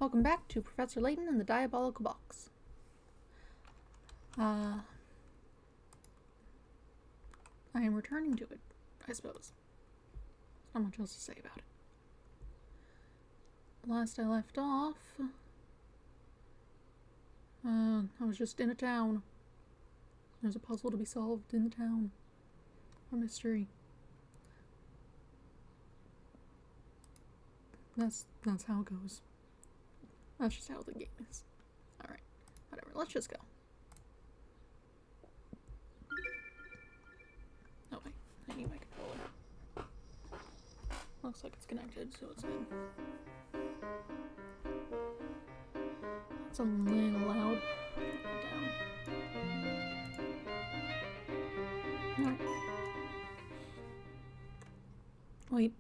Welcome back to Professor Layton and the Diabolical Box. I am returning to it, I suppose. There's not much else to say about it. Last I left off, I was just in a town. There's a puzzle to be solved in the town. A mystery. That's how it goes. That's just how the game is. Alright, whatever, let's just go. Oh wait, I need my controller. Looks like it's connected, so it's good. It's a little loud. Put it down. No. Wait,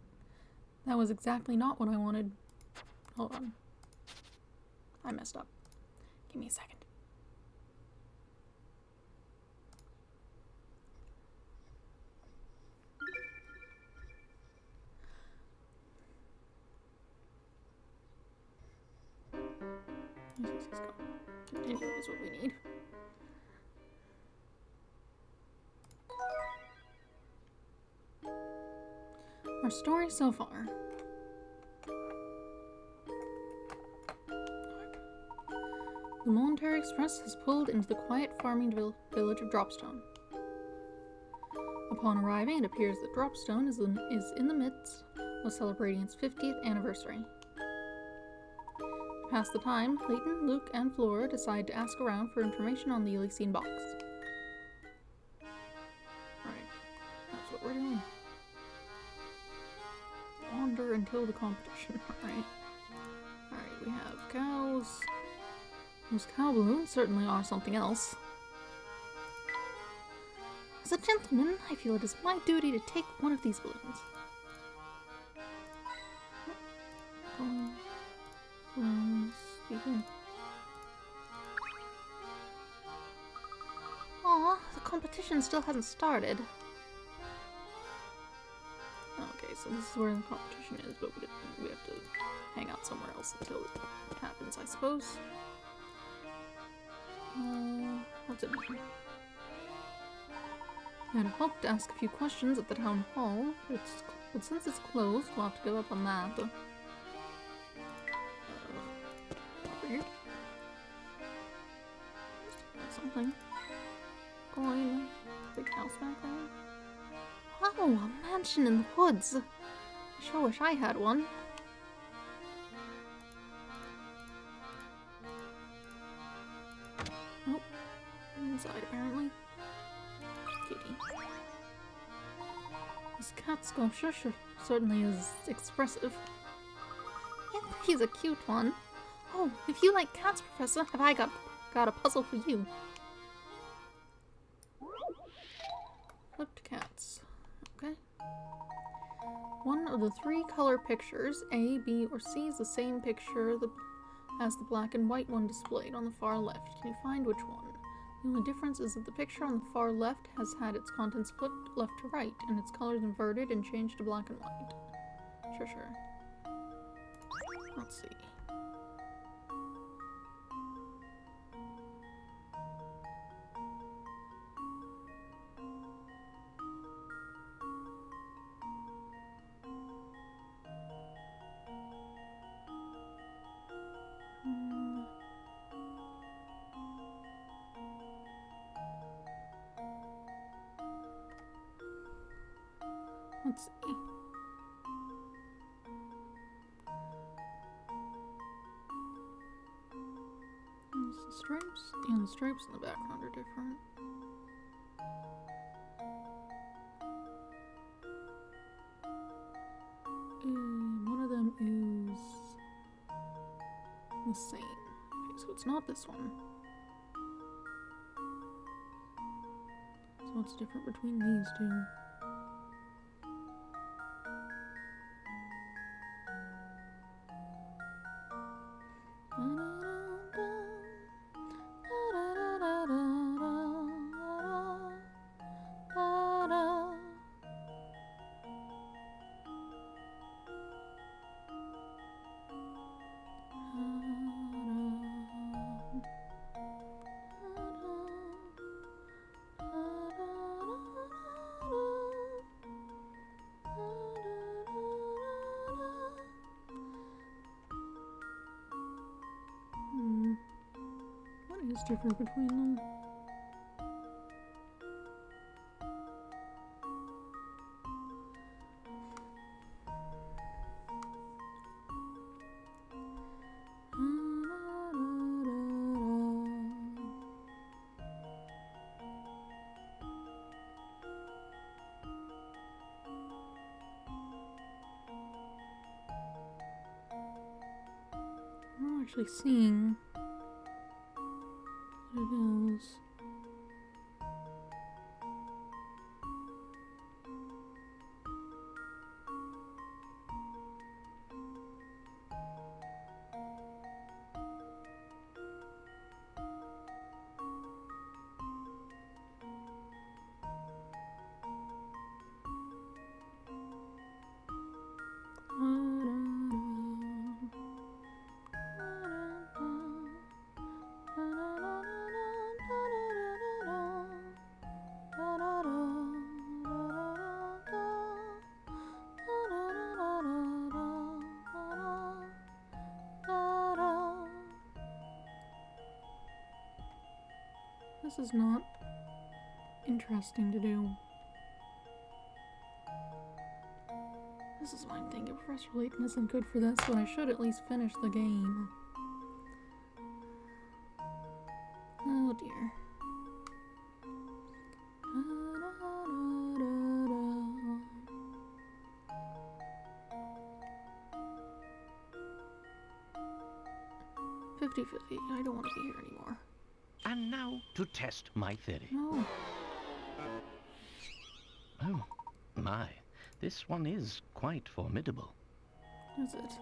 that was exactly not what I wanted. Hold on. I messed up. Give me a second. Continue is what we need. Our story so far. The Military Express has pulled into the quiet farming village of Dropstone. Upon arriving, it appears that Dropstone is in the midst of celebrating its 50th anniversary. To pass the time, Layton, Luke, and Flora decide to ask around for information on the Elysian box. Alright, that's what we're doing. Wander until the competition, alright. Alright, we have cows. Those cow balloons certainly are something else. As a gentleman, I feel it is my duty to take one of these balloons. Aw, the competition still hasn't started. Okay, so this is where the competition is, but we have to hang out somewhere else until it happens, I suppose. What's it mean? I had hoped to ask a few questions at the town hall, but since it's closed, we'll have to give up on that. Weird. Something. Coin. Big house back there. Wow, a mansion in the woods. I sure wish I had one. Oh, inside apparently. Kitty. This cat sculpture certainly is expressive. Yeah, he's a cute one. Oh, if you like cats, Professor, have I got a puzzle for you. Flipped cats. Okay. One of the three color pictures, A, B, or C, is the same picture as the black and white one displayed on the far left. Can you find which one? The only difference is that the picture on the far left has had its contents flipped left to right, and its colors inverted and changed to black and white. Sure. Let's see. Let's see. There's the stripes. Yeah, the stripes in the background are different. One of them is the same. Okay, so it's not this one. So what's different between these two? is different between them. I'm not actually seeing what it is. This is not interesting to do. This is why I'm thinking Professor Layton isn't good for this, but I should at least finish the game. Oh dear. 50-50. I don't want to be here anymore. And now to test my theory. No. Oh, my. This one is quite formidable. Is it?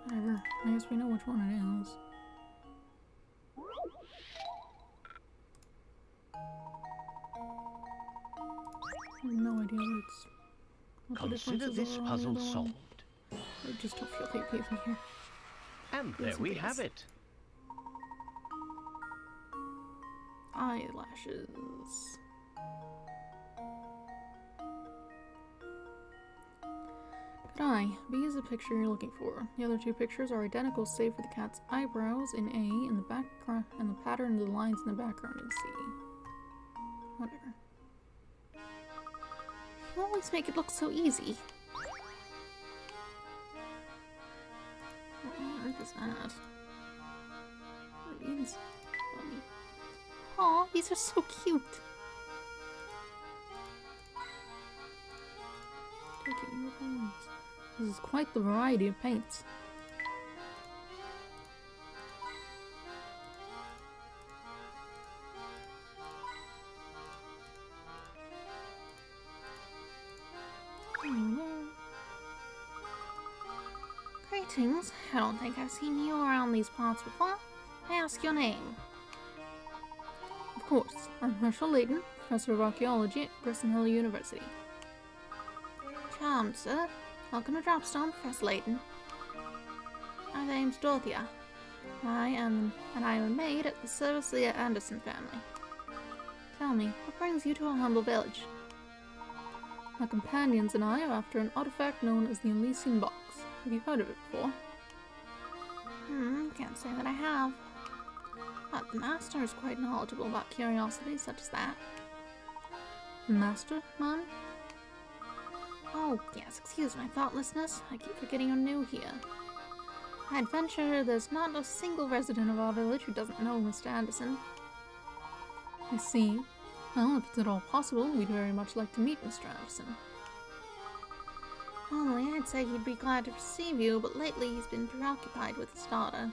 Whatever. I guess we know which one it is. I have no idea what it's... what the Consider differences this are on the puzzle other one. solved. I just don't feel like leaving here. And there we have it. Eyelashes. Good eye. B is the picture you're looking for. The other two pictures are identical save for the cat's eyebrows in A and the background and the pattern of the lines in the background in C. Whatever. You always make it look so easy. What on earth is that? What are these? Aw, these are so cute. Taking your bones. This is quite the variety of paints. Greetings. I don't think I've seen you around these parts before. May I ask your name? Of course. I'm Herschel Layton, Professor of Archaeology at Brisson Hill University. Charmed, sir. Welcome to Dropstone, Professor Layton. My name's Dorothea. I am a maid at the service of the Anderson family. Tell me, what brings you to our humble village? My companions and I are after an artifact known as the Elysian Box. Have you heard of it before? Can't say that I have. But the Master is quite knowledgeable about curiosities such as that. Master, ma'am? Oh, yes, excuse my thoughtlessness. I keep forgetting you're new here. I'd venture there's not a single resident of our village who doesn't know Mr. Anderson. I see. Well, if it's at all possible, we'd very much like to meet Mr. Anderson. Normally, I'd say he'd be glad to receive you, but lately he's been preoccupied with his daughter.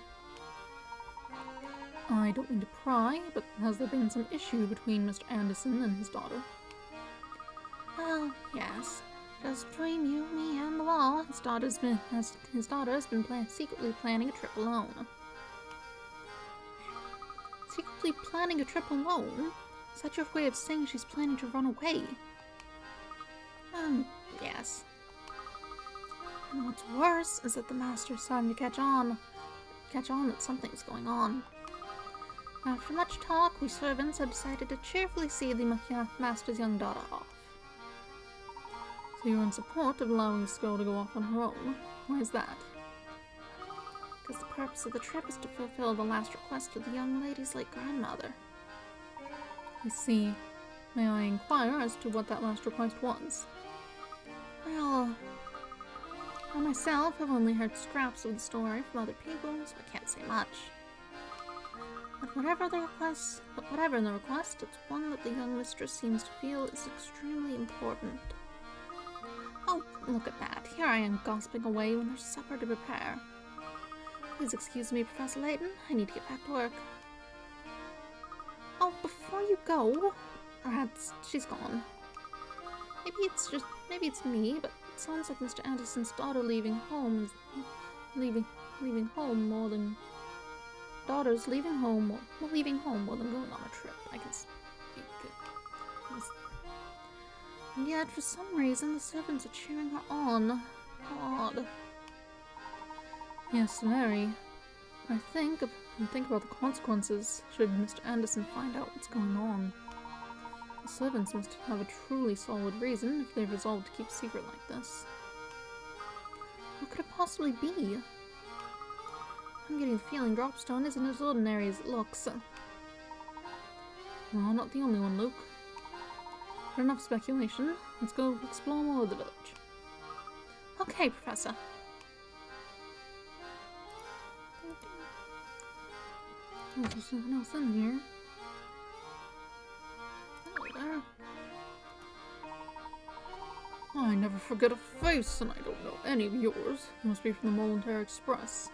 I don't mean to pry, but has there been some issue between Mr. Anderson and his daughter? Well, yes. Just between you, me, and the wall, his daughter has been secretly planning a trip alone. Secretly planning a trip alone? Is that your way of saying she's planning to run away? Yes. And what's worse is that the Master's starting to catch on that something's going on. After much talk, we servants have decided to cheerfully see the Master's young daughter off. So you're in support of allowing this girl to go off on her own. Why is that? because the purpose of the trip is to fulfill the last request of the young lady's late grandmother. I see. May I inquire as to what that last request was? Well, I myself have only heard scraps of the story from other people, so I can't say much. But whatever the request, it's one that the young mistress seems to feel is extremely important. Oh, look at that. Here I am gossiping away when there's supper to prepare. Please excuse me, Professor Layton. I need to get back to work. Oh, before you go... Perhaps she's gone. Maybe it's me, but it sounds like Mr. Anderson's daughter leaving home more than going on a trip. I can speak it. And yet, for some reason, the servants are cheering her on. Odd. Yes, very. I think about the consequences should Mr. Anderson find out what's going on. The servants must have a truly solid reason if they've resolved to keep a secret like this. What could it possibly be? I'm getting the feeling Dropstone isn't as ordinary as it looks. No, I'm not the only one, Luke. But enough speculation. Let's go explore more of the village. Okay, Professor. Oh, there's something else in here. There. I never forget a face, and I don't know any of yours. You must be from the Momentary Express.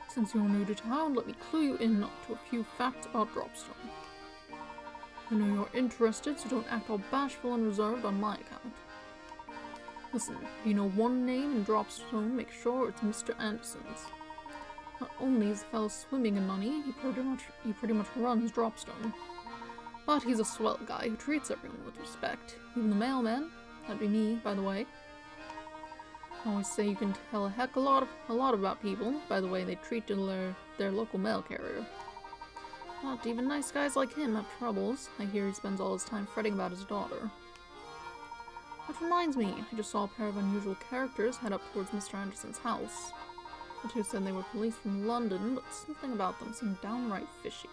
Since you're new to town, let me clue you in to a few facts about Dropstone. I know you're interested, so don't act all bashful and reserved on my account. Listen, if you know one name in Dropstone, make sure it's Mr. Anderson's. Not only is the fellow swimming in money, he pretty much runs Dropstone. But he's a swell guy who treats everyone with respect. Even the mailman. That'd be me, by the way. I always say you can tell a lot about people by the way they treat their local mail carrier. Not even nice guys like him have troubles. I hear he spends all his time fretting about his daughter. Which reminds me, I just saw a pair of unusual characters head up towards Mr. Anderson's house. The two said they were police from London, but something about them seemed downright fishy.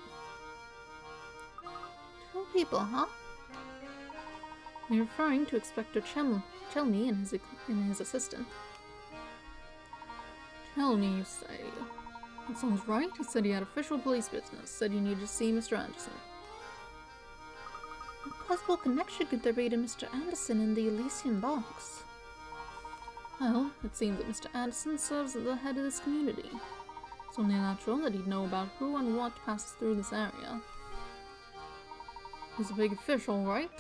Two people, huh? You're referring to Inspector Chelney and his assistant. Chelney, you say? That sounds right. He said he had official police business. Said he needed to see Mr. Anderson. What possible connection could there be to Mr. Anderson in the Elysian box? Well, it seems that Mr. Anderson serves as the head of this community. It's only natural that he'd know about who and what passes through this area. He's a big fish, all right.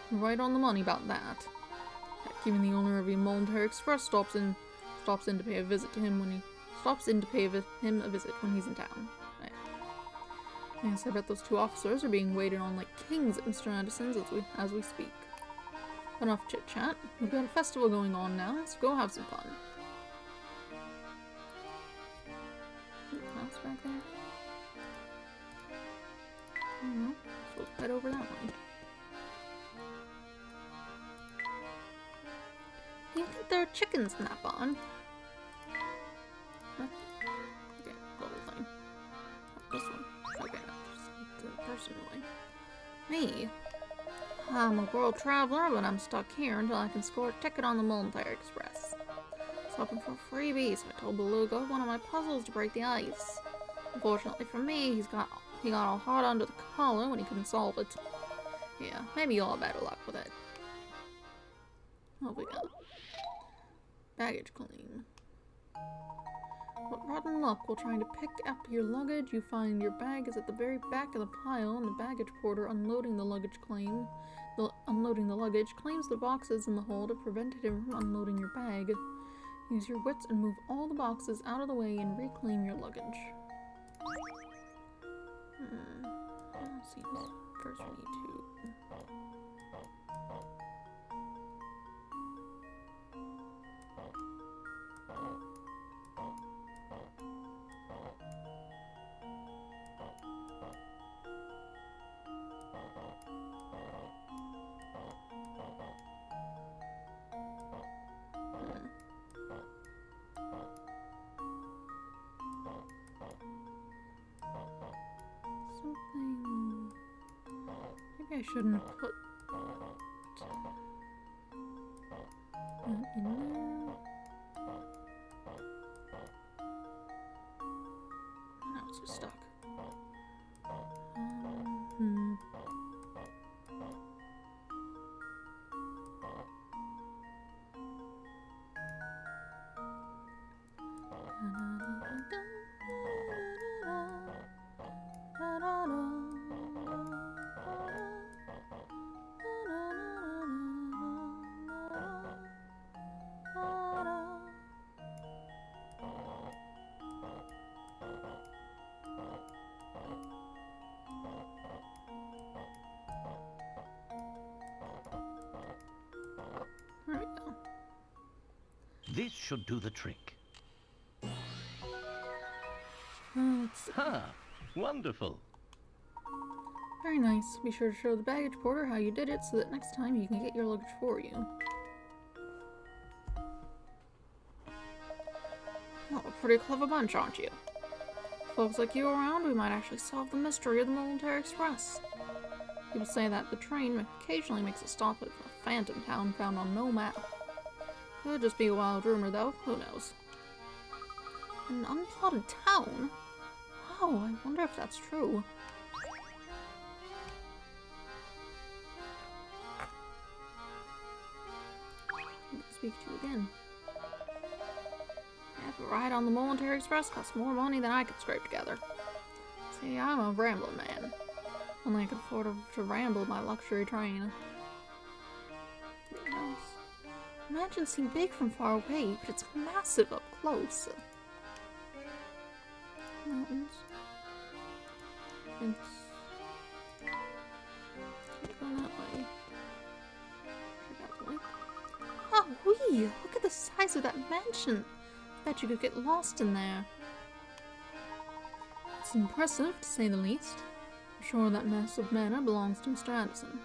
You're right on the money about that. Heck, even the owner of the Momentary Express stops in to pay a visit to him when he's in town. Right. Yes, I bet those two officers are being waited on like kings at Mr. Anderson's as we speak. Enough chit-chat. We've got a festival going on now, so go have some fun. House back there? I don't know. Supposed to head over that way. Do you think there are chickens in that barn? Huh? Okay, the whole thing. Oh, this one. Okay, just the person away. Me? I'm a world traveler, but I'm stuck here until I can score a ticket on the Momentary Express. I was hoping for a freebie, so I told Beluga one of my puzzles to break the ice. Unfortunately for me, he got all hot under the collar when he couldn't solve it. Yeah, maybe you'll have better luck with it. What have we got? Baggage claim. What rotten luck while trying to pick up your luggage. You find your bag is at the very back of the pile, and the baggage porter unloading the luggage claims the boxes in the hold have prevented him from unloading your bag. Use your wits and move all the boxes out of the way and reclaim your luggage. Seems first we need to... I shouldn't have put that in there. Now it's just stuck. Hmm. There we go. This should do the trick. Let's see. Ha! Wonderful. Very nice. Be sure to show the baggage porter how you did it so that next time you can get your luggage for you. Oh, a pretty clever bunch, aren't you? Folks like you around, we might actually solve the mystery of the Military Express. People say that the train occasionally makes a stop at a phantom town found on no map. Could just be a wild rumor, though. Who knows? An unplotted town? Wow, I wonder if that's true. I can speak to you again. Yeah, but a ride on the Military Express costs more money than I could scrape together. See, I'm a rambling man. Only I could afford to ramble my luxury train. Yes. Imagine seem big from far away, but it's massive up close. Mountains. It's keep going that way. Check out the lake. Oh, wee! Look at the size of that mansion. Bet you could get lost in there. It's impressive, to say the least. I'm sure that massive manor belongs to Mr. Anderson.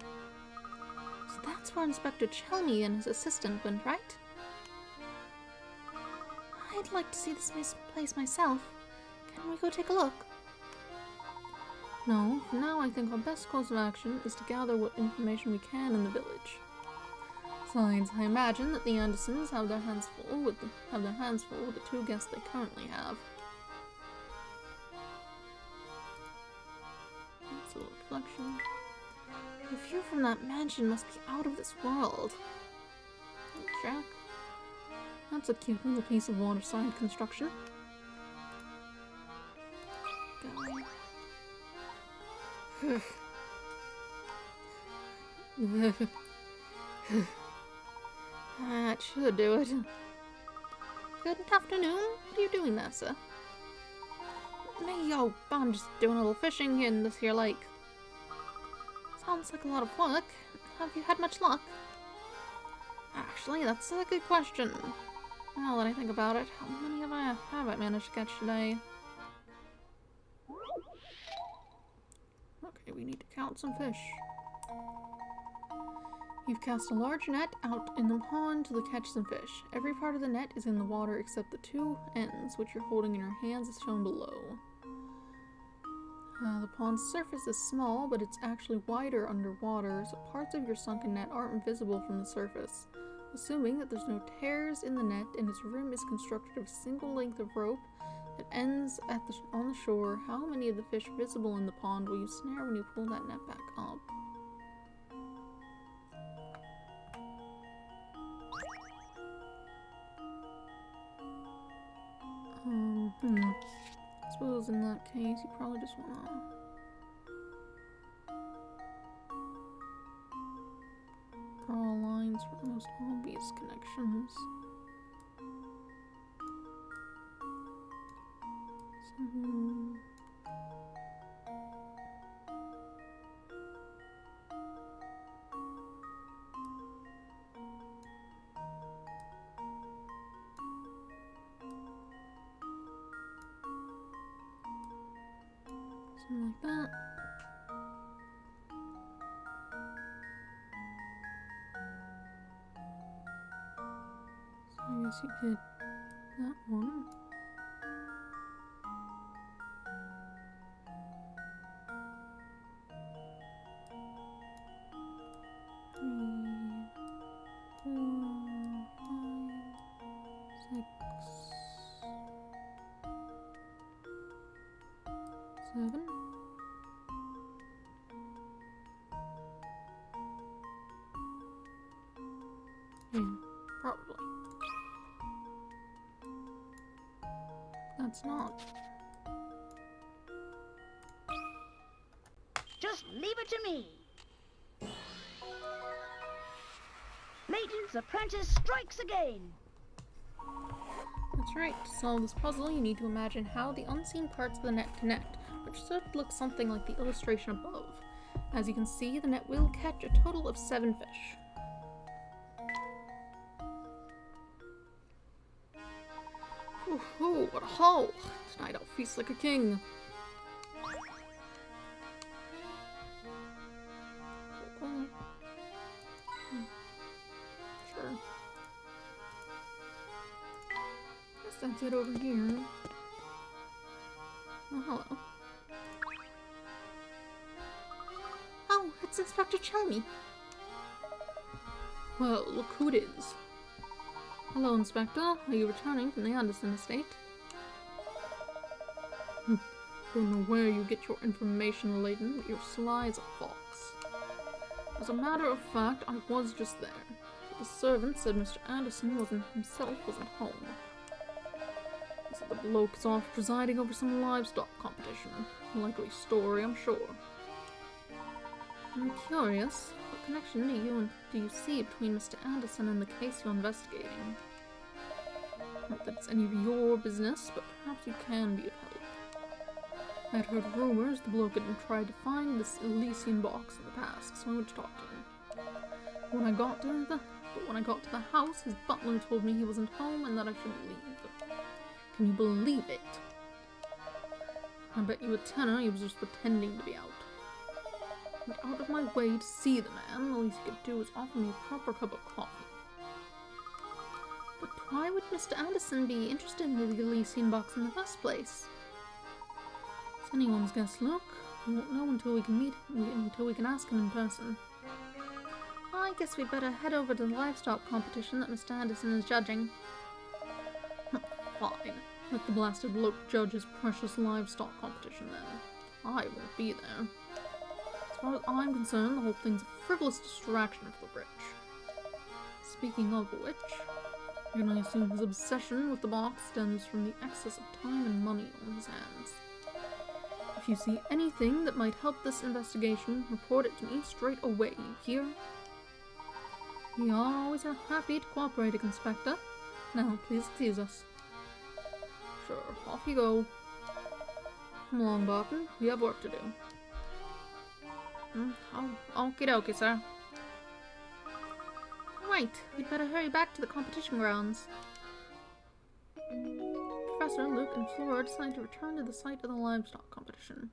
So that's where Inspector Chelmy and his assistant went, right? I'd like to see this place myself. Can we go take a look? No, for now I think our best course of action is to gather what information we can in the village. Besides, I imagine that the Andersons have their hands full with the two guests they currently have. That's a little reflection. The view from that mansion must be out of this world. Oh, Jack. That's a cute little piece of waterside construction. That should do it. Good afternoon. What are you doing there, sir? Me, oh, I'm just doing a little fishing in this here lake. Sounds like a lot of work. Have you had much luck? Actually, that's a good question. Now that I think about it, how many have I managed to catch today? Okay, we need to count some fish. You've cast a large net out in the pond to catch some fish. Every part of the net is in the water except the two ends, which you're holding in your hands as shown below. The pond's surface is small, but it's actually wider underwater, so parts of your sunken net aren't visible from the surface. Assuming that there's no tears in the net and its rim is constructed of a single length of rope that ends on the shore, how many of the fish visible in the pond will you snare when you pull that net back up? I suppose in that case you probably just wanna draw lines for the most obvious connections. Something like that. So I guess you did that one. 7. Yeah, probably. That's not. Just leave it to me. Layton's apprentice strikes again. That's right. To solve this puzzle, you need to imagine how the unseen parts of the net connect, which should look something like the illustration above. As you can see, the net will catch a total of 7 fish. Woohoo, what a haul! Tonight I'll feast like a king. Cool. Sure. Guess that's it over here. Oh, hello. Oh, it's Inspector Chelmy. Well, look who it is. Hello, Inspector. Are you returning from the Anderson estate? Don't know where you get your information, Layton, but you're sly as a fox. As a matter of fact, I was just there. The servant said Mr. Anderson wasn't home. He said the bloke is off presiding over some livestock competition. A likely story, I'm sure. I'm curious, what connection do you see between Mr. Anderson and the case you're investigating? Not that it's any of your business, but perhaps you can be of help. I'd heard rumors the bloke had tried to find this Elysian box in the past, so I went to talk to him. When I got to the house, his butler told me he wasn't home and that I should leave. Can you believe it? I bet you a tenner he was just pretending to be out. I went out of my way to see the man. The least he could do was offer me a proper cup of coffee. But why would Mr. Anderson be interested in the Elysian box in the first place? It's anyone's guess, look. We won't know until we can ask him in person. I guess we'd better head over to the livestock competition that Mr. Anderson is judging. Fine. Let the blasted bloke judge his precious livestock competition then. I won't be there. As far as I'm concerned, the whole thing's a frivolous distraction for the rich. Speaking of which, I can only assume his obsession with the box stems from the excess of time and money on his hands. If you see anything that might help this investigation, report it to me straight away, you hear? We are always happy to cooperate, Inspector. Now, please excuse us. Sure, off you go. Come along, Barton. We have work to do. Okie dokie, sir. Right, we'd better hurry back to the competition grounds. Professor, Luke, and Flora decide to return to the site of the livestock competition.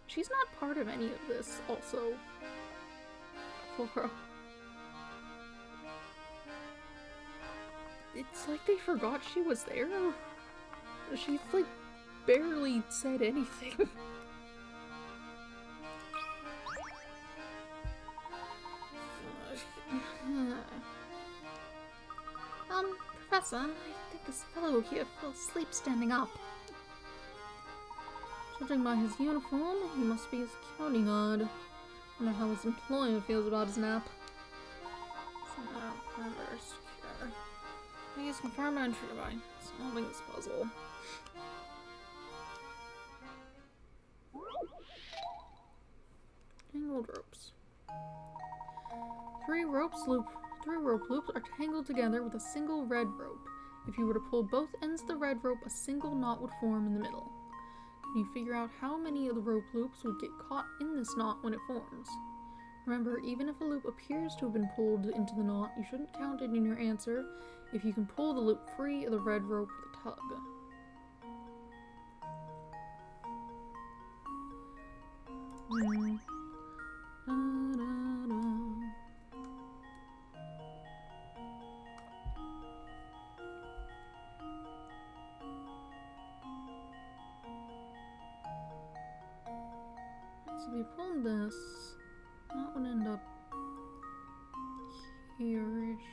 She's not part of any of this, also. Flora. It's like they forgot she was there. She's, like, barely said anything. Professor, I think this fellow here fell asleep standing up. Judging by his uniform, he must be a security guard. Wonder how his employer feels about his nap. Somehow, never secure. Please confirm entry by solving this puzzle. Tangled ropes. Three rope loops are tangled together with a single red rope. If you were to pull both ends of the red rope, a single knot would form in the middle. Can you figure out how many of the rope loops would get caught in this knot when it forms? Remember, even if a loop appears to have been pulled into the knot, you shouldn't count it in your answer if you can pull the loop free of the red rope with a tug. So if you pull this, that would end up here-ish,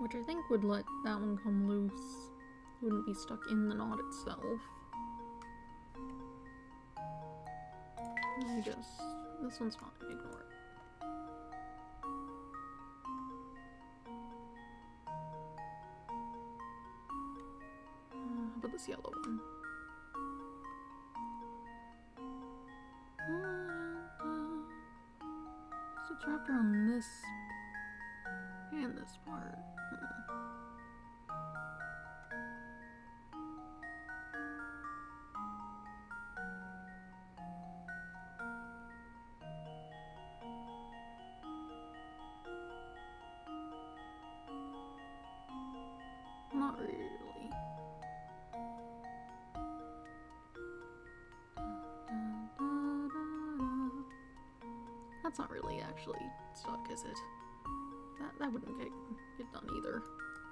which I think would let that one come loose. It wouldn't be stuck in the knot itself. I guess this one's fine. Ignore it. How about this yellow one? So it's wrapped around this and this part. Not really. That's not really actually stuck, is it? That wouldn't get done either.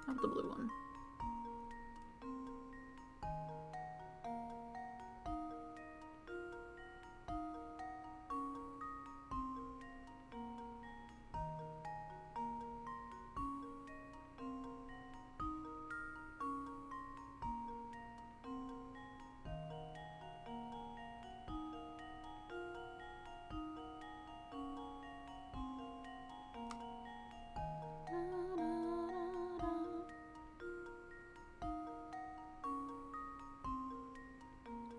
How about the blue one?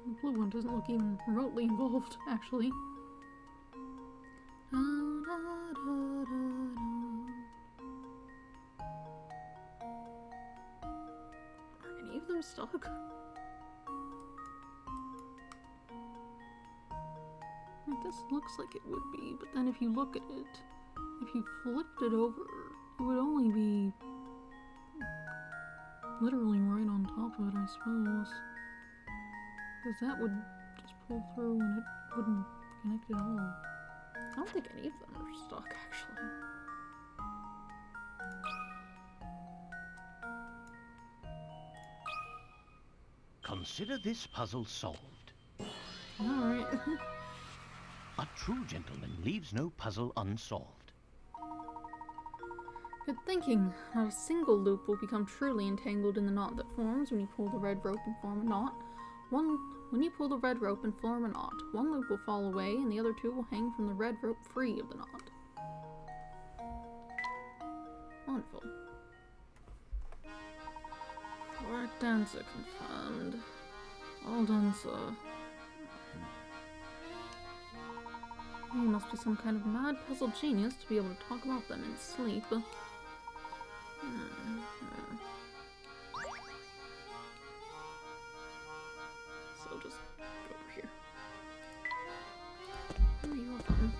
The blue one doesn't look even remotely involved, actually. Are any of them stuck? This looks like it would be, but then if you look at it, if you flipped it over, it would only be literally right on top of it, I suppose. Because that would just pull through and it wouldn't connect at all. I don't think any of them are stuck, actually. Consider this puzzle solved. Alright. A true gentleman leaves no puzzle unsolved. Good thinking. Not a single loop will become truly entangled in the knot that forms when you pull the red rope and form a knot. When you pull the red rope and form a knot, one loop will fall away and the other two will hang from the red rope free of the knot. Wonderful. Correct answer confirmed. Well done, sir. You must be some kind of mad puzzle genius to be able to talk about them in sleep. So just go over here. Oh, you are fun.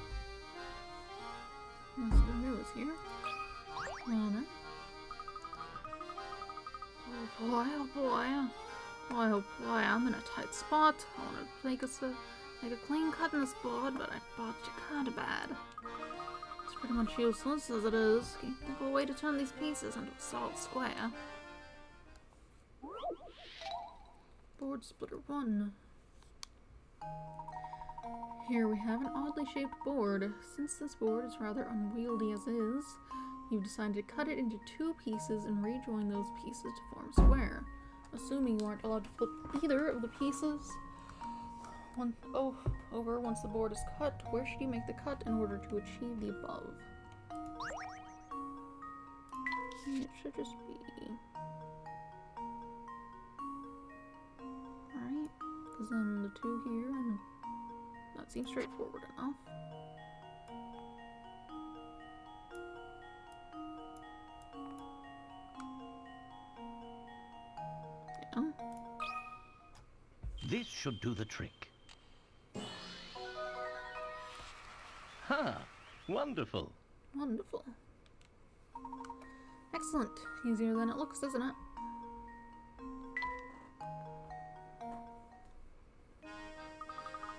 Mr. New is here. Honor. Oh boy, oh boy. Boy, oh boy, I'm in a tight spot. I want to make a clean cut in this board, but I botched it kinda bad. It's pretty much useless as it is. Can you think of a way to turn these pieces into a solid square? Board splitter 1. Here we have an oddly shaped board. Since this board is rather unwieldy as is, you've decided to cut it into 2 pieces and rejoin those pieces to form a square. Assuming you aren't allowed to flip either of the pieces over once the board is cut, where should you make the cut in order to achieve the above? It should just be... Alright, because then the 2 here, and that seems straightforward enough. Yeah. This should do the trick. Ha! Wonderful. Wonderful. Excellent. Easier than it looks, isn't it?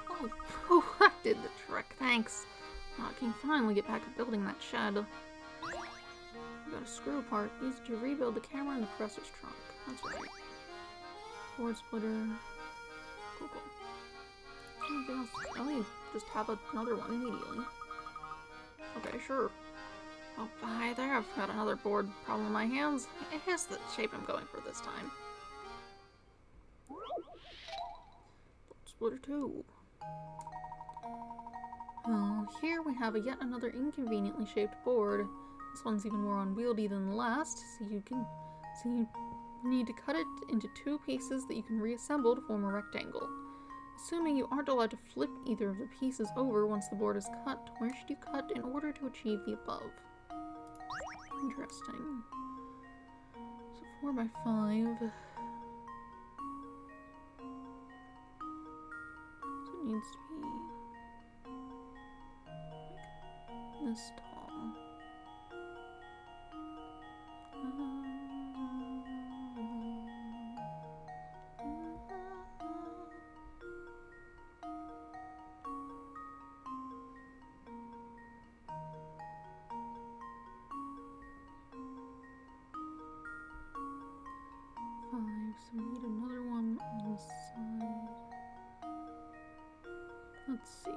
Oh, phew, that did the trick. Thanks. Now I can finally get back to building that shed. I've got a screw part. Used it to rebuild the camera and the presser's trunk. That's right. Board splitter. Cool. Anything else? Oh, you just have another one immediately. Okay, sure. Oh, hi there. I've got another board problem in my hands. Here's the shape I'm going for this time. Board splitter 2. here we have yet another inconveniently shaped board. This one's even more unwieldy than the last, so you need to cut it into 2 pieces that you can reassemble to form a rectangle. Assuming you aren't allowed to flip either of the pieces over once the board is cut, where should you cut in order to achieve the above? Interesting. So 4 by 5. So it needs to be like this tall. 5, so we need another one on the side. Let's see.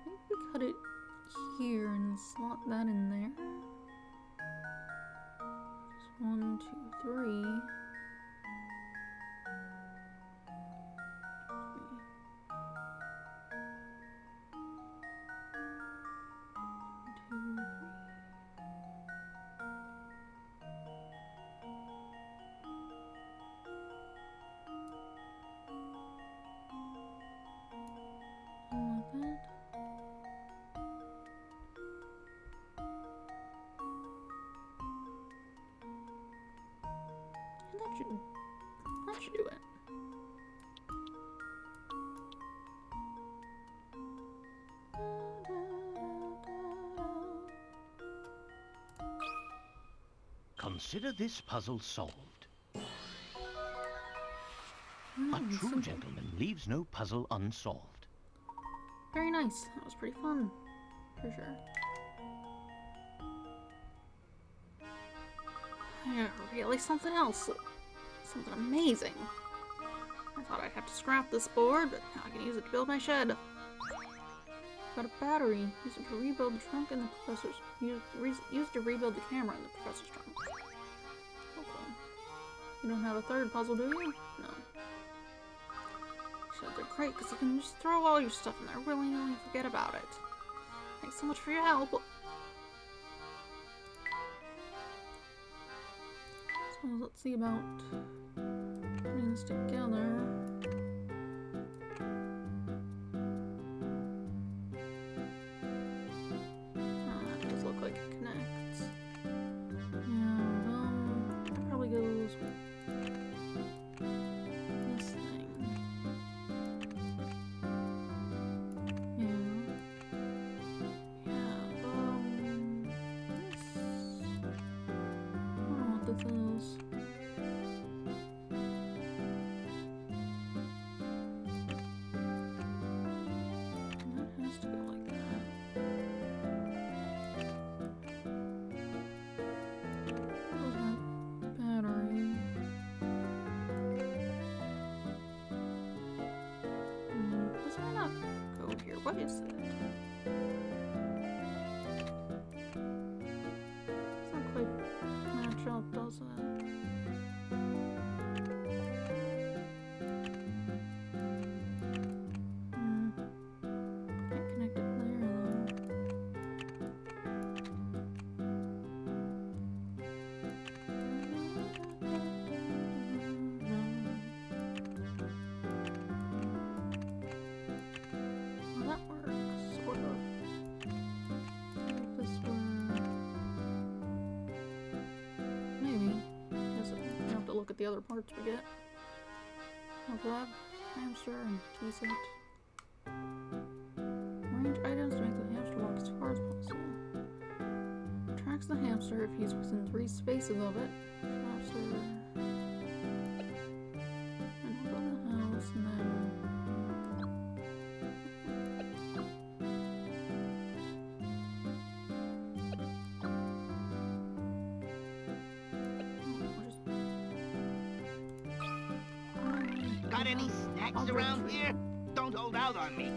Maybe we cut it here and slot that in there. Just 1, 2, 3. That should do it. Consider this puzzle solved. A true Simple. gentleman leaves no puzzle unsolved. Very nice. That was pretty fun, for sure. Yeah, really something else. Something amazing. I thought I'd have to scrap this board, but now I can use it to build my shed. Got a battery. Use it to rebuild the trunk in the professor's. Use to rebuild the camera in the professor's trunk. Okay. You don't have a third puzzle, do you? No. So they're great because you can just throw all your stuff in there willy-nilly and forget about it. Thanks so much for your help. So let's see about putting this together. That does look like it connects. And that probably goes with this thing. This is. That has to go like that. Where's that battery? This might not go here. What is it? It's not quite match up, does it? Can't connect it there though. Well, that works, sort of. If this were... Maybe. Guess I have to look at the other parts we get. A glove, hamster, and key set. Arrange items to make the hamster walk as far as possible. Tracks the hamster if he's within 3 spaces of it. Hamster. And we'll go to the house and then. Got any snacks around here? Don't hold out on me.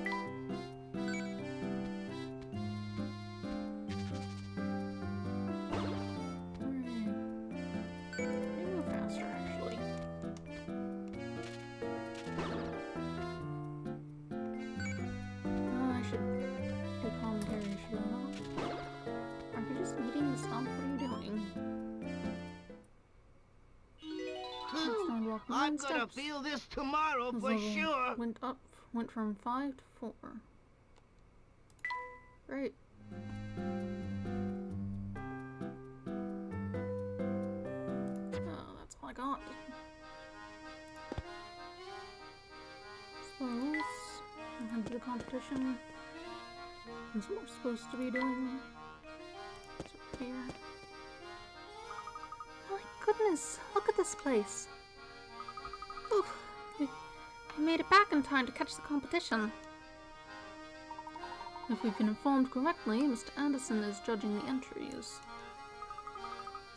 Hooray. Maybe go faster, actually. stop. What are you doing? I'm gonna feel this tomorrow for sure. Went from 5 to 4. Great. Oh, that's all I got. Suppose I'll head to the competition. That's what we're supposed to be doing. It's up here. My goodness, look at this place. Oof, we made it back in time to catch the competition. If we've been informed correctly, Mr. Anderson is judging the entries.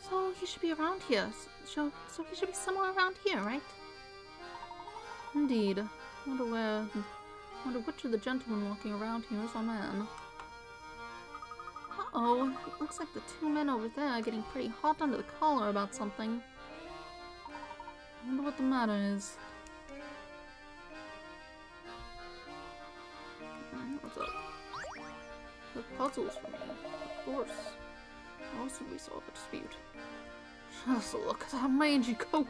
So he should be around here. So he should be somewhere around here, right? Indeed. Wonder which of the gentlemen walking around here is our man. Uh-oh. Looks like the 2 men over there are getting pretty hot under the collar about something. I wonder what the matter is. What's up? The puzzles for me. Of course. How else would we solve a dispute? Just look at that mangy coat.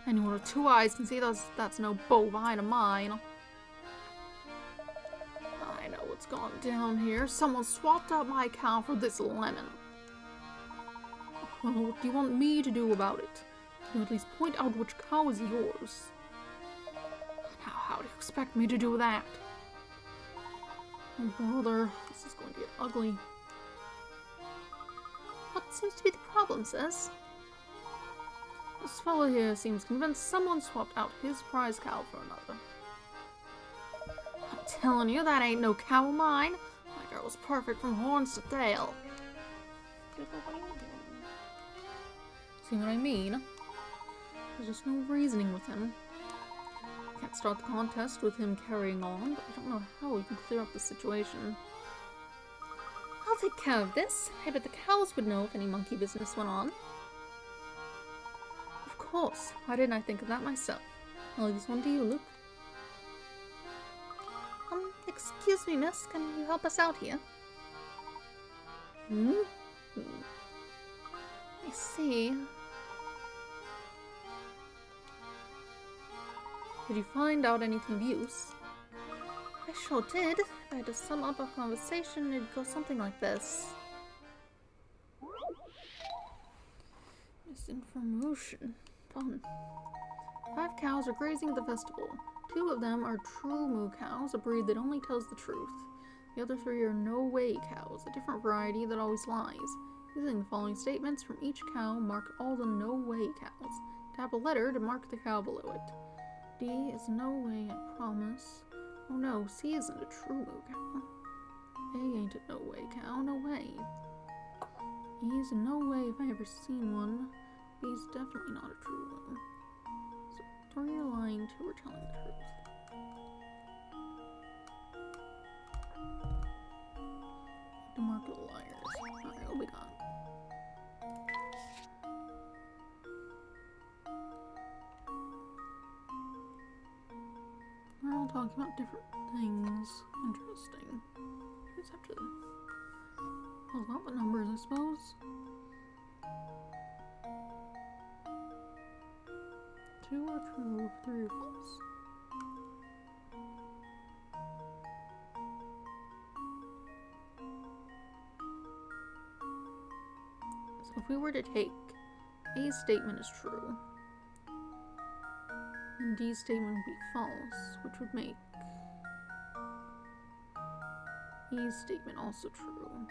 Anyone with 2 eyes can see that's no bovine of mine. I know what's gone down here. Someone swapped out my cow for this lemon. Well, what do you want me to do about it? You at least point out which cow is yours. Now, how do you expect me to do that? Oh, brother, this is going to get ugly. What seems to be the problem, sis? This fellow here seems convinced someone swapped out his prize cow for another. I'm telling you, that ain't no cow of mine. My girl was perfect from horns to tail. See what I mean? There's just no reasoning with him. Can't start the contest with him carrying on, but I don't know how we can clear up the situation. I'll take care of this. I bet the cows would know if any monkey business went on. Of course. Why didn't I think of that myself? I'll leave this one to you, Luke. Excuse me, miss. Can you help us out here? I see. Did you find out anything of use? I sure did. If I had to sum up our conversation, it'd go something like this. Misinformation. Fun. 5 cows are grazing at the festival. 2 of them are true moo cows, a breed that only tells the truth. The other 3 are no-way cows, a different variety that always lies. Using the following statements from each cow, mark all the no-way cows. Tap a letter to mark the cow below it. D is no way, I promise. Oh no, C isn't a true moo cow. A ain't a no-way cow, no way. E's a no way if I ever seen one. B's definitely not a true moo. So 3 are lying, 2 are telling the truth. To mark the liars. Alright, what we got? We're all talking about different things. Interesting. Just have to pull out the numbers, I suppose. 2 are true, 3 are false. So if we were to take A's statement as true, and D's statement would be false, which would make E's statement also true.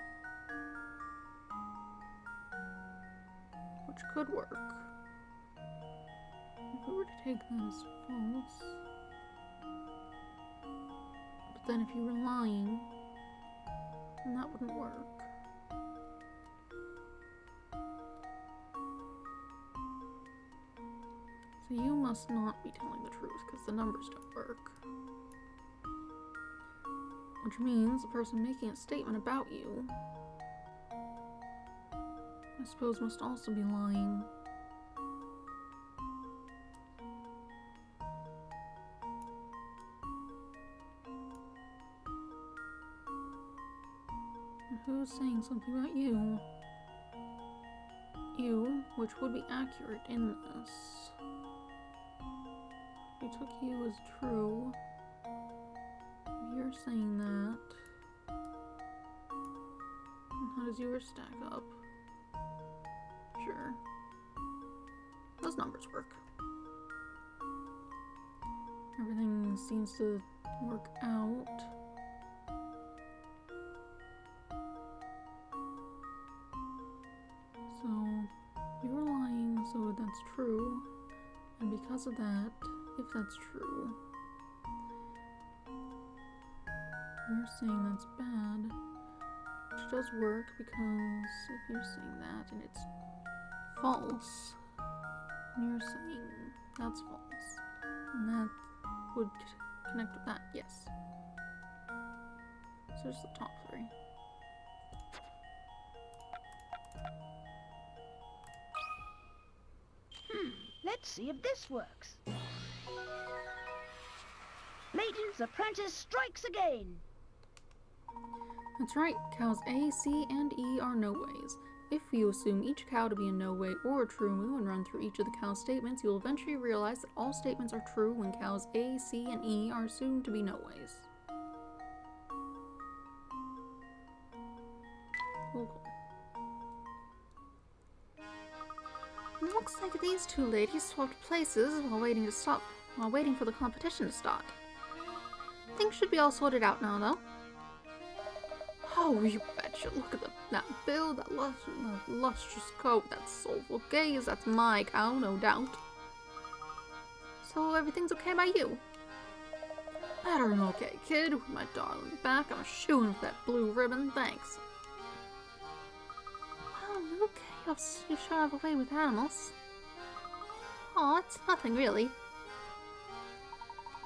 Which could work. If we were to take that as false, but then if you were lying, then that wouldn't work. So you must not be telling the truth, because the numbers don't work. Which means the person making a statement about you, I suppose, must also be lying. And who's saying something about you? which would be accurate in this. We took you as true. You're saying that. And how does yours stack up? Sure. Those numbers work. Everything seems to work out. So, you're lying, so that's true. And because of that, if that's true, you're saying that's bad, which does work because if you're saying that and it's false, and you're saying that's false, and that would connect with that, yes. So there's the top three. Let's see if this works. Layton's apprentice strikes again. That's right, cows A, C, and E are no ways. If you assume each cow to be a no way or a true moo and run through each of the cow's statements, you'll eventually realize that all statements are true when cows A, C, and E are assumed to be no ways. Cool. It looks like these two ladies swapped places while waiting for the competition to start. Things should be all sorted out now, though. Oh, you betcha. Look at that bill, that lustrous coat, that soulful gaze. That's my cow, no doubt. So everything's okay by you? Better than okay, kid. With my darling back, I'm shooing for that blue ribbon. Thanks. Well, okay, you sure have a way with animals. Oh, it's nothing really.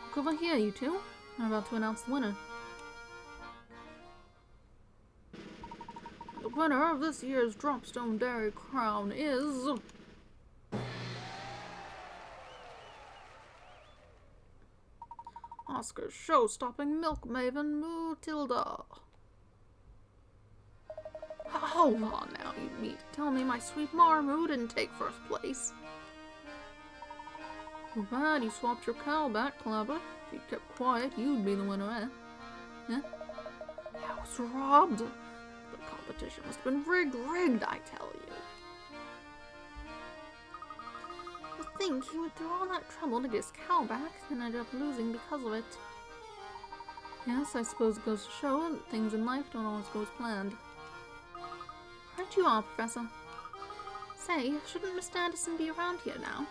Look over here, you two. I'm about to announce the winner. The winner of this year's Dropstone Dairy Crown is... Oscar's show-stopping milk maven, Matilda. Hold on now, you mean to tell me my sweet Marmoo didn't take first place? Too bad you swapped your cow back, Clever. If you'd kept quiet, you'd be the winner, eh? I was robbed. The competition must have been rigged, I tell you. To think he went through all that trouble to get his cow back, then ended up losing because of it. Yes, I suppose it goes to show that things in life don't always go as planned. Right you are, Professor. Say, shouldn't Mr. Anderson be around here now?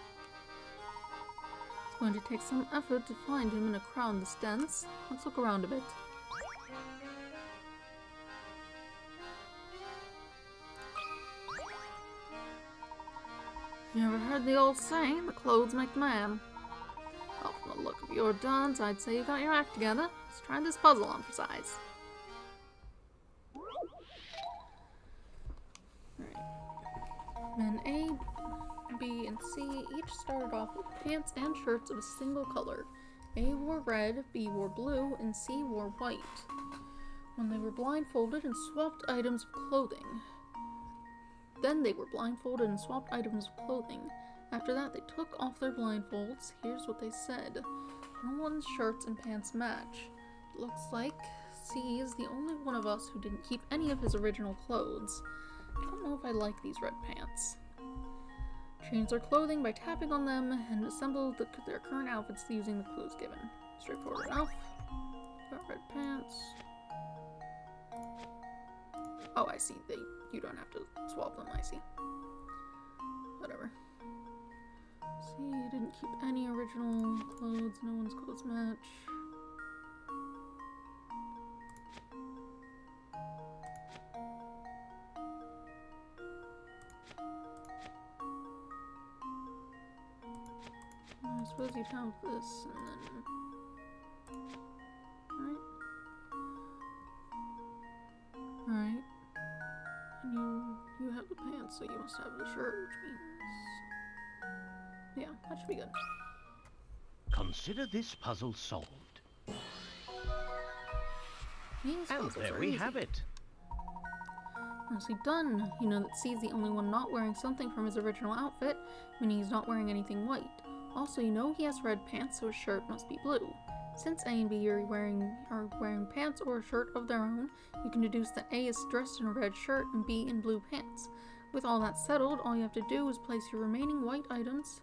It's going to take some effort to find him in a crowd this dense. Let's look around a bit. You ever heard the old saying, the clothes make the man? Well, from the look of your duds, I'd say you got your act together. Let's try this puzzle on for size. Men A, B, and C each started off with pants and shirts of a single color. A wore red, B wore blue, and C wore white. When they were blindfolded and swapped items of clothing. Then they were blindfolded and swapped items of clothing. After that, they took off their blindfolds. Here's what they said. No one's shirts and pants match. It looks like C is the only one of us who didn't keep any of his original clothes. I don't know if I like these red pants. Change their clothing by tapping on them and assemble their current outfits using the clues given. Straightforward enough. Got red pants. Oh, I see. You don't have to swap them, I see. Whatever. See, you didn't keep any original clothes. No one's clothes match. I suppose you'd have this, and then... Right? Alright. And you have the pants, so you must have the shirt, which means... Yeah, that should be good. Consider this puzzle solved. These And puzzles there are we easy. have it. Nicely done. You know that C's the only one not wearing something from his original outfit, meaning he's not wearing anything white. Also, you know he has red pants, so his shirt must be blue. Since A and B are wearing pants or a shirt of their own, you can deduce that A is dressed in a red shirt and B in blue pants. With all that settled, all you have to do is place your remaining white items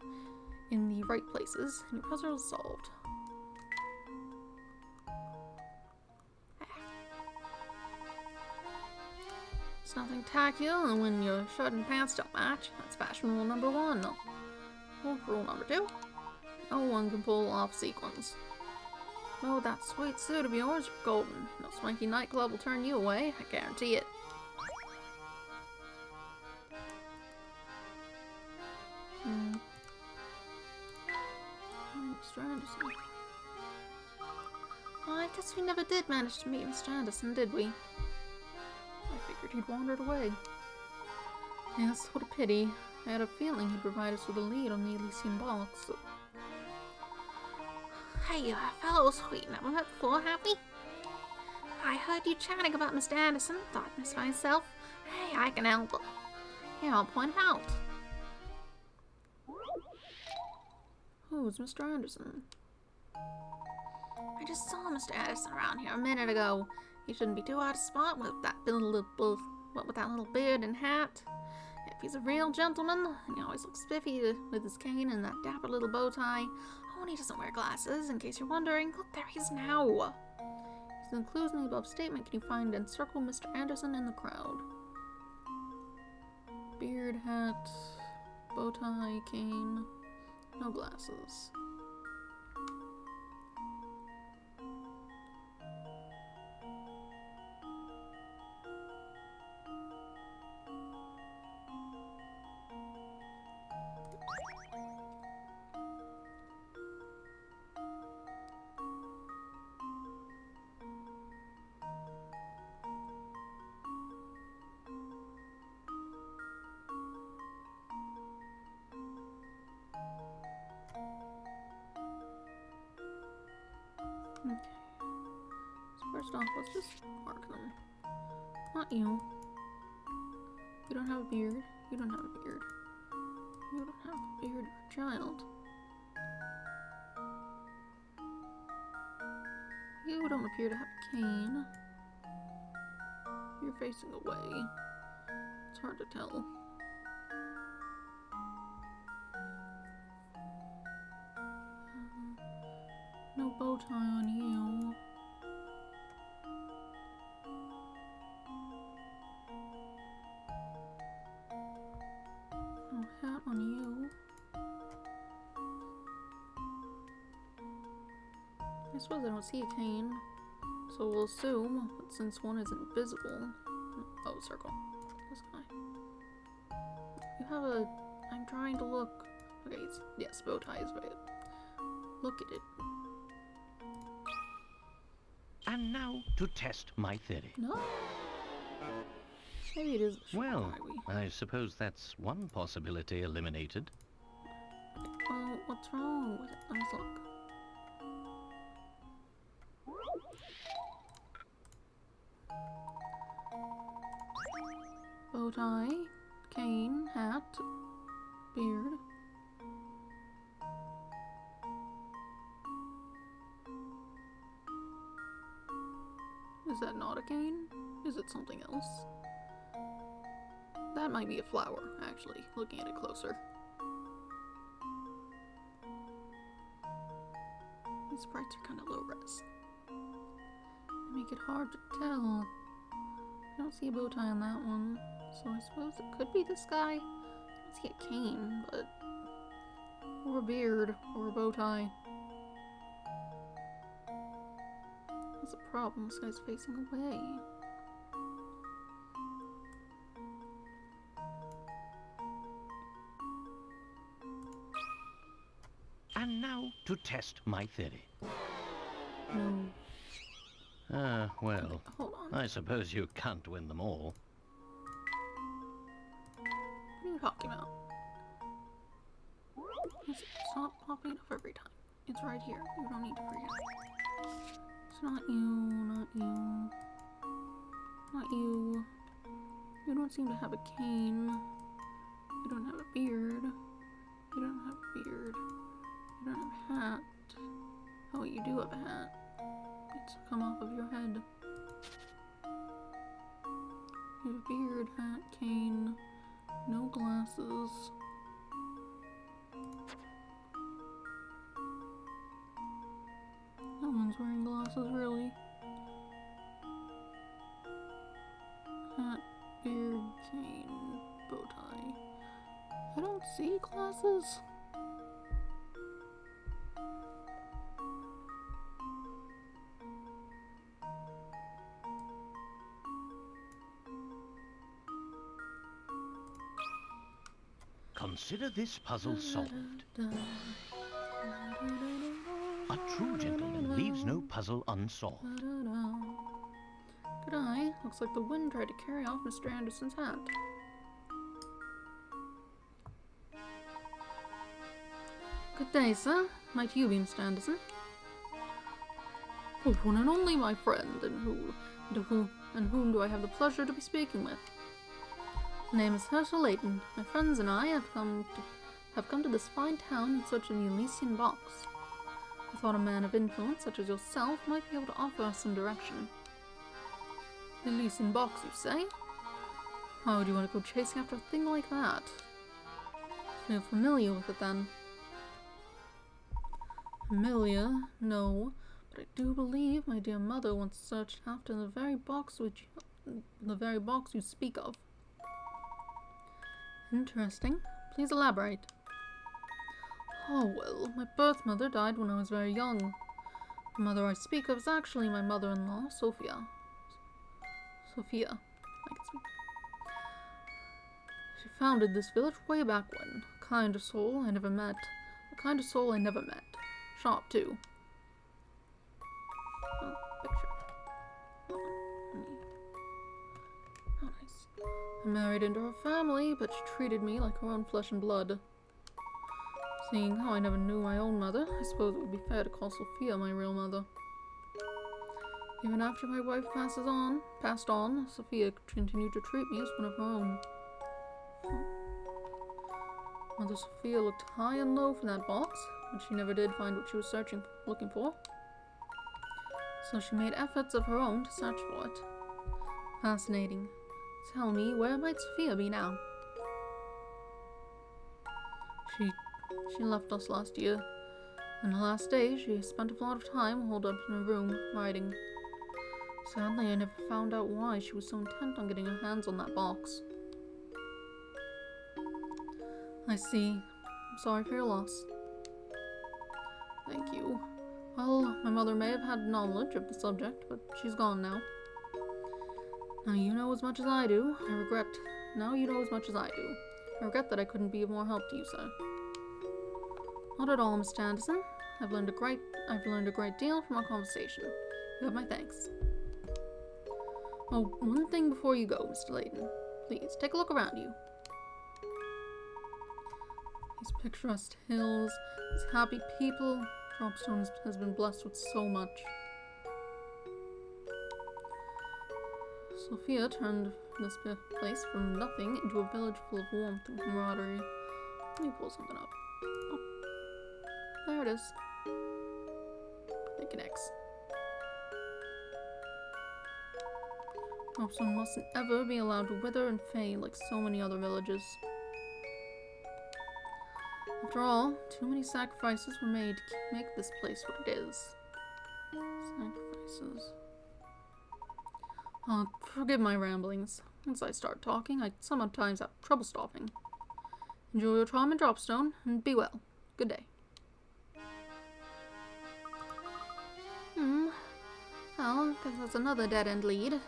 in the right places, and your puzzle is solved. It's nothing tacky when your shirt and pants don't match. That's fashion rule number 1. Well, rule number 2. No one can pull off sequins. Oh, that sweet suit of yours is golden. No swanky nightclub will turn you away, I guarantee it. Mr. Anderson. Oh, I guess we never did manage to meet Mr. Anderson, did we? I figured he'd wandered away. Yes, what a pity. I had a feeling he'd provide us with a lead on the Elysian box. Hey, fellow sweet, never met before, have we? I heard you chatting about Mr. Anderson. Thought to myself, hey, I can help. Here, I'll point him out. Who's Mr. Anderson? I just saw Mr. Anderson around here a minute ago. He shouldn't be too out of spot with that little beard and hat. If he's a real gentleman, and he always looks spiffy with his cane and that dapper little bow tie. Oh, and he doesn't wear glasses, in case you're wondering. Look, there he is now. Using the clues in the above statement, can you find and circle Mr. Anderson in the crowd? Beard, hat, bow tie, cane, no glasses. Okay. So first off, let's just mark them. Not you. You don't have a beard. You don't have a beard. You don't have a beard. You're a child. You don't appear to have a cane. You're facing away. It's hard to tell. No bow tie on you. No hat on you. I suppose I don't see a cane, so we'll assume that since one isn't visible. Oh, circle. This guy. You have a. I'm trying to look. Okay, yes, bow tie is right. Look at it. And now to test my theory. No. Maybe it is a short Well, guy. I suppose that's one possibility eliminated. Well, what's wrong with it? Let's look. Bow tie, cane, hat, beard. Is that not a cane? Is it something else? That might be a flower, actually, looking at it closer. These sprites are kind of low res. They make it hard to tell. I don't see a bow tie on that one, so I suppose it could be this guy. I don't see a cane, but... or a beard, or a bow tie. That's a problem, this guy's facing away. And now to test my theory. No. Well, Okay, hold on. I suppose you can't win them all. What are you talking about? It's not popping up every time. It's right here. You don't need to forget. It's not you, not you, not you. You don't seem to have a cane. You don't have a beard. You don't have a beard. You don't have a hat. Oh, you do have a hat. It's come off of your head. You have a beard, hat, cane, no glasses. No one's wearing glasses, really. Hat, beard, cane, bow tie. I don't see glasses. Consider this puzzle solved. A true gentleman leaves no puzzle unsolved. Good eye. Looks like the wind tried to carry off Mr. Anderson's hat. Good day, sir. Might you be Mr. Anderson? Oh, one and only my friend, and whom do I have the pleasure to be speaking with? My name is Layton. My friends and I have come to this fine town in search of the Elysian box. I thought a man of influence such as yourself might be able to offer us some direction. The Elysian box, you say? Why would you want to go chasing after a thing like that? Feel familiar with it then? Familiar? No, but I do believe my dear mother once searched after the very box you speak of. Interesting. Please elaborate. Oh well, my birth mother died when I was very young. The mother I speak of is actually my mother-in-law, Sophia. Sophia, I can speak. She founded this village way back when. A kind soul I never met. Sharp, too. Oh, picture. How nice. I married into her family, but she treated me like her own flesh and blood. Seeing how I never knew my own mother, I suppose it would be fair to call Sophia my real mother. Even after my wife passed on, Sophia continued to treat me as one of her own. Mother Sophia looked high and low for that box, but she never did find what she was looking for. So she made efforts of her own to search for it. Fascinating. Tell me, where might Sophia be now? She left us last year. On her last day, she spent a lot of time holed up in her room, writing. Sadly, I never found out why she was so intent on getting her hands on that box. I see. I'm sorry for your loss. Thank you. Well, my mother may have had knowledge of the subject, but she's gone now. Now you know as much as I do. I regret that I couldn't be of more help to you, sir. Not at all, Mr. Anderson. I've learned a great deal from our conversation. You have my thanks. Oh, one thing before you go, Mr. Layton. Please, take a look around you. These picturesque hills, these happy people. Dropstone has been blessed with so much. Sophia turned this place from nothing into a village full of warmth and camaraderie. Let me pull something up. Oh, there it is. It connects. Dropstone mustn't ever be allowed to wither and fade like so many other villages. After all, too many sacrifices were made to make this place what it is. Sacrifices. Forgive my ramblings. Once I start talking, I sometimes have trouble stopping. Enjoy your time in Dropstone, and be well. Good day. Well, guess that's another dead-end lead.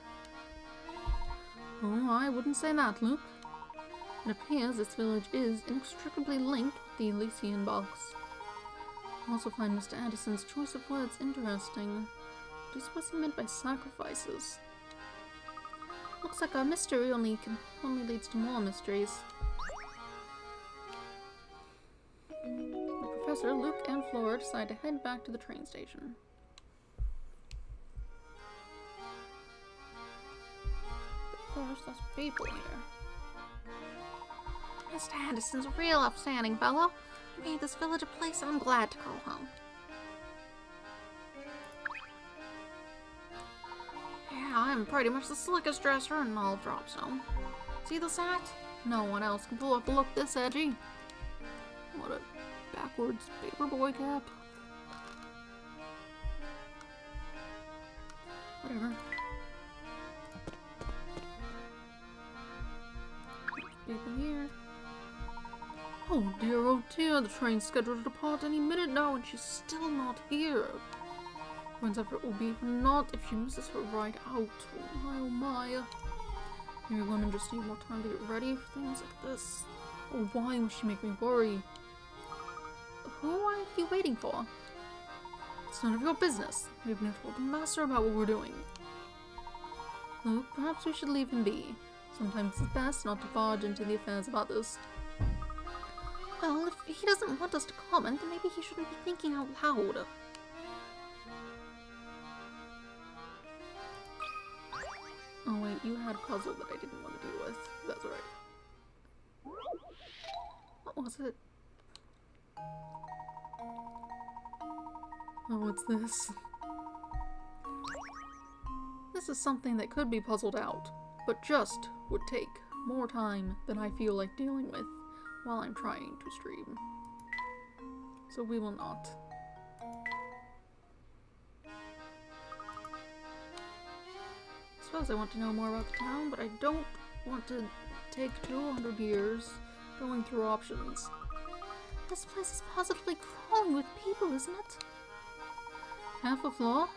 Oh, I wouldn't say that, Luke. It appears this village is inextricably linked with the Elysian box. I also find Mr. Anderson's choice of words interesting. What do you suppose he meant by sacrifices? Looks like our mystery only leads to more mysteries. The professor, Luke, and Flora decide to head back to the train station. There's lots of people here. Mr. Anderson's a real upstanding fellow. He made this village a place I'm glad to call home. Yeah, I'm pretty much the slickest dresser in all of Dropzone. See this hat? No one else can pull off a look this edgy. What a backwards paperboy cap. Whatever. People here. Oh dear, the train's scheduled to depart any minute now and she's still not here. When's effort will be for naught if she misses her ride out. Oh my. Maybe women just need more time to get ready for things like this. Oh, why must she make me worry? Who are you waiting for? It's none of your business. We haven't told the master about what we're doing. Luke, perhaps we should leave him be. Sometimes it's best not to barge into the affairs of others. Well, if he doesn't want us to comment, then maybe he shouldn't be thinking out loud. Oh wait, you had a puzzle that I didn't want to deal with. That's right. What was it? Oh, what's this? This is something that could be puzzled out, but just would take more time than I feel like dealing with while I'm trying to stream. So we will not. I suppose I want to know more about the town, but I don't want to take 200 years going through options. This place is positively crawling with people, isn't it? Half a floor.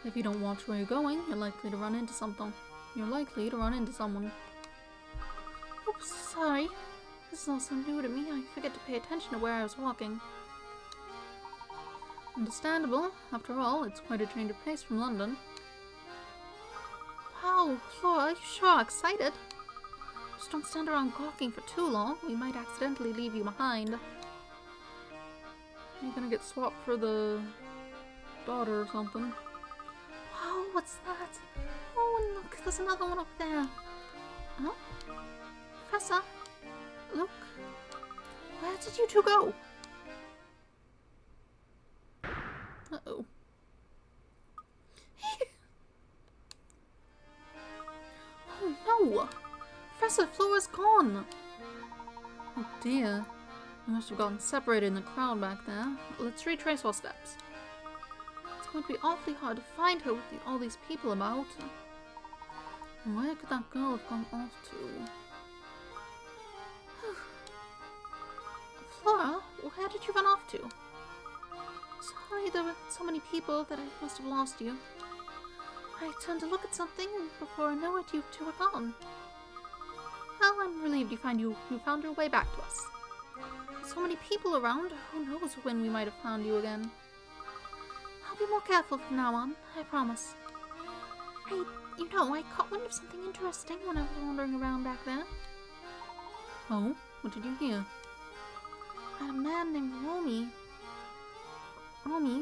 If you don't watch where you're going, you're likely to run into something. You're likely to run into someone. Oops, sorry. This is all so new to me, I forget to pay attention to where I was walking. Understandable. After all, it's quite a change of pace from London. Wow, Flora, you sure are excited. Just don't stand around gawking for too long. We might accidentally leave you behind. Are you gonna get swapped for the daughter or something? Wow, what's that? Oh, and look, there's another one over there. Huh? Professor? Look. Where did you two go? Uh-oh. Oh no! Professor, Flora's gone! Oh dear. We must have gotten separated in the crowd back there. Let's retrace our steps. It's going to be awfully hard to find her with all these people about. Where could that girl have gone off to? Flora, where did you run off to? Sorry, there were so many people that I must have lost you. I turned to look at something, and before I know it, you two are gone. Well, I'm relieved you found your way back to us. With so many people around, who knows when we might have found you again. I'll be more careful from now on, I promise. Hey, you know, I caught wind of something interesting when I was wandering around back there. Oh? What did you hear? That a man named Romy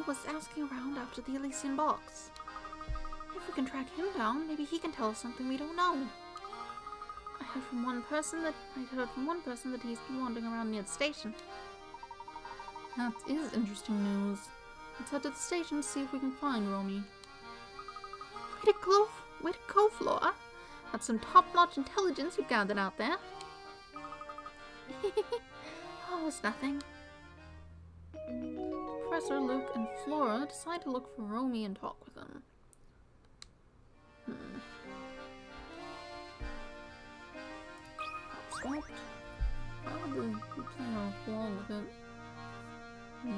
was asking around after the Elysian box. If we can track him down, maybe he can tell us something we don't know. I'd heard from one person that he's been wandering around near the station. That is interesting news. Let's head to the station to see if we can find Romy. Way to go, Flora. That's some top-notch intelligence you've gathered out there. Oh, it's nothing. Professor, Luke, and Flora decide to look for Romy and talk with him. Swapped? How would they be playing along with it? I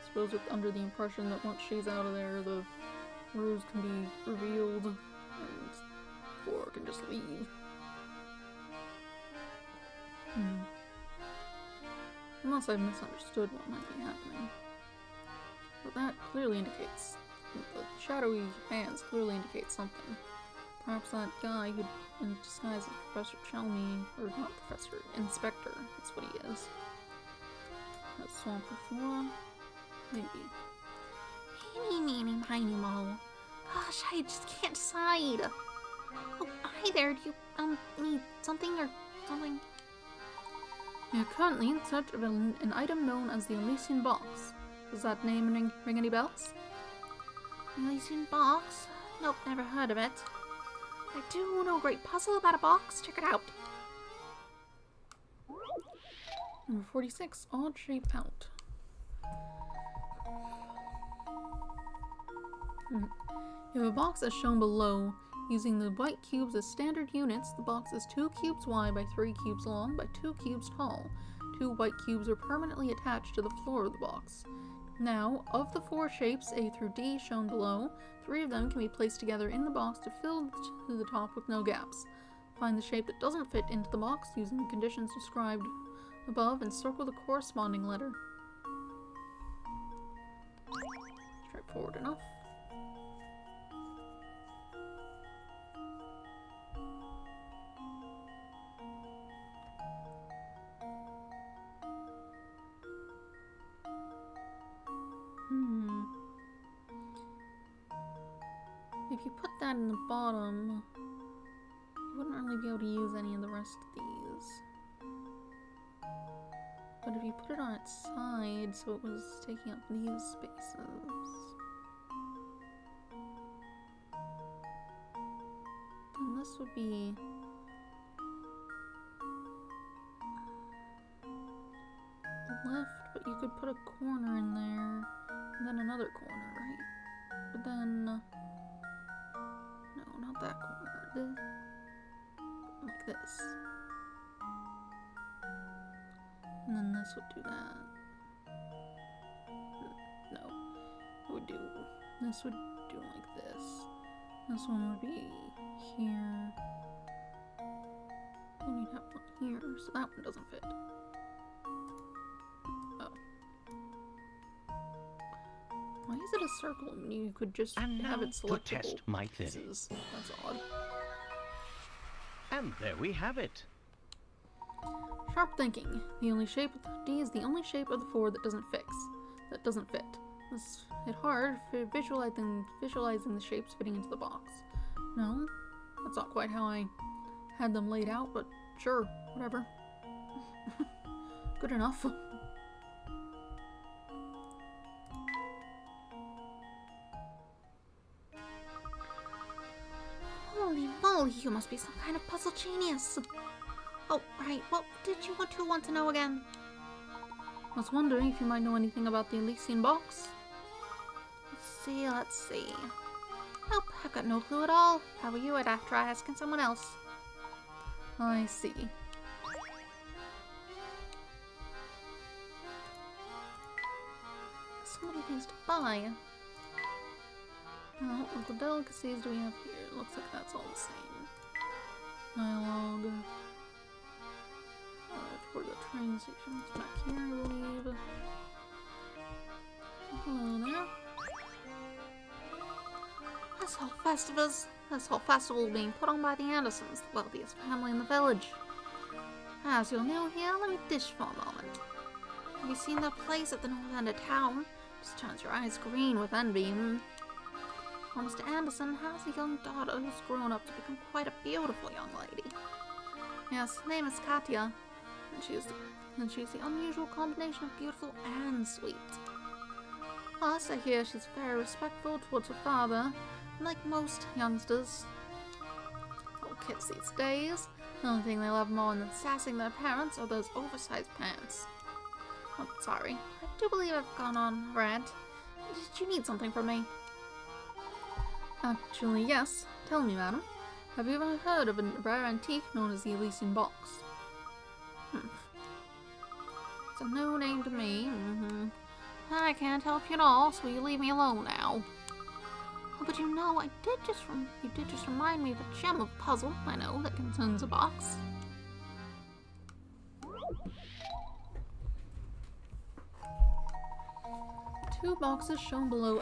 suppose it's under the impression that once she's out of there, the ruse can be revealed, and Flora can just leave. Unless I've misunderstood what might be happening. But that clearly indicates, the shadowy hands clearly indicate something. Perhaps that guy who, in disguise as Professor Chelmy, or not Professor, Inspector, is what he is. That swamp before? Maybe. Eeny, meeny, miny, mo. Gosh, I just can't decide. Oh, hi there. Do you, need something or something? You're currently in search of an item known as the Elysian Box. Does that name ring any bells? Elysian box? Nope, never heard of it. I do know a great puzzle about a box. Check it out. Number 46, odd shape out. You have a box as shown below. Using the white cubes as standard units, the box is 2 cubes wide by 3 cubes long by 2 cubes tall. 2 white cubes are permanently attached to the floor of the box. Now, of the 4 shapes A through D shown below, 3 of them can be placed together in the box to fill to the top with no gaps. Find the shape that doesn't fit into the box using the conditions described above and circle the corresponding letter. Straightforward enough. If you put that in the bottom, you wouldn't really be able to use any of the rest of these. But if you put it on its side so it was taking up these spaces, then this would be left, but you could put a corner in there, and then another corner, right? But then, no, not that corner, like this. And then this would do that. No, it would do, this would do like this. This one would be here. And you'd have one here, so that one doesn't fit. Oh. Why is it a circle when you could just And have now it to selectable test my theory. pieces? That's odd. And there we have it. Sharp thinking. The only shape of D is the only shape of the 4 that doesn't fit. It's hard for visualizing the shapes fitting into the box. No, that's not quite how I had them laid out, but sure, whatever. Good enough. Holy moly, you must be some kind of puzzle genius. Oh, right, what did you want to know again? I was wondering if you might know anything about the Elysian Box. Let's see. Nope, I've got no clue at all. If I were you, I'd try asking someone else. I see. So many things to buy. Now, what delicacies do we have here? It looks like that's all the same. Dialogue. Toward the train station. It's back here, I believe. Hello there. This whole festival being put on by the Andersons, the wealthiest family in the village. As you're new here, let me dish for a moment. Have you seen their place at the north end of town? Just turns your eyes green with envy. Well, Mr. Anderson has a young daughter who's grown up to become quite a beautiful young lady. Yes, her name is Katya, and she's the unusual combination of beautiful and sweet. Plus, I hear she's very respectful towards her father, like most youngsters. Oh, kids these days, the only thing they love more than sassing their parents are those oversized pants. Oh, sorry, I do believe I've gone on rant. Did you need something from me? Actually, yes. Tell me, madam. Have you ever heard of a rare antique known as the Elysian Box? It's a new name to me. I can't help you at all, so you leave me alone now. Oh, but you know, you did just remind me of a gem of puzzle I know that concerns a box. Two boxes shown below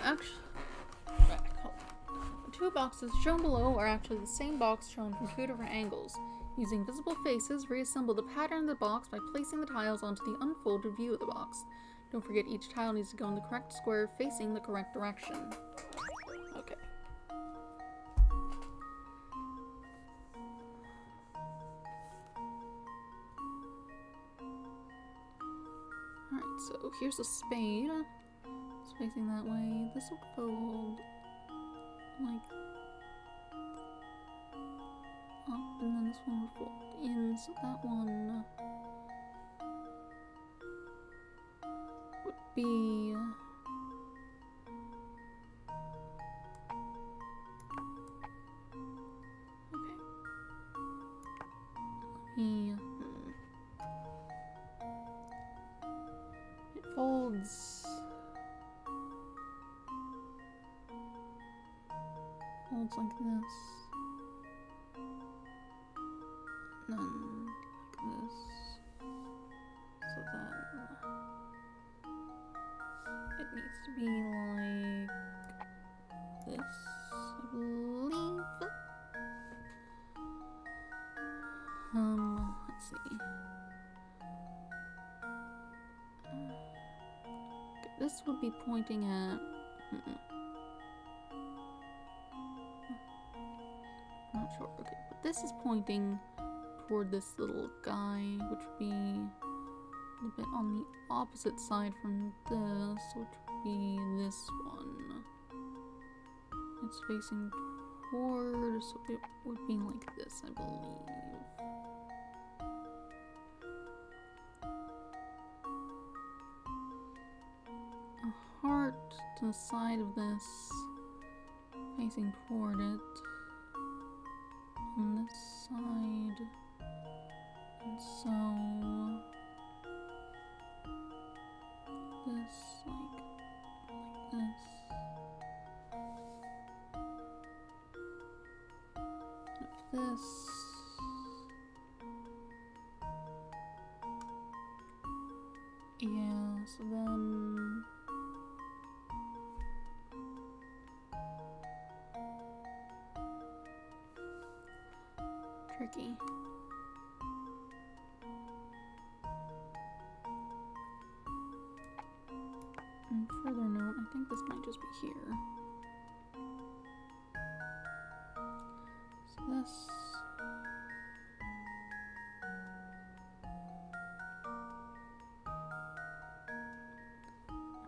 are actually the same box shown from 2 different angles. Using visible faces, reassemble the pattern of the box by placing the tiles onto the unfolded view of the box. Don't forget each tile needs to go in the correct square facing the correct direction. Okay. Alright, so here's a spade. It's facing that way. This will fold like up, and then this one will fold in, so that one would be okay. Let me it folds like this. And then like this. So then it needs to be like this, I believe. Let's see. Okay, this would be pointing at not sure. Okay, but this is pointing toward this little guy, which would be a little bit on the opposite side from this, which would be this one. It's facing toward, so it would be like this, I believe. A heart to the side of this, facing toward it. On this side, and so this like this, if this, yeah, so then tricky. And further note, I think this might just be here. So this.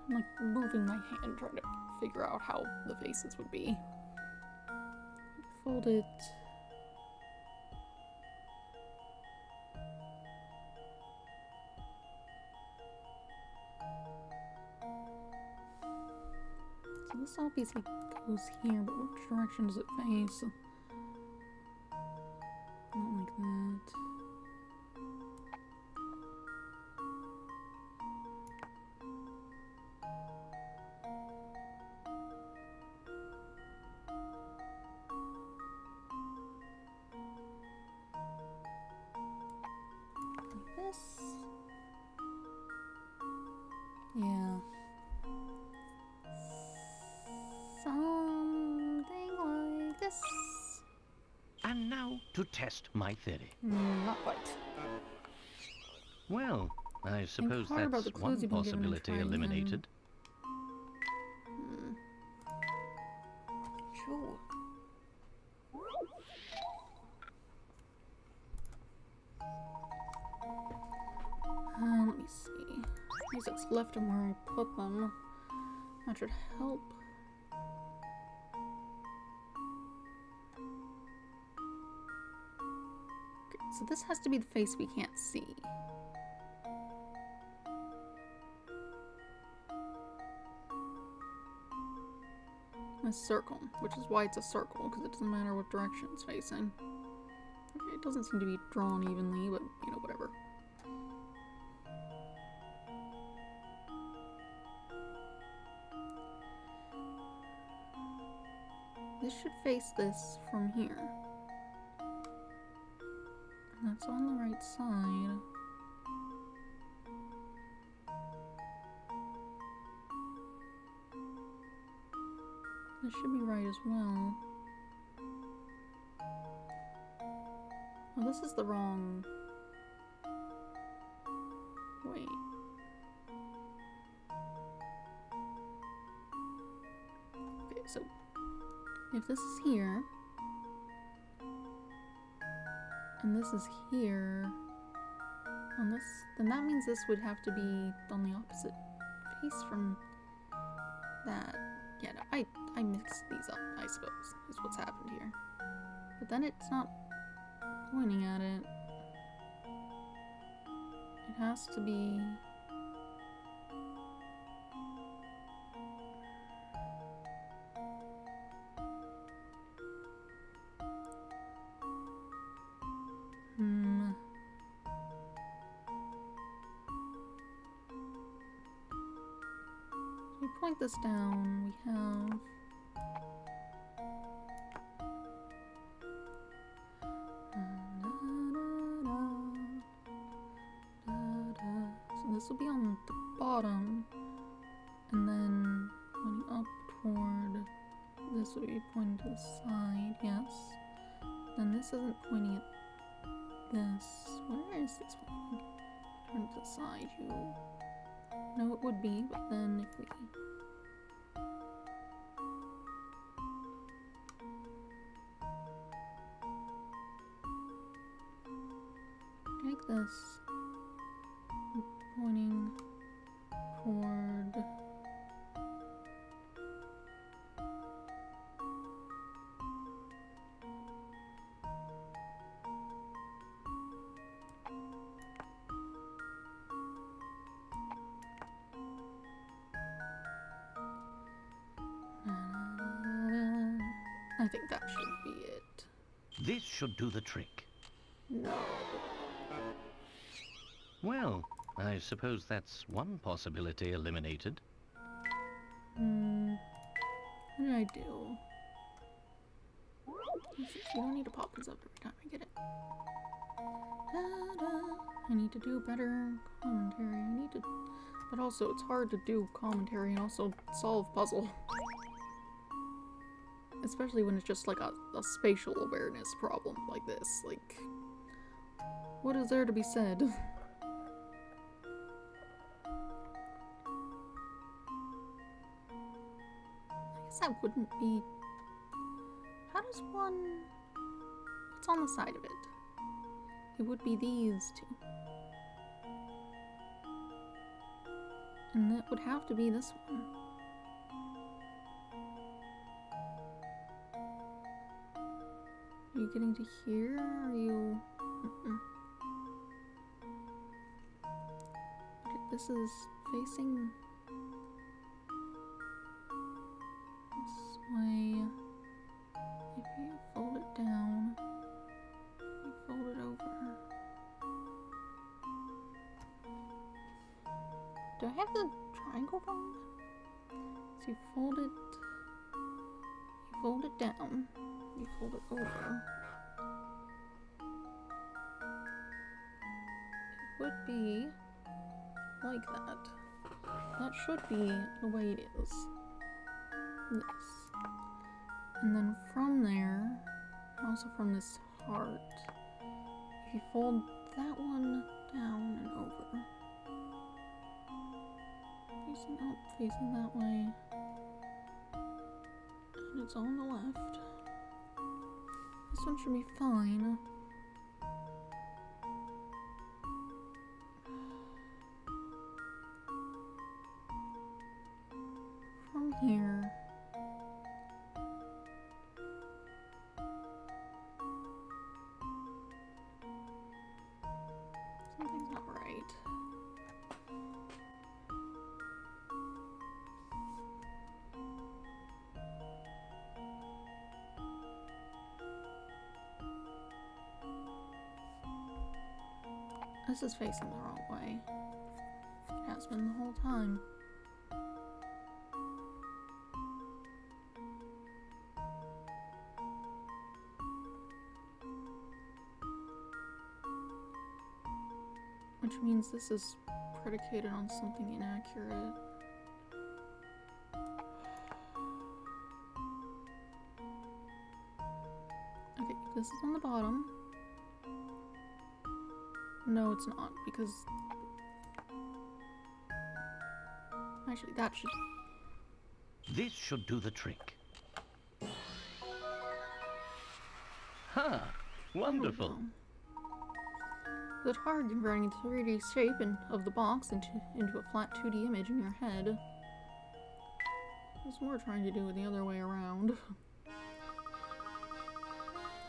I'm like moving my hand trying to figure out how the faces would be. Fold it. So this obviously goes here, but which direction does it face? Not like that. Like this. Yeah. Something like this. And now to test my theory. Not quite. Well, I suppose hard about that's the clues one you've been given and possibility trying them. eliminated. Sure. Let me see. At least it's left them where I put them. That should help. Okay, so this has to be the face we can't see. A circle, which is why it's a circle, because it doesn't matter what direction it's facing. Okay, it doesn't seem to be drawn evenly, but, you know, whatever. This should face this from here. And that's on the right side. This should be right as well. Oh, this is the wrong... Wait. Okay, so... if this is here... and this is here... on this, then that means this would have to be on the opposite face from that. Yeah, no, I mixed these up, I suppose, is what's happened here. But then it's not pointing at it. It has to be... So we point this down, we have... So this will be on the bottom, and then pointing up toward... This will be pointing to the side, yes. Then this isn't pointing at this. Where is this one? Turn to the side, you... No, it would be, but then if we... Take this, pointing toward... I think that should be it. This should do the trick. No. Well, I suppose that's one possibility eliminated. What did I do? You don't need to pop this up every time I get it. I need to do better commentary. I need to... But also, it's hard to do commentary and also solve puzzle. Especially when it's just like a spatial awareness problem like this. Like, what is there to be said? I guess that wouldn't be... How does one... What's on the side of it? It would be these two. And that would have to be this one. Are you getting to here? Are you... Okay, this is facing this way. If you fold it down, you fold it over. Do I have the triangle wrong? So you fold it down, you fold it over. It would be like that. That should be the way it is. This. And then from there, also from this heart, if you fold that one down and over, facing that way, and it's on the left. This one should be fine. From here, something's not right. This is facing the wrong way. It has been the whole time. Which means this is predicated on something inaccurate. Okay, this is on the bottom. No, it's not, because... Actually, that should... This should do the trick. Ha! Wonderful. it's hard converting the 3D shape of the box into a flat 2D image in your head. It's more trying to do it the other way around.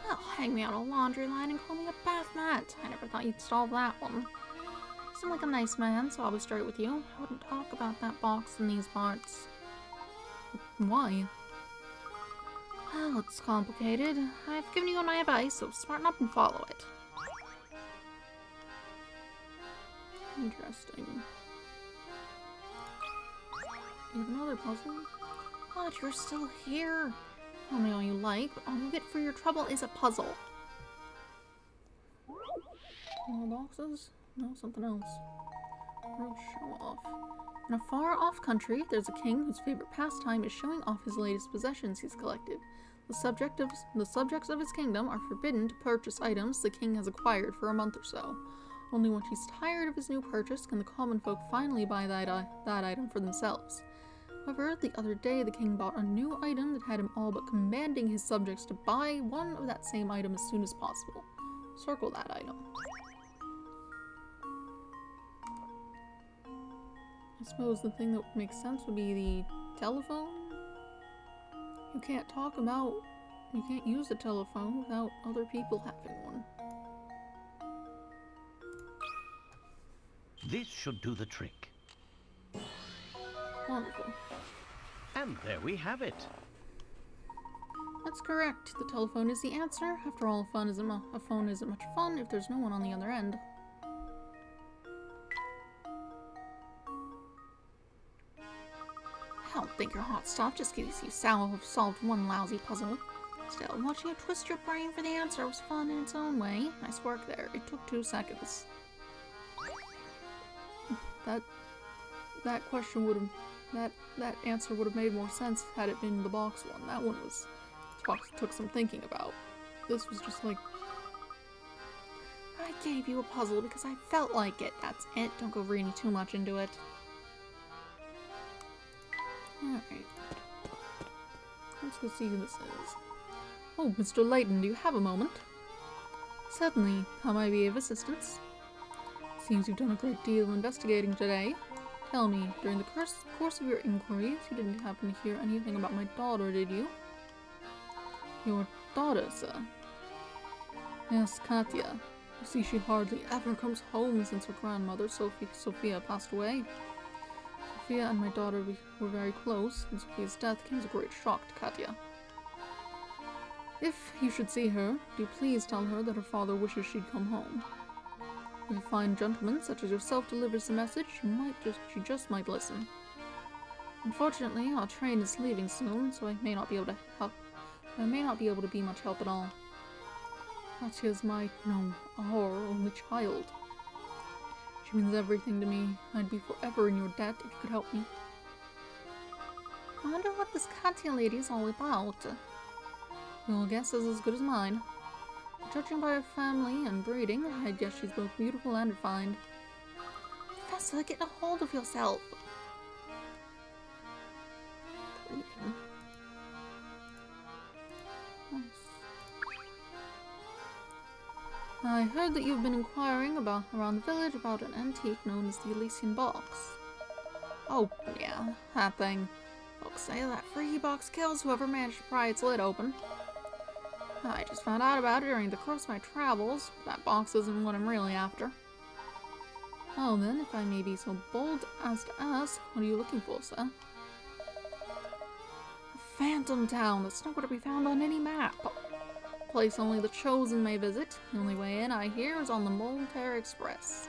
Well, hang me on a laundry line and call me a bath mat. I never thought you'd solve that one. You seem like a nice man, so I'll be straight with you. I wouldn't talk about that box in these parts. Why? Well, it's complicated. I've given you my advice, so smarten up and follow it. Interesting. You have another puzzle? But you're still here. Tell me all you like, but all you get for your trouble is a puzzle. More boxes? No, something else. Real show off. In a far-off country, there's a king whose favorite pastime is showing off his latest possessions he's collected. The subjects of his kingdom are forbidden to purchase items the king has acquired for a month or so. Only when he's tired of his new purchase can the common folk finally buy that item for themselves. However, the other day the king bought a new item that had him all but commanding his subjects to buy one of that same item as soon as possible. Circle that item. I suppose the thing that would make sense would be the telephone. You can't use the telephone without other people having one. This should do the trick. Wonderful. And there we have it. That's correct. The telephone is the answer. After all, a phone isn't much fun if there's no one on the other end. I don't think you're hot stuff just because you have solved one lousy puzzle. Still, watching you twist your brain for the answer was fun in its own way. Nice work there. It took 2 seconds. That answer would have made more sense had it been the box one. That one took some thinking about. This was just like, I gave you a puzzle because I felt like it. That's it. Don't go reading too much into it. alright. Let's go see who this is. Oh, Mr. Layton, do you have a moment? Certainly. How may I be of assistance? Seems you've done a great deal of investigating today. Tell me, during the course of your inquiries, you didn't happen to hear anything about my daughter, did you? Your daughter, sir? Yes, Katya. You see, she hardly ever comes home since her grandmother, Sophia, passed away. Sophia and my daughter were very close, and Sophia's death came as a great shock to Katya. If you should see her, do please tell her that her father wishes she'd come home. If a fine gentleman such as yourself delivers the message, she just might listen. Unfortunately, our train is leaving soon, so I may not be able to help. I may not be able to be much help at all. Katya is our only child. She means everything to me. I'd be forever in your debt if you could help me. I wonder what this Katya lady is all about. Your guess is as good as mine. Judging by her family and breeding, I guess she's both beautiful and refined. Professor, get a hold of yourself. I heard that you've been inquiring around the village about an antique known as the Elysian box. Oh, yeah, that thing. Folks say that freaky box kills whoever managed to pry its lid open. I just found out about it during the course of my travels. That box isn't what I'm really after. Oh, then, if I may be so bold as to ask, what are you looking for, sir? A phantom town that's nowhere to be found on any map. A place only the chosen may visit. The only way in, I hear, is on the Moltaire Express.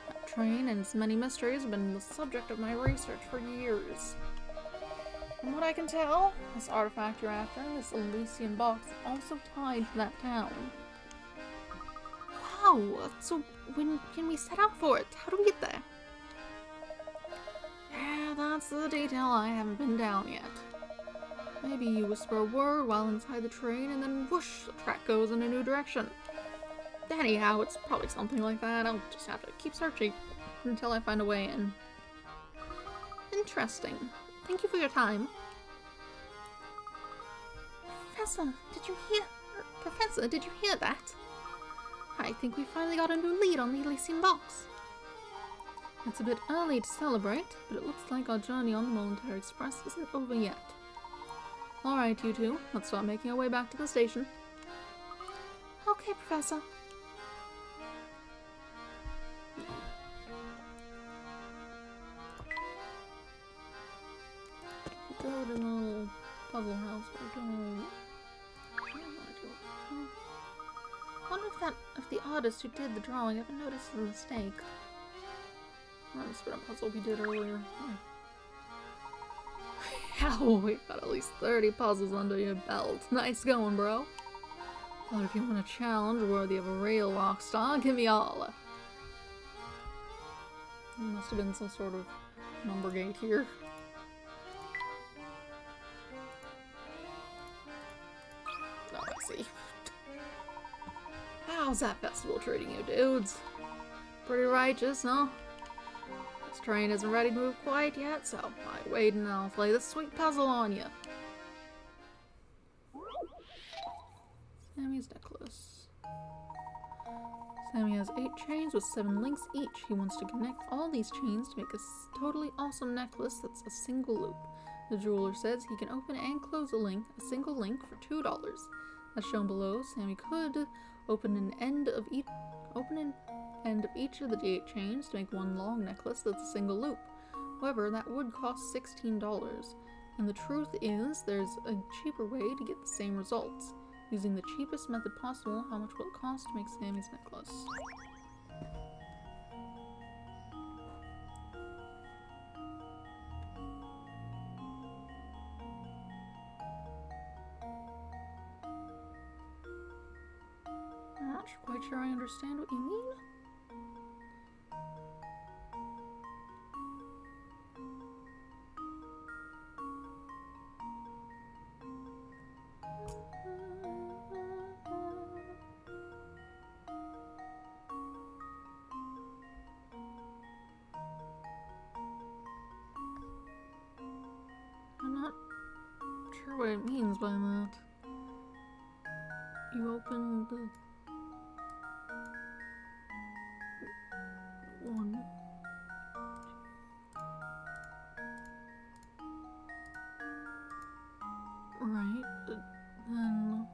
That train and its many mysteries have been the subject of my research for years. From what I can tell, this artifact you're after, this Elysian box, is also tied to that town. Wow! So when can we set out for it? How do we get there? Yeah, that's the detail I haven't been down yet. Maybe you whisper a word while inside the train and then whoosh, the track goes in a new direction. Anyhow, it's probably something like that. I'll just have to keep searching until I find a way in. Interesting. Thank you for your time. Professor, did you hear that? I think we finally got a new lead on the Elysian box. It's a bit early to celebrate, but it looks like our journey on the Momentary Express isn't over yet. Alright, you two, let's start making our way back to the station. Okay, Professor. Go to the little puzzle house, but I don't... I wonder if the artist who did the drawing ever noticed the mistake. That must have been a puzzle we did earlier. Ow, we got at least 30 puzzles under your belt. Nice going, bro. But if you want a challenge worthy of a real rock star, give me a holler. There must have been some sort of number gate here. Oh, I see. How's that festival treating you, dudes? Pretty righteous, huh? This train isn't ready to move quite yet, so I wait and I'll play this sweet puzzle on you. Sammy's necklace. Sammy has 8 chains with 7 links each. He wants to connect all these chains to make a totally awesome necklace that's a single loop. The jeweler says he can open and close a single link for $2. As shown below, Sammy could open an end of each of the 8 chains to make one long necklace that's a single loop. However, that would cost $16. And the truth is, there's a cheaper way to get the same results. Using the cheapest method possible, how much will it cost to make Sammy's necklace? I'm not quite sure I understand what you mean. I'm not sure what it means by that. You open the one. Right, then...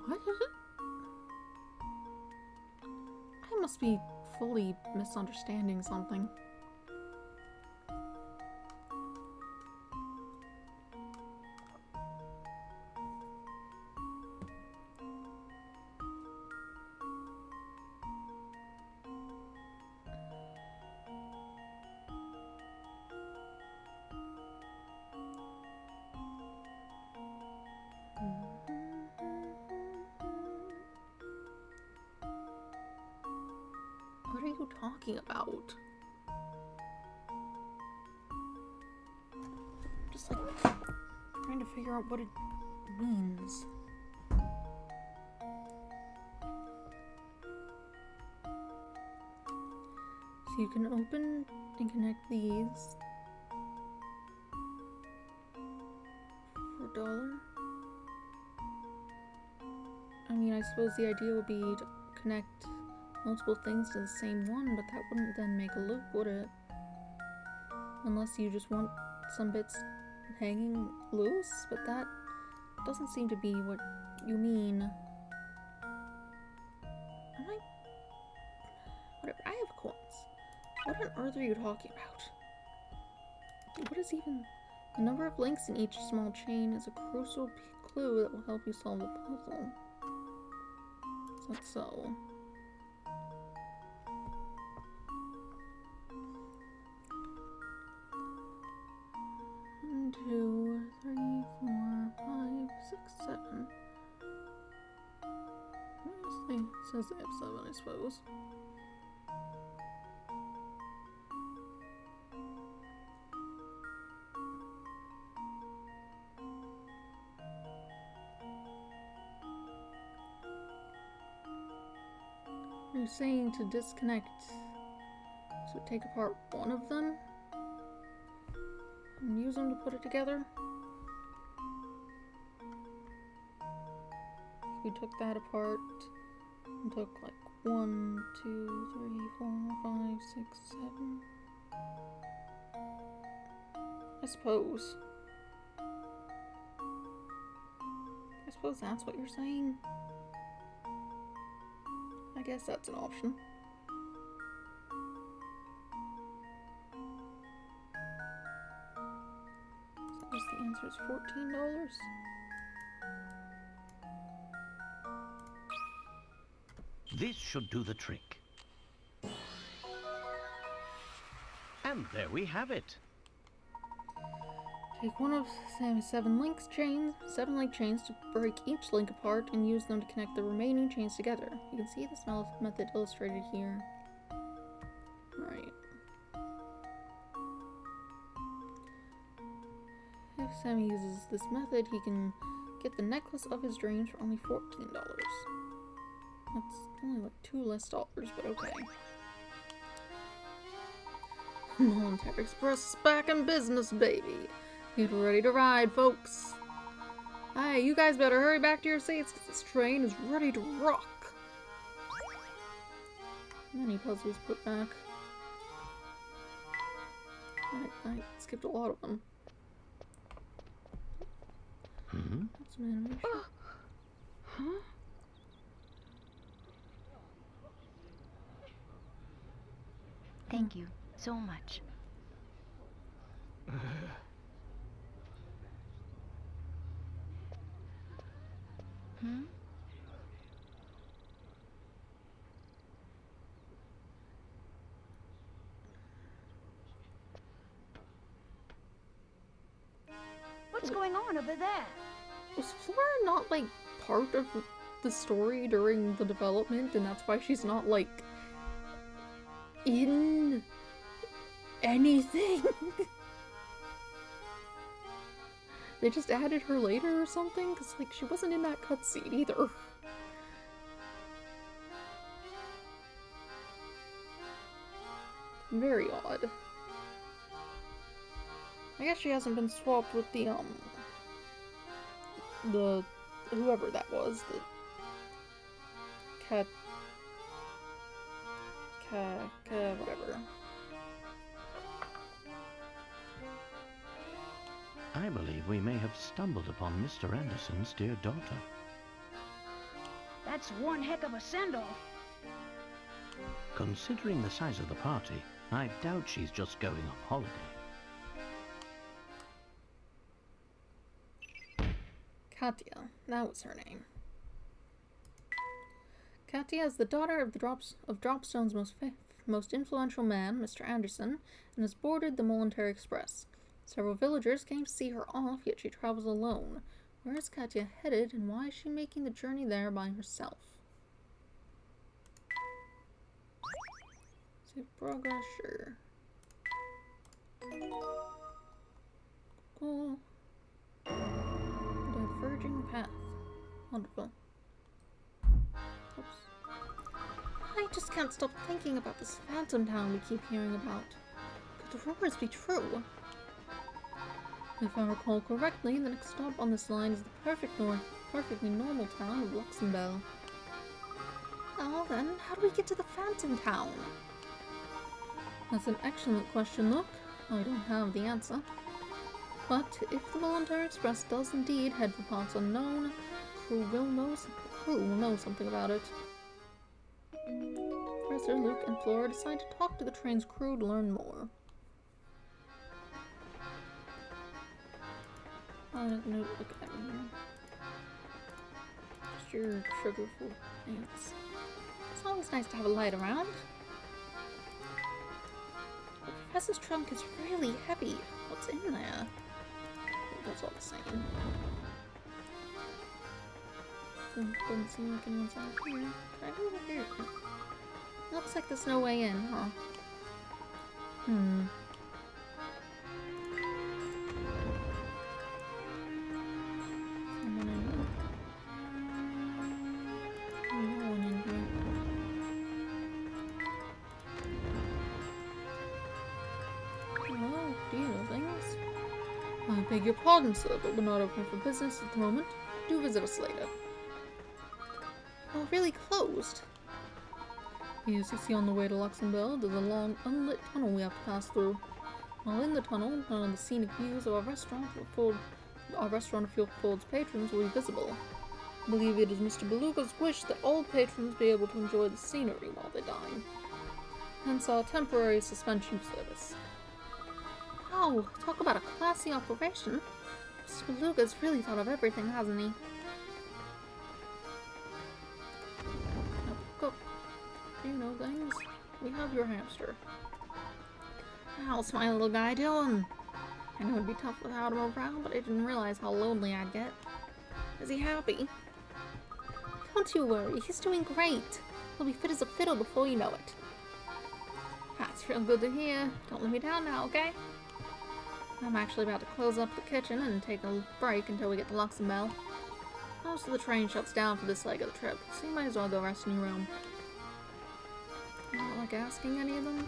What is it? I must be fully misunderstanding something. What are you talking about? Just like trying to figure out what it means. So you can open and connect these for $1. I mean, I suppose the idea would be to connect multiple things to the same one, but that wouldn't then make a loop, would it? Unless you just want some bits hanging loose, but that doesn't seem to be what you mean. Whatever, I have coins. What on earth are you talking about? What is even... The number of links in each small chain is a crucial clue that will help you solve the puzzle. Is that so? 1, 2, 3, 4, 5, 6, 7. It says they have 7, I suppose. You're saying to disconnect, so take apart one of them and use them to put it together? We took that apart and took like 1, 2, 3, 4, 5, 6, 7. I suppose that's what you're saying. I guess that's an option. So I guess the answer is $14. This should do the trick. And there we have it. Take one of Sammy's 7 link chains to break each link apart and use them to connect the remaining chains together. You can see this method illustrated here. Right. If Sammy uses this method, he can get the necklace of his dreams for only $14. That's only like $2 less, but okay. Voluntary Express is back in business, baby. Get ready to ride, folks. Hey, you guys better hurry back to your seats because this train is ready to rock. Many puzzles put back. I skipped a lot of them. That's some animation. Huh? Thank you so much. What's going on over there? Was Flora not, like, part of the story during the development, and that's why she's not, like, in anything? They just added her later or something? Because, like, she wasn't in that cutscene either. Very odd. I guess she hasn't been swapped with the whoever that was, the whatever. I believe we may have stumbled upon Mr. Anderson's dear daughter. That's one heck of a send-off. Considering the size of the party, I doubt she's just going on holiday. Katya, that was her name. Katya is the daughter of Dropstone's most influential man, Mr. Anderson, and has boarded the Voluntary Express. Several villagers came to see her off, yet she travels alone. Where is Katya headed, and why is she making the journey there by herself? Save progress, sure. Cool. Diverging path. Wonderful. Oops. I just can't stop thinking about this phantom town we keep hearing about. Could the rumors be true? If I recall correctly, the next stop on this line is the perfectly normal town of Luxembourg. Well then, how do we get to the phantom town? That's an excellent question, look. I don't have the answer. But if the Voluntary Express does indeed head for parts unknown, the crew will know something about it. Professor Luke and Flora decide to talk to the train's crew to learn more. Oh, no, look at me here. Just your sugarful ants. It's always nice to have a light around. The professor's trunk is really heavy. What's in there? That's all the same. Doesn't seem like anyone's out here. Can I go over here? Looks like there's no way in, huh? Someone in here? No one in here. Beg your pardon, sir, but we're not open for business at the moment. Do visit us later. Oh, really closed? As you see on the way to Luxembourg, there's a long, unlit tunnel we have to pass through. While in the tunnel, none of the scenic views of our restaurant full for its patrons will be visible. I believe it is Mr. Beluga's wish that all patrons be able to enjoy the scenery while they dine. Hence our temporary suspension service. Oh, talk about a classy operation. Mr. Beluga's really thought of everything, hasn't he? Cook. You know things. We have your hamster. How's my little guy doing? I knew it'd be tough without him around, but I didn't realize how lonely I'd get. Is he happy? Don't you worry, he's doing great. He'll be fit as a fiddle before you know it. That's real good to hear. Don't let me down now, okay? I'm actually about to close up the kitchen and take a break until we get to Luxembourg. Most of the train shuts down for this leg of the trip, so you might as well go rest in your room. You not like asking any of them?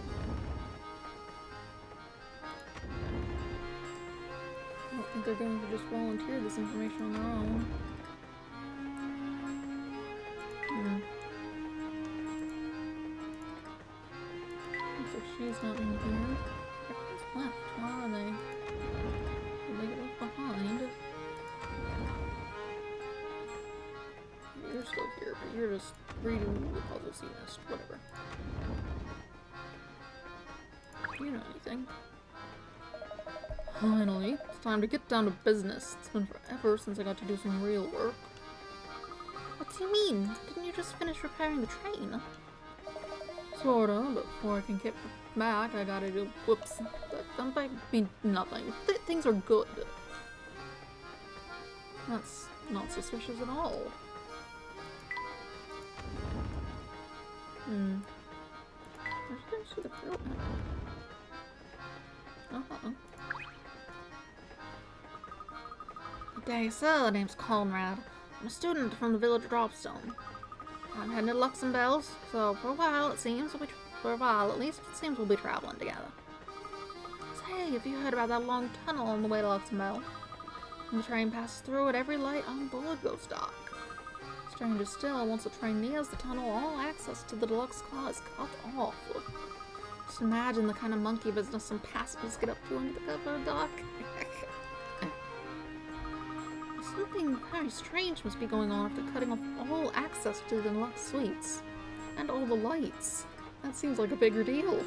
I don't think they're going to just volunteer this information on their own. Looks like she's not in here. Everyone's left. Where are they? Did they get left behind? You're still here, but you're just reading the puzzles you missed. Whatever. You know anything? Finally, it's time to get down to business. It's been forever since I got to do some real work. What do you mean? Didn't you just finish repairing the train? Sorta, but before I can get back, I gotta do. Whoops. That mean nothing. Things are good. That's not suspicious at all. Where's the girl? Good day, sir. The name's Conrad. I'm a student from the village of Dropstone. I'm heading to Luxembourg, so for a while it seems, at least, it seems we'll be traveling together. Say, have you heard about that long tunnel on the way to Luxembourg? When the train passes through it, every light on board goes dark. Stranger still, once the train nears the tunnel, all access to the deluxe car is cut off. Just imagine the kind of monkey business some passengers get up to under the cover of dark. Something very strange must be going on if they're cutting off all access to the deluxe suites. And all the lights. That seems like a bigger deal.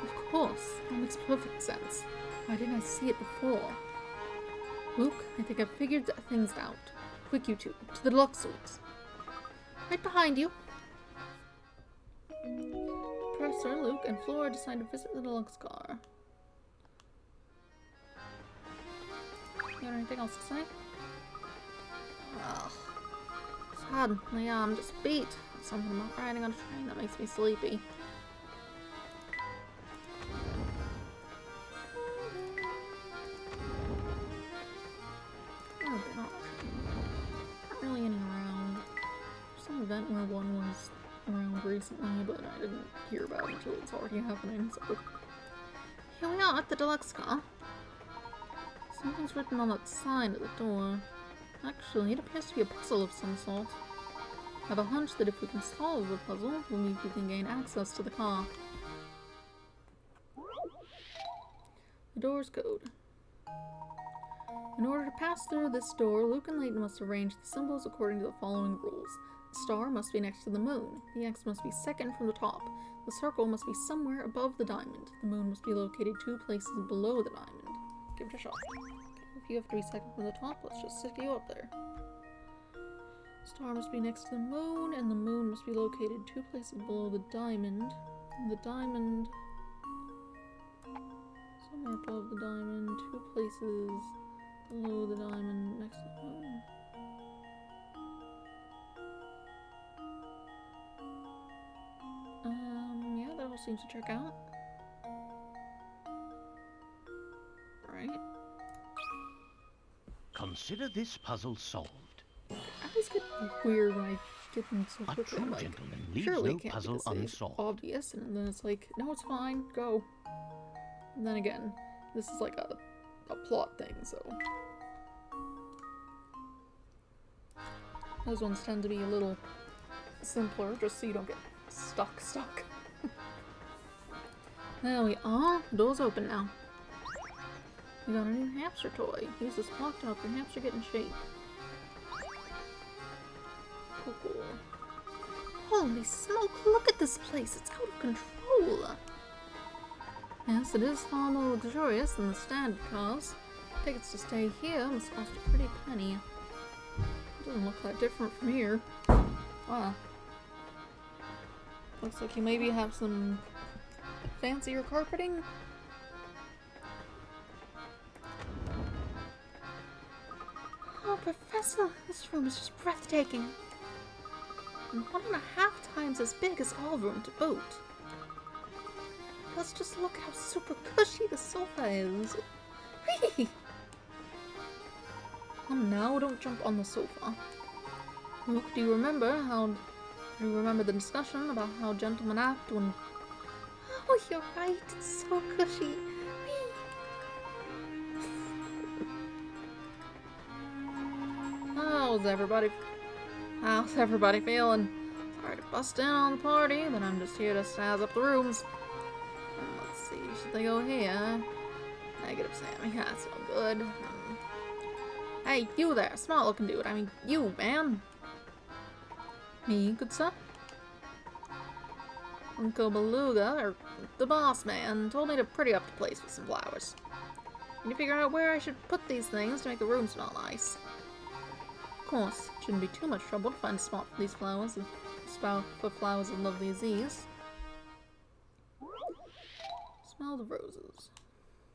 Of course, that makes perfect sense. Why didn't I see it before? Luke, I think I've figured things out. Quick, you two, to the deluxe suites. Right behind you. Professor, Luke, and Flora decide to visit the deluxe car. You got anything else to say? Ugh. Suddenly, I'm just beat. Something about riding on a train that makes me sleepy. Oh, they're not really any around. There's some event where one was around recently, but I didn't hear about it until it's already happening, so... Here we are at the deluxe car. Something's written on that sign at the door. Actually, it appears to be a puzzle of some sort. I have a hunch that if we can solve the puzzle, we can gain access to the car. The door's code. In order to pass through this door, Luke and Layton must arrange the symbols according to the following rules. The star must be next to the moon. The X must be second from the top. The circle must be somewhere above the diamond. The moon must be located 2 places below the diamond. Give it a shot. If you have to be second from the top, let's just stick you up there. Star must be next to the moon, and the moon must be located 2 places below the diamond. The diamond... somewhere above the diamond, 2 places below the diamond, next to the moon. Yeah, that all seems to check out. Right. Consider this puzzle solved. I always get weird when I get them so A quickly. true I'm like, gentleman leaves surely no it can't puzzle be this unsolved. obvious, and then it's like, no, it's fine, go. And then again, this is like a plot thing, so those ones tend to be a little simpler, just so you don't get stuck. There we are. Door's open now. We got a new hamster toy. Use this block to help your hamster get in shape. Cool. Holy smoke, look at this place. It's out of control. Yes, it is far more luxurious than the standard cars. Tickets to stay here must cost a pretty penny. It doesn't look that different from here. Wow. Looks like you maybe have some fancier carpeting. Oh, Professor, this room is just breathtaking. And 1.5 times as big as all room to boot. Let's just look how super cushy the sofa is. Whee! Now don't jump on the sofa. Look, do you remember the discussion about how gentlemen act when... Oh, you're right. It's so cushy. Whee! How's everybody feeling? Sorry to bust in on the party, but I'm just here to size up the rooms. Let's see, should they go here? Negative, Sammy. That's no good. Hey, you there, smart looking dude. I mean, you, man. Me, good sir? Uncle Beluga, or the boss man, told me to pretty up the place with some flowers. Can you figure out where I should put these things to make the room smell nice? Of course, it shouldn't be too much trouble to find a spot for these flowers, for flowers as lovely as these. Smell the roses.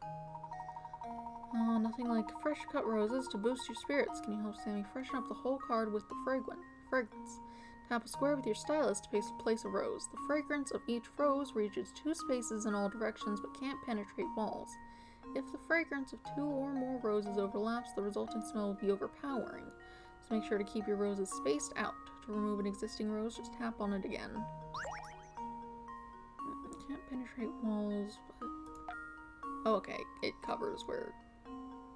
Oh, nothing like fresh cut roses to boost your spirits. Can you help Sammy freshen up the whole card with the fragrance? Tap a square with your stylus to place a rose. The fragrance of each rose reaches 2 spaces in all directions but can't penetrate walls. If the fragrance of 2 or more roses overlaps, the resulting smell will be overpowering. So make sure to keep your roses spaced out. To remove an existing rose, just tap on it again. Can't penetrate walls, but... Oh, okay, it covers where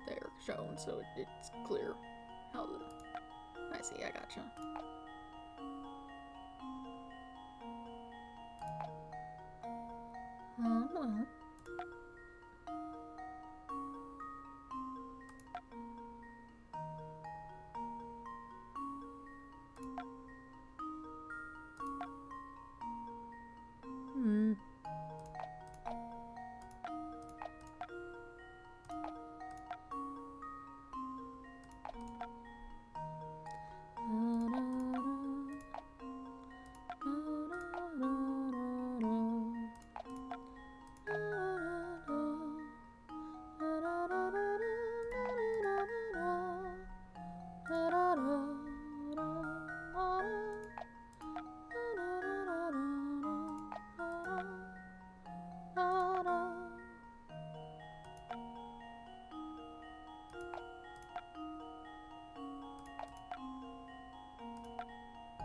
they're shown, so it's clear how the... I see, I gotcha. Well.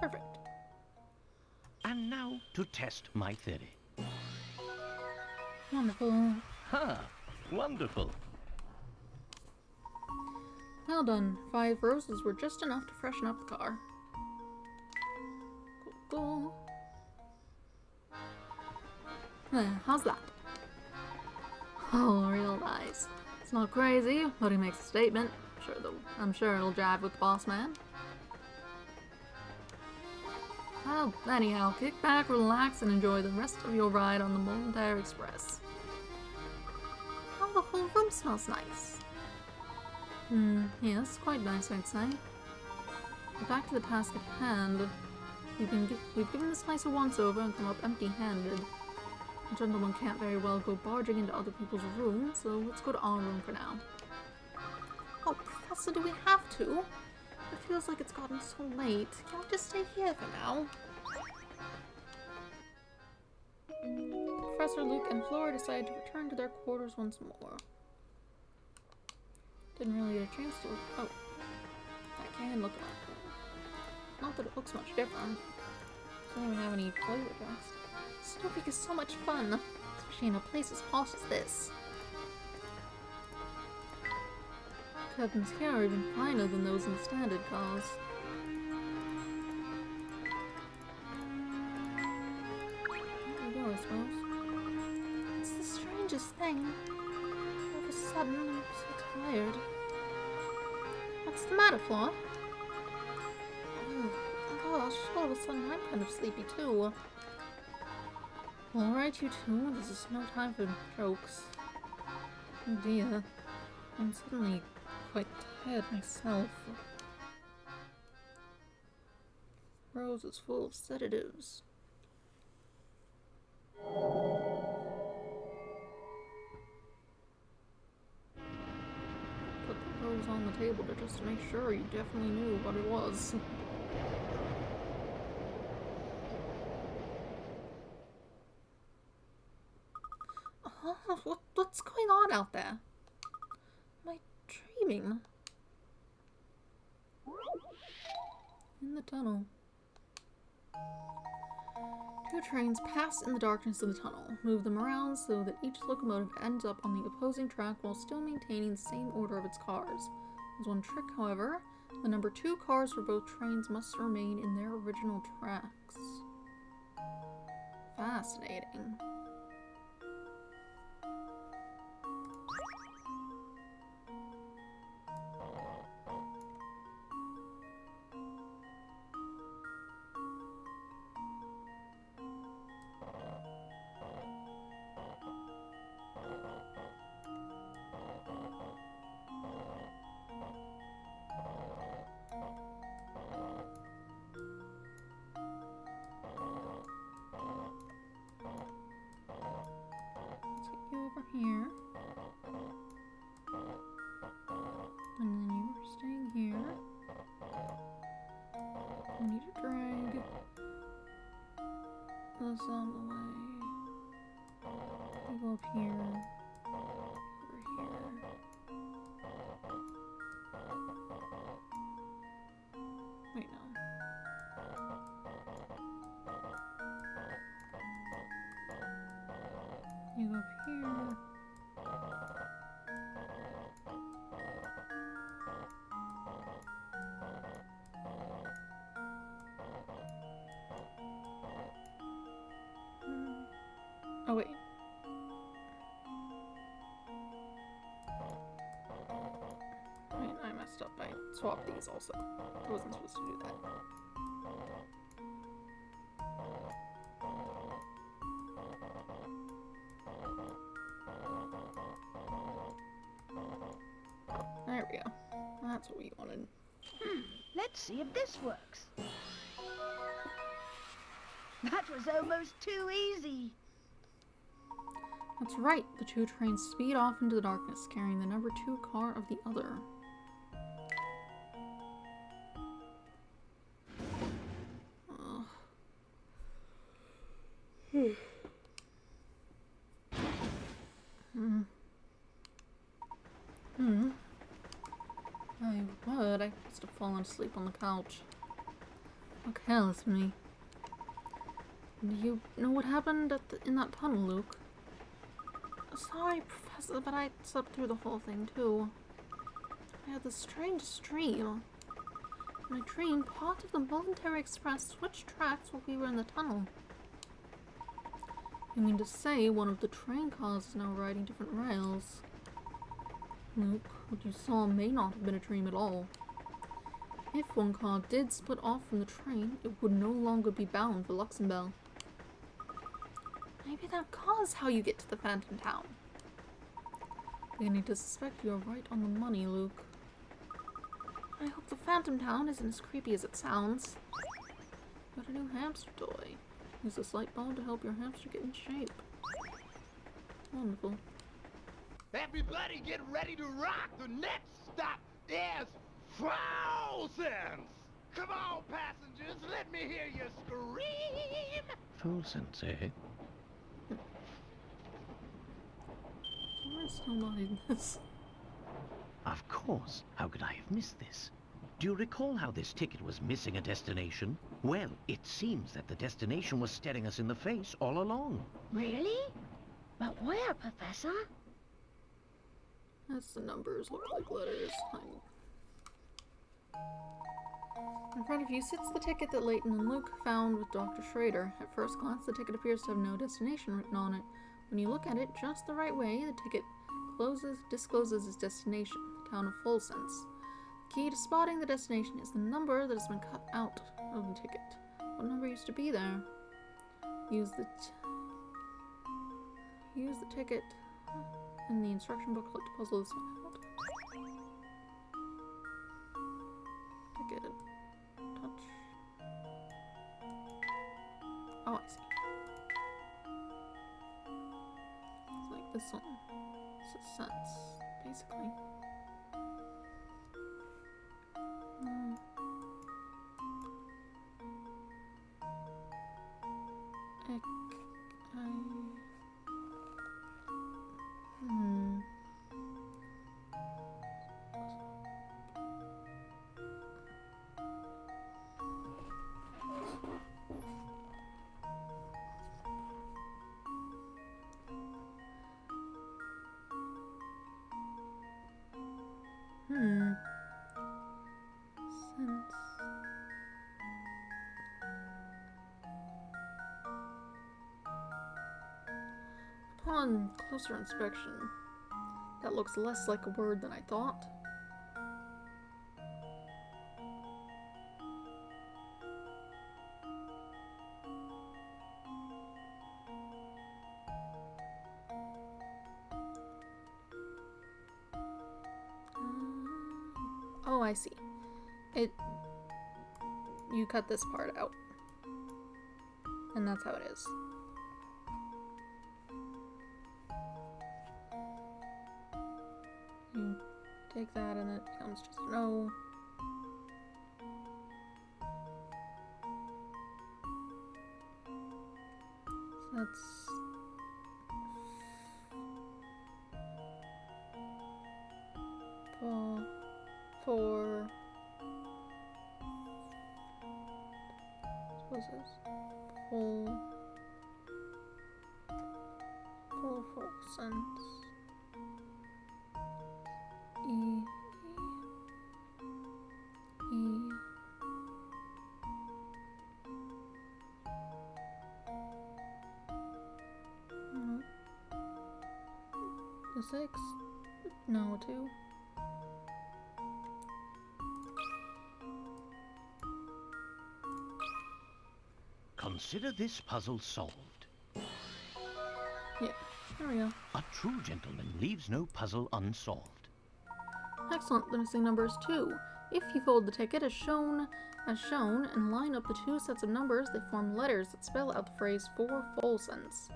Perfect. And now to test my theory. Wonderful. Ha! Wonderful. Well done. 5 roses were just enough to freshen up the car. Cool. There, how's that? Oh, real nice. It's not crazy, but he makes a statement. I'm sure it'll jive with the boss man. Well, anyhow, kick back, relax, and enjoy the rest of your ride on the Momentary Express. Oh, the whole room smells nice. Yes, quite nice, I'd say. But back to the task at hand. We've given this place a once-over and come up empty-handed. A gentleman can't very well go barging into other people's rooms, so let's go to our room for now. Oh, Professor, do we have to? It feels like it's gotten so late. Can we just stay here for now? Professor Luke and Flora decide to return to their quarters once more. Didn't really get a chance to... Oh. I can look at it. Not that it looks much different. Doesn't even have any flavor text. Snooping is so much fun, especially in a place as posh as this. curtains here are even finer than those in standard cars. There we go, I suppose. It's the strangest thing. All of a sudden, I'm so tired. What's the matter, Flaw? Oh, gosh, all of a sudden I'm kind of sleepy too. Alright, you two, this is no time for jokes. Oh dear, I'm suddenly quite tired myself. Rose is full of sedatives. Put the rose on the table just to make sure you definitely knew what it was. What's going on out there? Am I dreaming? In the tunnel. Two trains pass in the darkness of the tunnel. Move them around so that each locomotive ends up on the opposing track while still maintaining the same order of its cars. There's one trick, however. The number 2 cars for both trains must remain in their original tracks. Fascinating. Over here. And then you are staying here. I need to drag this out of the way. You go up here. Over here. Wait, no. You go up here. Oh wait. Wait, I messed up. I swapped these also. I wasn't supposed to do that. There we go. That's what we wanted. Let's see if this works. That was almost too easy. That's right. The two trains speed off into the darkness, carrying the number 2 car of the other. I must have fallen asleep on the couch. How careless of me. Do you know what happened in that tunnel, Luke? Sorry, Professor, but I slept through the whole thing too. I had this strange dream. In my dream, part of the Voluntary Express switched tracks while we were in the tunnel. You mean to say one of the train cars is now riding different rails? Luke, what you saw may not have been a dream at all. If one car did split off from the train, it would no longer be bound for Luxembourg. Maybe that caused how you get to the Phantom Town. Beginning to suspect you're right on the money, Luke. I hope the Phantom Town isn't as creepy as it sounds. Got a new hamster toy. Use this light bulb to help your hamster get in shape. Wonderful. Everybody get ready to rock. The next stop is Frozen. Come on, passengers, let me hear you scream. Frozen's, eh? We're still not in this. Of course. How could I have missed this? Do you recall how this ticket was missing a destination? Well, it seems that the destination was staring us in the face all along. Really? But where, Professor? That's the numbers, look like letters. In front of you sits the ticket that Layton and Luke found with Dr. Schrader. At first glance, the ticket appears to have no destination written on it. When you look at it just the right way, the ticket discloses its destination, the town of Fulsense. The key to spotting the destination is the number that has been cut out of the ticket. What number used to be there? Use the ticket in the instruction booklet to puzzle this one out. Ticket. Touch. Oh, I see. It's like this one. It's a sense, basically. Sense. Upon closer inspection, that looks less like a word than I thought. Oh, I see. You cut this part out. And that's how it is. You take that and it becomes just an O. So that's... four... What's this? Full sense. E. The 6? No, 2. Consider this puzzle solved. Yeah, there we go. A true gentleman leaves no puzzle unsolved. Excellent. The missing number is 2. If you fold the ticket as shown, and line up the two sets of numbers, they form letters that spell out the phrase for Fulsense.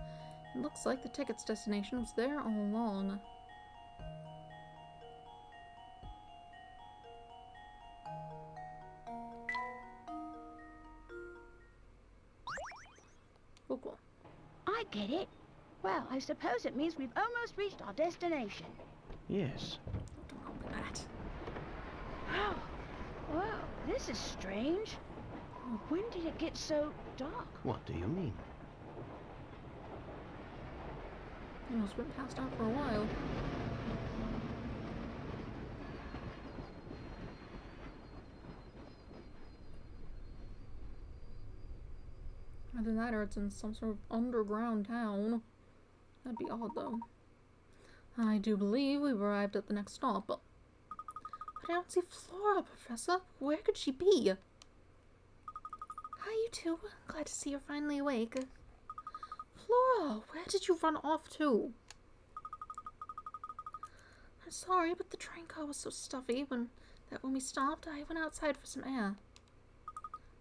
It looks like the ticket's destination was there all along. Cool. I get it. Well, I suppose it means we've almost reached our destination. Yes. Don't open that. Oh, whoa, this is strange. When did it get so dark? What do you mean? You know, it's been passed out for a while. Either that or it's in some sort of underground town. That'd be odd, though. I do believe we've arrived at the next stop, but I don't see Flora, Professor. Where could she be? Hi, you two. Glad to see you're finally awake. Flora, where did you run off to? I'm sorry, but the train car was so stuffy when we stopped, I went outside for some air.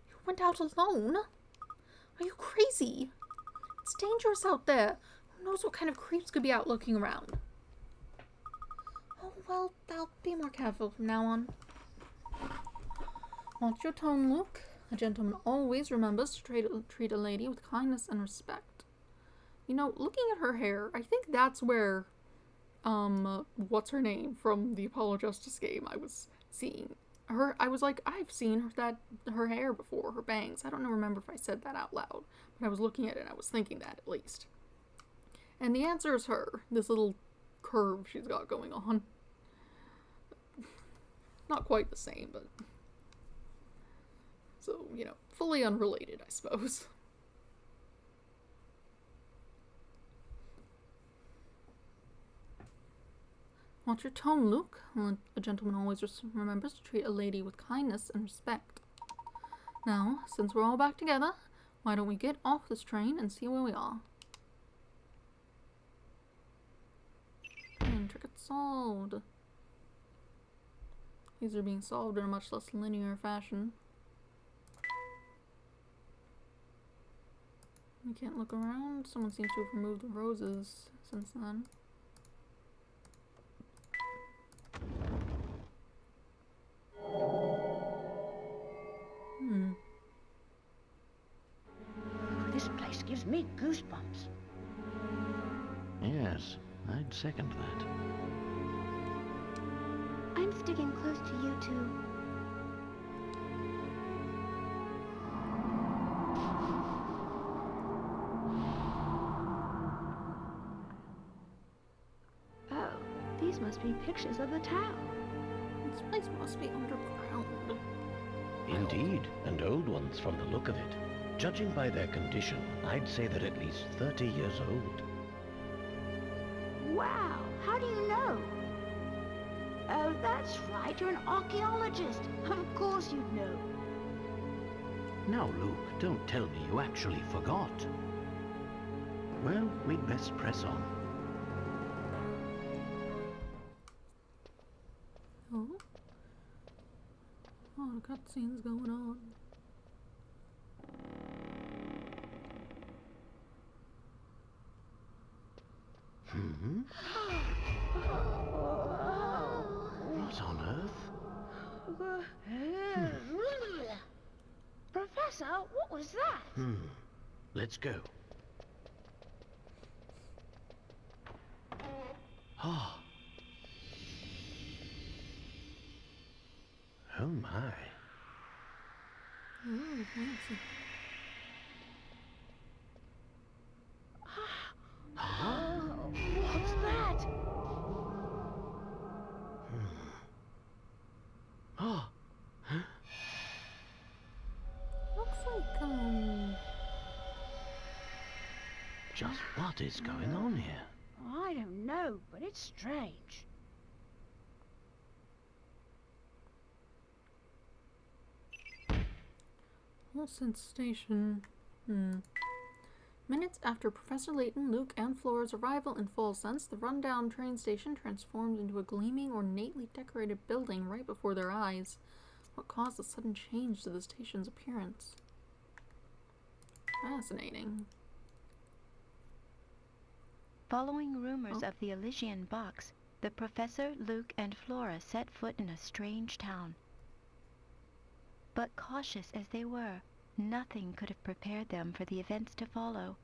You went out alone? Are you crazy? It's dangerous out there. Who knows what kind of creeps could be out looking around? Oh, well, I'll be more careful from now on. Watch your tone, Luke. A gentleman always remembers to treat a lady with kindness and respect. You know, looking at her hair, I think that's where, what's her name from the Apollo Justice game I was seeing. I was like, I've seen her hair before, her bangs. I don't remember if I said that out loud, but I was looking at it and I was thinking that at least. And the answer is her. This little curve she's got going on. Not quite the same, but... So, you know, fully unrelated, I suppose. Watch your tone, Luke. A gentleman always remembers to treat a lady with kindness and respect. Now, since we're all back together, why don't we get off this train and see where we are? Trick solved. These are being solved in a much less linear fashion. You can't look around. Someone seems to have removed the roses since then. This place gives me goosebumps. Yes, I'd second that. I'm sticking close to you two. Oh, these must be pictures of the town. This place must be underground. Indeed, and old ones from the look of it. Judging by their condition, I'd say they're at least 30 years old. Wow, how do you know? Oh, that's right, you're an archaeologist. Of course you'd know. Now, Luke, don't tell me you actually forgot. Well, we'd best press on. Oh? Oh, the cutscene's going on. Hmm? What on earth? Professor, what was that? Let's go. Ah. Oh my. Oh, fancy. What's that? Ah. Looks like, Just what is going on here? I don't know, but it's strange. Wilson Station. Minutes after Professor Layton, Luke, and Flora's arrival in Fall Sense, the rundown train station transformed into a gleaming, ornately decorated building right before their eyes. What caused the sudden change to the station's appearance? Fascinating. Following rumors of the Elysian box, the Professor, Luke, and Flora set foot in a strange town. But cautious as they were, nothing could have prepared them for the events to follow.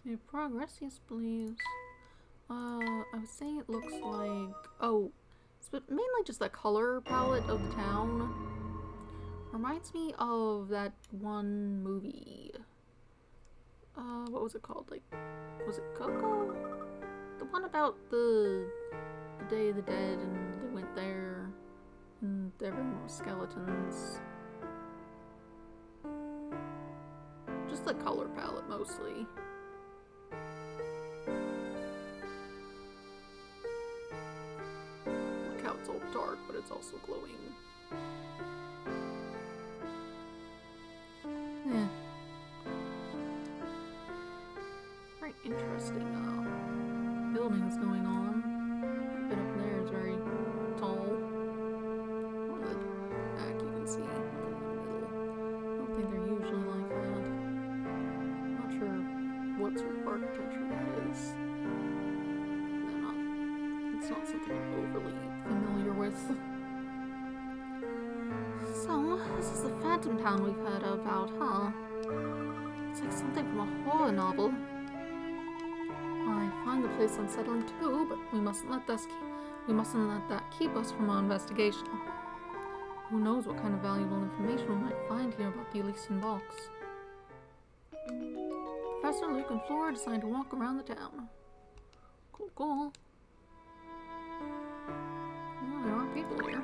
Save progress, yes please. I was saying it looks like... Oh, it's mainly just the color palette of the town. Reminds me of that one movie. What was it called? Like, was it Coco? The one about the Day of the Dead and they went there and everyone was skeletons. Just the color palette mostly. Look how it's all dark, but it's also glowing. Yeah. Very interesting buildings going on. That bit up there is very tall. On the back you can see nothing in the middle. I don't think they're usually like that. Not sure what sort of architecture that is. It's not something I'm overly familiar with. So, this is the Phantom Town we've heard about, huh? It's like something from a horror novel. I find the place unsettling too, but we mustn't let that keep us from our investigation. Who knows what kind of valuable information we might find here about the Elysian box. Professor, Luke, and Flora decide to walk around the town. Cool, cool. more people here.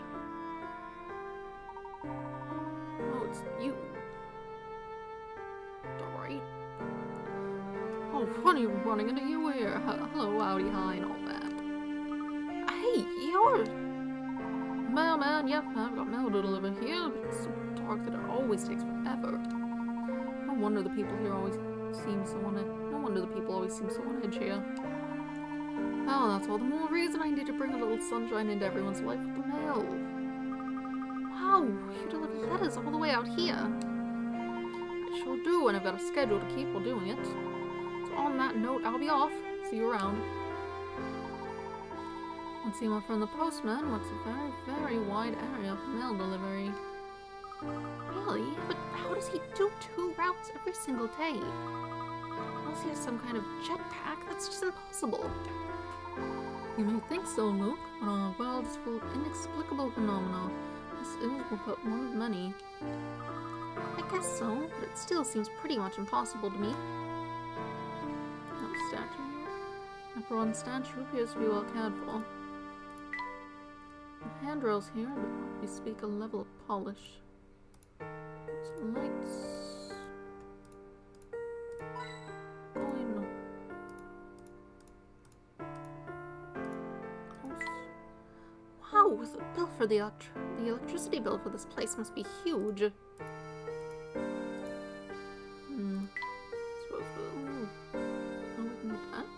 Oh, it's you. Alright. Oh, funny running into you here. Hello, howdy, hi, and all that. Hey, you're... Mailman, yep, I've got mail to deliver here. It's so dark that it always takes forever. No wonder the people here always seem so on edge. No wonder the people always seem so on edge here. Well, that's all the more reason I need to bring a little sunshine into everyone's life with the mail. Wow, you deliver letters all the way out here. I sure do, and I've got a schedule to keep while doing it. So on that note, I'll be off. See you around. And see my friend the postman works a very, very wide area for mail delivery. Really? But how does he do 2 routes every single day? Unless he has some kind of jetpack, that's just impossible. You may think so, Luke, but our world is full of inexplicable phenomena. This is but one of many. I guess so, but it still seems pretty much impossible to me. No statue here. The bronze statue appears to be well cared for. The handrails here bespeak a level of polish. Some lights. Going. Wow, the bill for the electricity bill for this place must be huge. Suppose we'll... Oh, we can go back?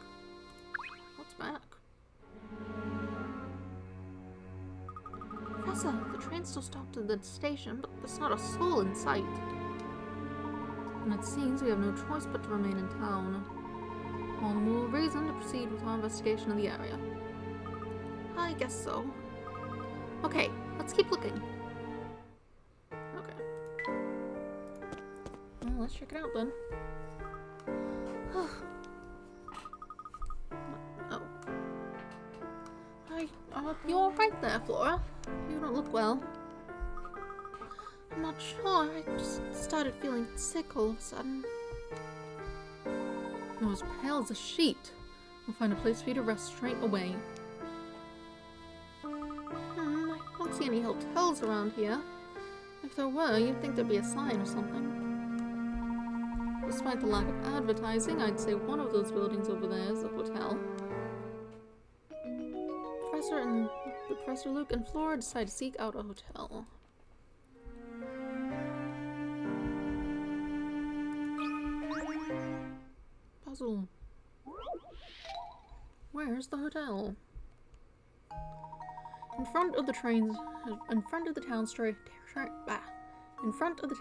What's back? Professor, the train still stopped at the station, but there's not a soul in sight. And it seems we have no choice but to remain in town. All the more reason to proceed with our investigation of the area. I guess so. Okay, let's keep looking. Okay. Well, let's check it out then. Oh. Hi, you alright there, Flora? You don't look well. I'm not sure, I just started feeling sick all of a sudden. You're as pale as a sheet. We'll find a place for you to rest straight away. I don't see any hotels around here. If there were, you'd think there'd be a sign or something. Despite the lack of advertising, I'd say one of those buildings over there is a hotel. Professor Luke and Flora decide to seek out a hotel. Puzzle. Where's the hotel? In front of the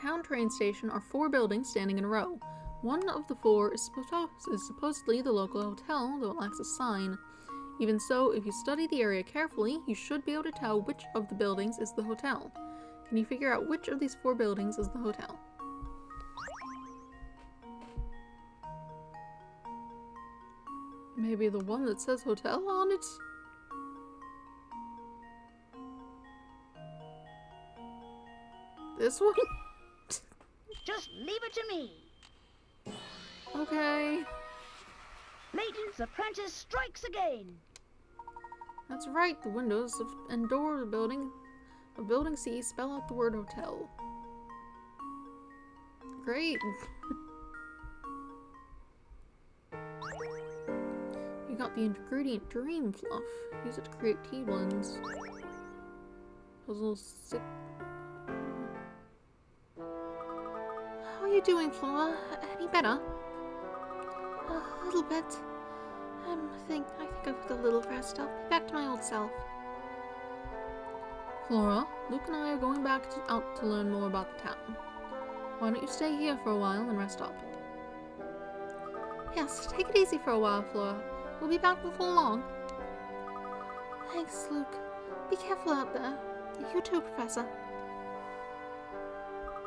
town train station are 4 buildings standing in a row. One of the 4 is supposedly the local hotel, though it lacks a sign. Even so, if you study the area carefully, you should be able to tell which of the buildings is the hotel. Can you figure out which of these 4 buildings is the hotel? Maybe the one that says hotel on it? This one? Just leave it to me. Okay. Layton's apprentice strikes again. That's right, the windows and door of building C spell out the word hotel. Great. You got the ingredient dream fluff. Use it to create tea blends. Puzzle 6. How are you doing, Flora? Any better? A little bit. I think I've got a little rest. I'll be back to my old self. Flora, Luke and I are going out to learn more about the town. Why don't you stay here for a while and rest up? Yes, take it easy for a while, Flora. We'll be back before long. Thanks, Luke. Be careful out there. You too, Professor.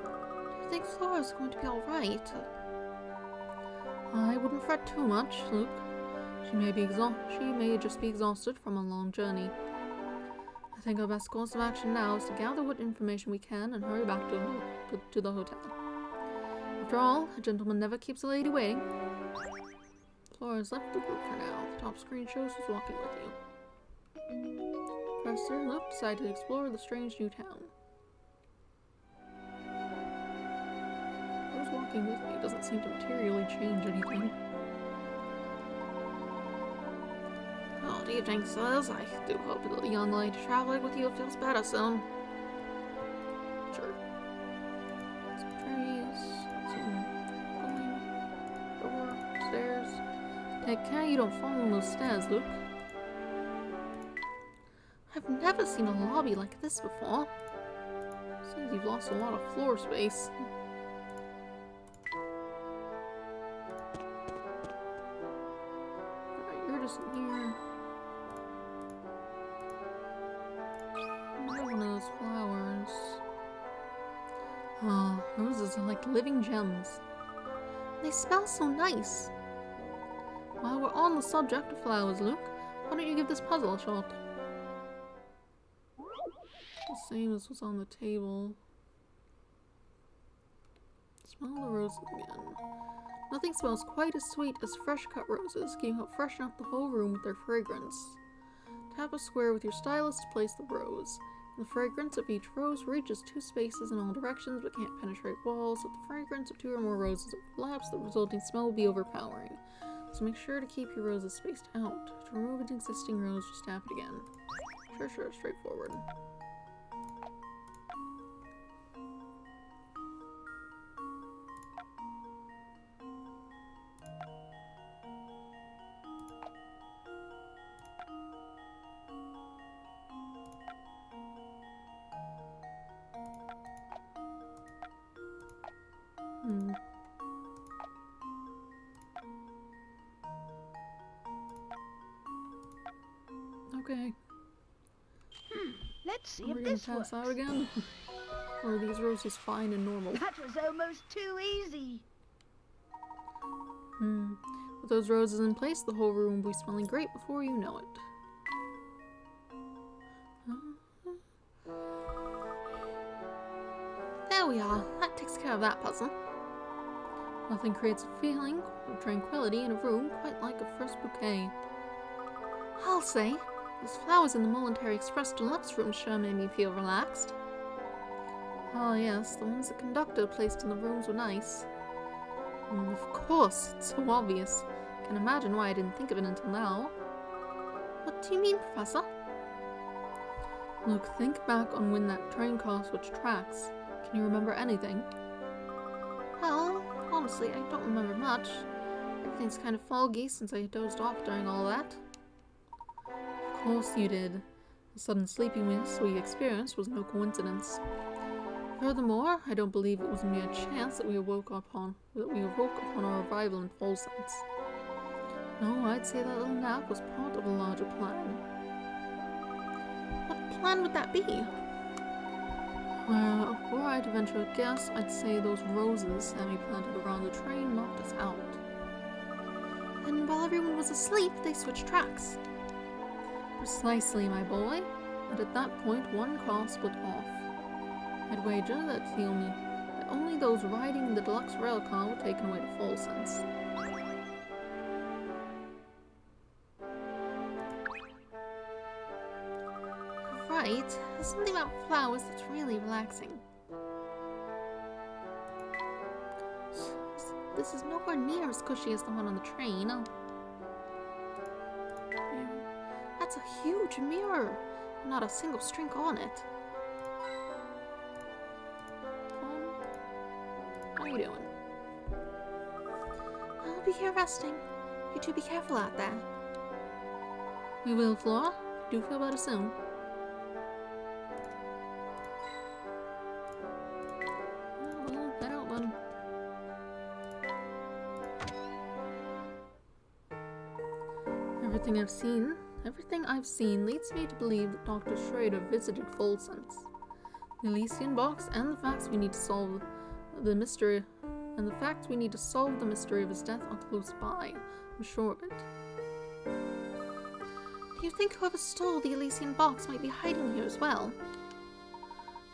Do you think Flora's going to be alright? I wouldn't fret too much, Luke. She may just be exhausted from a long journey. I think our best course of action now is to gather what information we can and hurry back to the hotel. After all, a gentleman never keeps a lady waiting. Flora's left the group for now. The top screen shows who's walking with you. Professor Luke decided to explore the strange new town. Who's walking with me doesn't seem to materially change anything. Good evening, sirs. I do hope that the young lady traveling with you feels better soon. Sure. Some trees, some going, door, stairs. Take care you don't fall on those stairs, Luke. I've never seen a lobby like this before. Seems you've lost a lot of floor space. Alright, you're just in here. Another one of those flowers. Ah, roses are like living gems. They smell so nice. While we're on the subject of flowers, Luke, why don't you give this puzzle a shot? The same as what's on the table. Smell the roses again. Nothing smells quite as sweet as fresh cut roses, can help freshen up the whole room with their fragrance. Tap a square with your stylus to place the rose. The fragrance of each rose reaches 2 spaces in all directions but can't penetrate walls. If the fragrance of 2 or more roses overlaps, the resulting smell will be overpowering. So make sure to keep your roses spaced out. To remove an existing rose, just tap it again. Sure, straightforward. Okay. Let's see Are we if gonna this pass works. out again? Or are these roses fine and normal? That was almost too easy. With those roses in place, the whole room will be smelling great before you know it. There we are. That takes care of that puzzle. Nothing creates a feeling of tranquility in a room quite like a fresh bouquet. I'll say, those flowers in the Military Express Deluxe room sure made me feel relaxed. Ah yes, the ones the conductor placed in the rooms were nice. Of course, it's so obvious. Can imagine why I didn't think of it until now. What do you mean, Professor? Look, think back on when that train car switched tracks. Can you remember anything? Well, honestly, I don't remember much. Everything's kind of foggy since I dozed off during all that. Of course you did. The sudden sleepiness we experienced was no coincidence. Furthermore, I don't believe it was a mere chance that we awoke upon our arrival in Folsense. No, I'd say that little nap was part of a larger plan. What plan would that be? Well, were I to venture a guess, I'd say those roses Sammy planted around the train knocked us out. And while everyone was asleep, they switched tracks. Precisely, my boy. And at that point, one car split off. I'd wager that only those riding the deluxe rail car were taken away to Folsense. Right. There's something about flowers that's really relaxing. This is nowhere near as cushy as the one on the train. That's a huge mirror. Not a single string on it. How you doing? I'll be here resting. You two be careful out there. We will, Flora. Do feel better soon. Well, head out, bud. Everything I've seen leads me to believe that Dr. Schrader visited Folsense. The Elysian box and the facts we need to solve the mystery of his death are close by. I'm sure of it. Do you think whoever stole the Elysian box might be hiding here as well?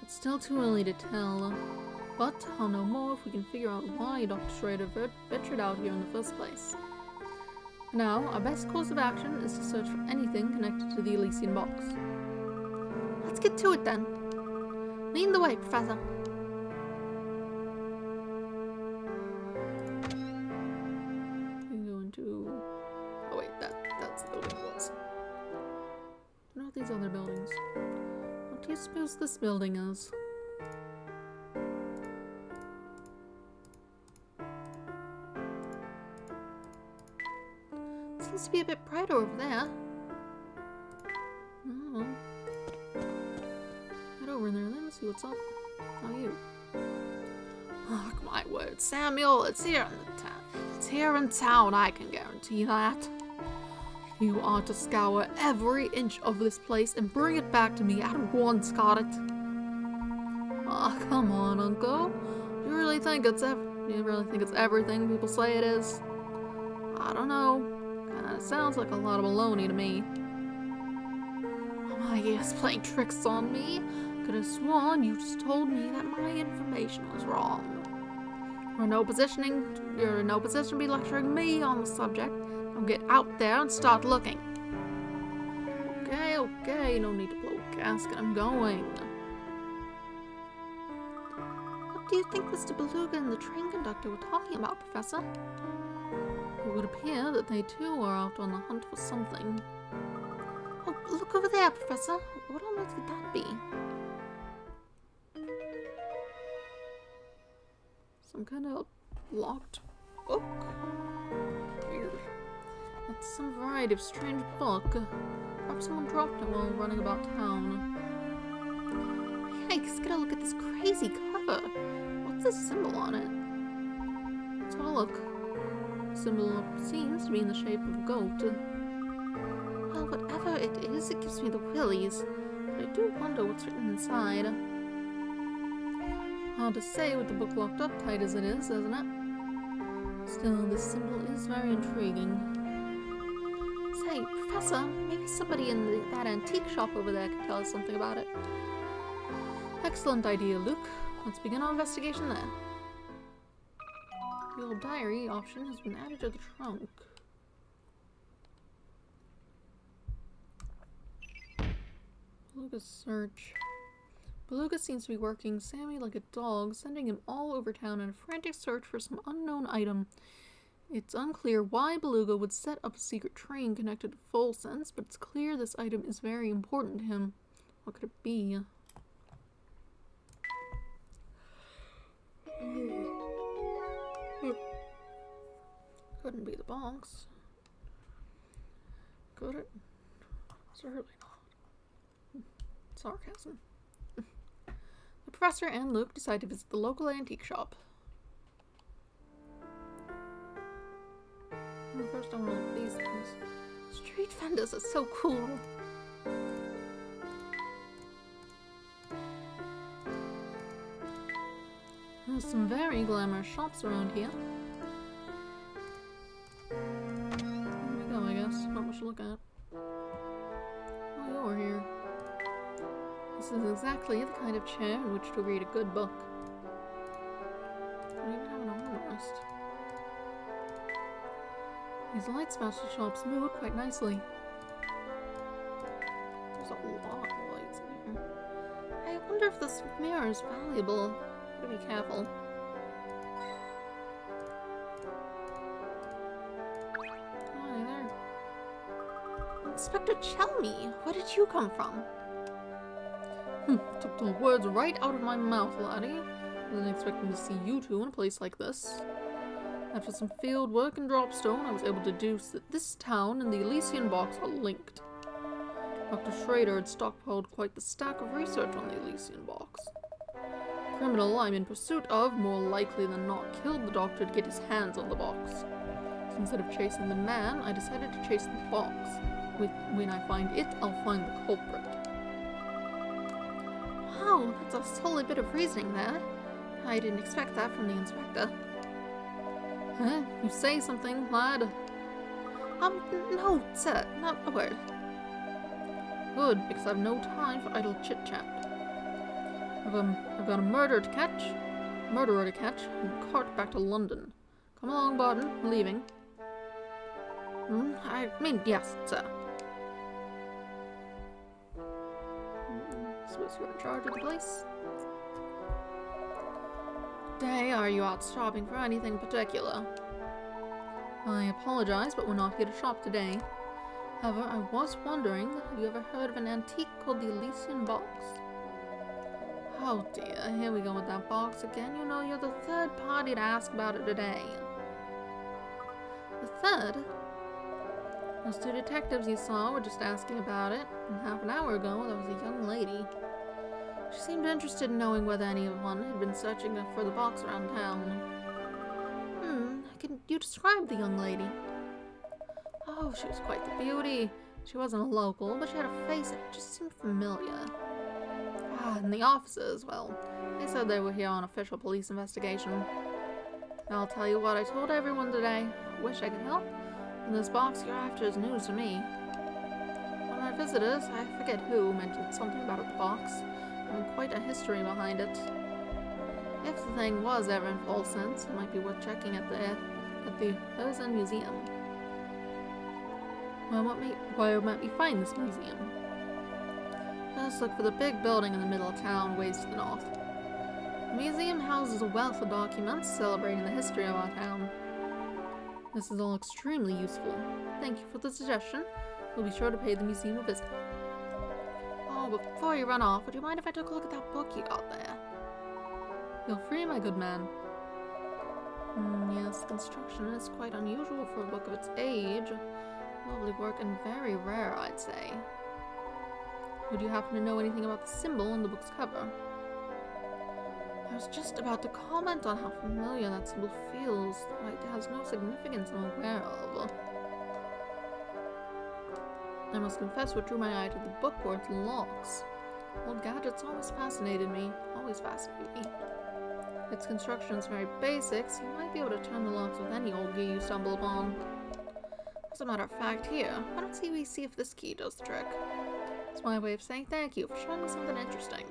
It's still too early to tell, but I'll know more if we can figure out why Dr. Schrader ventured out here in the first place. Now, our best course of action is to search for anything connected to the Elysian box. let's get to it then. Lead the way, Professor. We go into... Oh wait, that's the building it was. What are these other buildings? What do you suppose this building is? Seems to be a bit brighter over there. Oh. Head over there then, see what's up. How are you? Mark my words, Samuel, it's here in the town. It's here in town, I can guarantee that. You are to scour every inch of this place and bring it back to me at once, got it? Aw, come on, Uncle. Do you really think it's everything people say it is? I don't know. Kinda sounds like a lot of baloney to me. Oh my ears playing tricks on me. Could have sworn you just told me that my information was wrong. You're in no position to be lecturing me on the subject. Now get out there and start looking. Okay, no need to blow a gasket, I'm going. What do you think Mr. Beluga and the train conductor were talking about, Professor? It would appear that they too are out on the hunt for something. Oh, look over there, Professor. What on earth could that be? Some kind of locked book? Weird. It's some variety of strange book. Perhaps someone dropped it while running about town. Yikes, gotta look at this crazy cover. What's this symbol on it? Let's have a look. The symbol seems to be in the shape of a goat. Well, whatever it is, it gives me the willies. But I do wonder what's written inside. Hard to say with the book locked up tight as it is, isn't it? Still, this symbol is very intriguing. Say, Professor, maybe somebody in that antique shop over there can tell us something about it. Excellent idea, Luke. Let's begin our investigation there. The old diary option has been added to the trunk. Beluga's search. Beluga seems to be working Sammy like a dog, sending him all over town in a frantic search for some unknown item. It's unclear why Beluga would set up a secret train connected to Folsense, but it's clear this item is very important to him. What could it be? Couldn't be the box. Could it? Certainly not. Sarcasm. The professor and Luke decide to visit the local antique shop. Well, first I want to look at these things. Street vendors are so cool. There's some very glamorous shops around here. Here we go, I guess. Not much to look at. Oh, you're here. This is exactly the kind of chair in which to read a good book. I don't even have an armrest. These light special shops move quite nicely. There's a lot of lights in here. I wonder if this mirror is valuable. Gotta be careful. Hi there. Inspector Chelmy, where did you come from? Took the words right out of my mouth, laddie. Wasn't expecting to see you two in a place like this. After some field work in Dropstone, I was able to deduce that this town and the Elysian box are linked. Dr. Schrader had stockpiled quite the stack of research on the Elysian box. The criminal I'm in pursuit of, more likely than not, killed the doctor to get his hands on the box. So instead of chasing the man, I decided to chase the box. When I find it, I'll find the culprit. Wow, that's a solid bit of reasoning there. I didn't expect that from the inspector. Huh? You say something, lad? No, sir, not a word. Good, because I've no time for idle chit-chat. I've got a murderer to catch, and a cart back to London. Come along, Barton. I'm leaving. I mean, yes, sir. suppose you're in charge of the place. Day, are you out shopping for anything particular? I apologize, but we're not here to shop today. However, I was wondering, have you ever heard of an antique called the Elysian Box? Oh dear, here we go with that box again. You know, you're the third party to ask about it today. The third? Those two detectives you saw were just asking about it, and half an hour ago there was a young lady. She seemed interested in knowing whether anyone had been searching for the box around town. Can you describe the young lady? Oh, she was quite the beauty. She wasn't a local, but she had a face that just seemed familiar. And the officers, well, they said they were here on official police investigation. I'll tell you what I told everyone today. I wish I could help. And this box you're after is news to me. One of my visitors, I forget who, mentioned something about the box, having quite a history behind it. If the thing was ever in full sense, it might be worth checking at the Layton Museum. Where might we find this museum? Let's look for the big building in the middle of town, ways to the north. The museum houses a wealth of documents celebrating the history of our town. This is all extremely useful. Thank you for the suggestion. We'll be sure to pay the museum a visit. Oh, before you run off, would you mind if I took a look at that book you got there? Feel free, my good man. Yes, construction is quite unusual for a book of its age. Lovely work and very rare, I'd say. Would you happen to know anything about the symbol on the book's cover? I was just about to comment on how familiar that symbol feels, though it has no significance I'm aware of. I must confess what drew my eye to the book were its locks. Old gadgets always fascinated me. Its construction is very basic, so you might be able to turn the locks with any old key you stumble upon. As a matter of fact, here, why don't we see if this key does the trick? It's my way of saying thank you for showing me something interesting.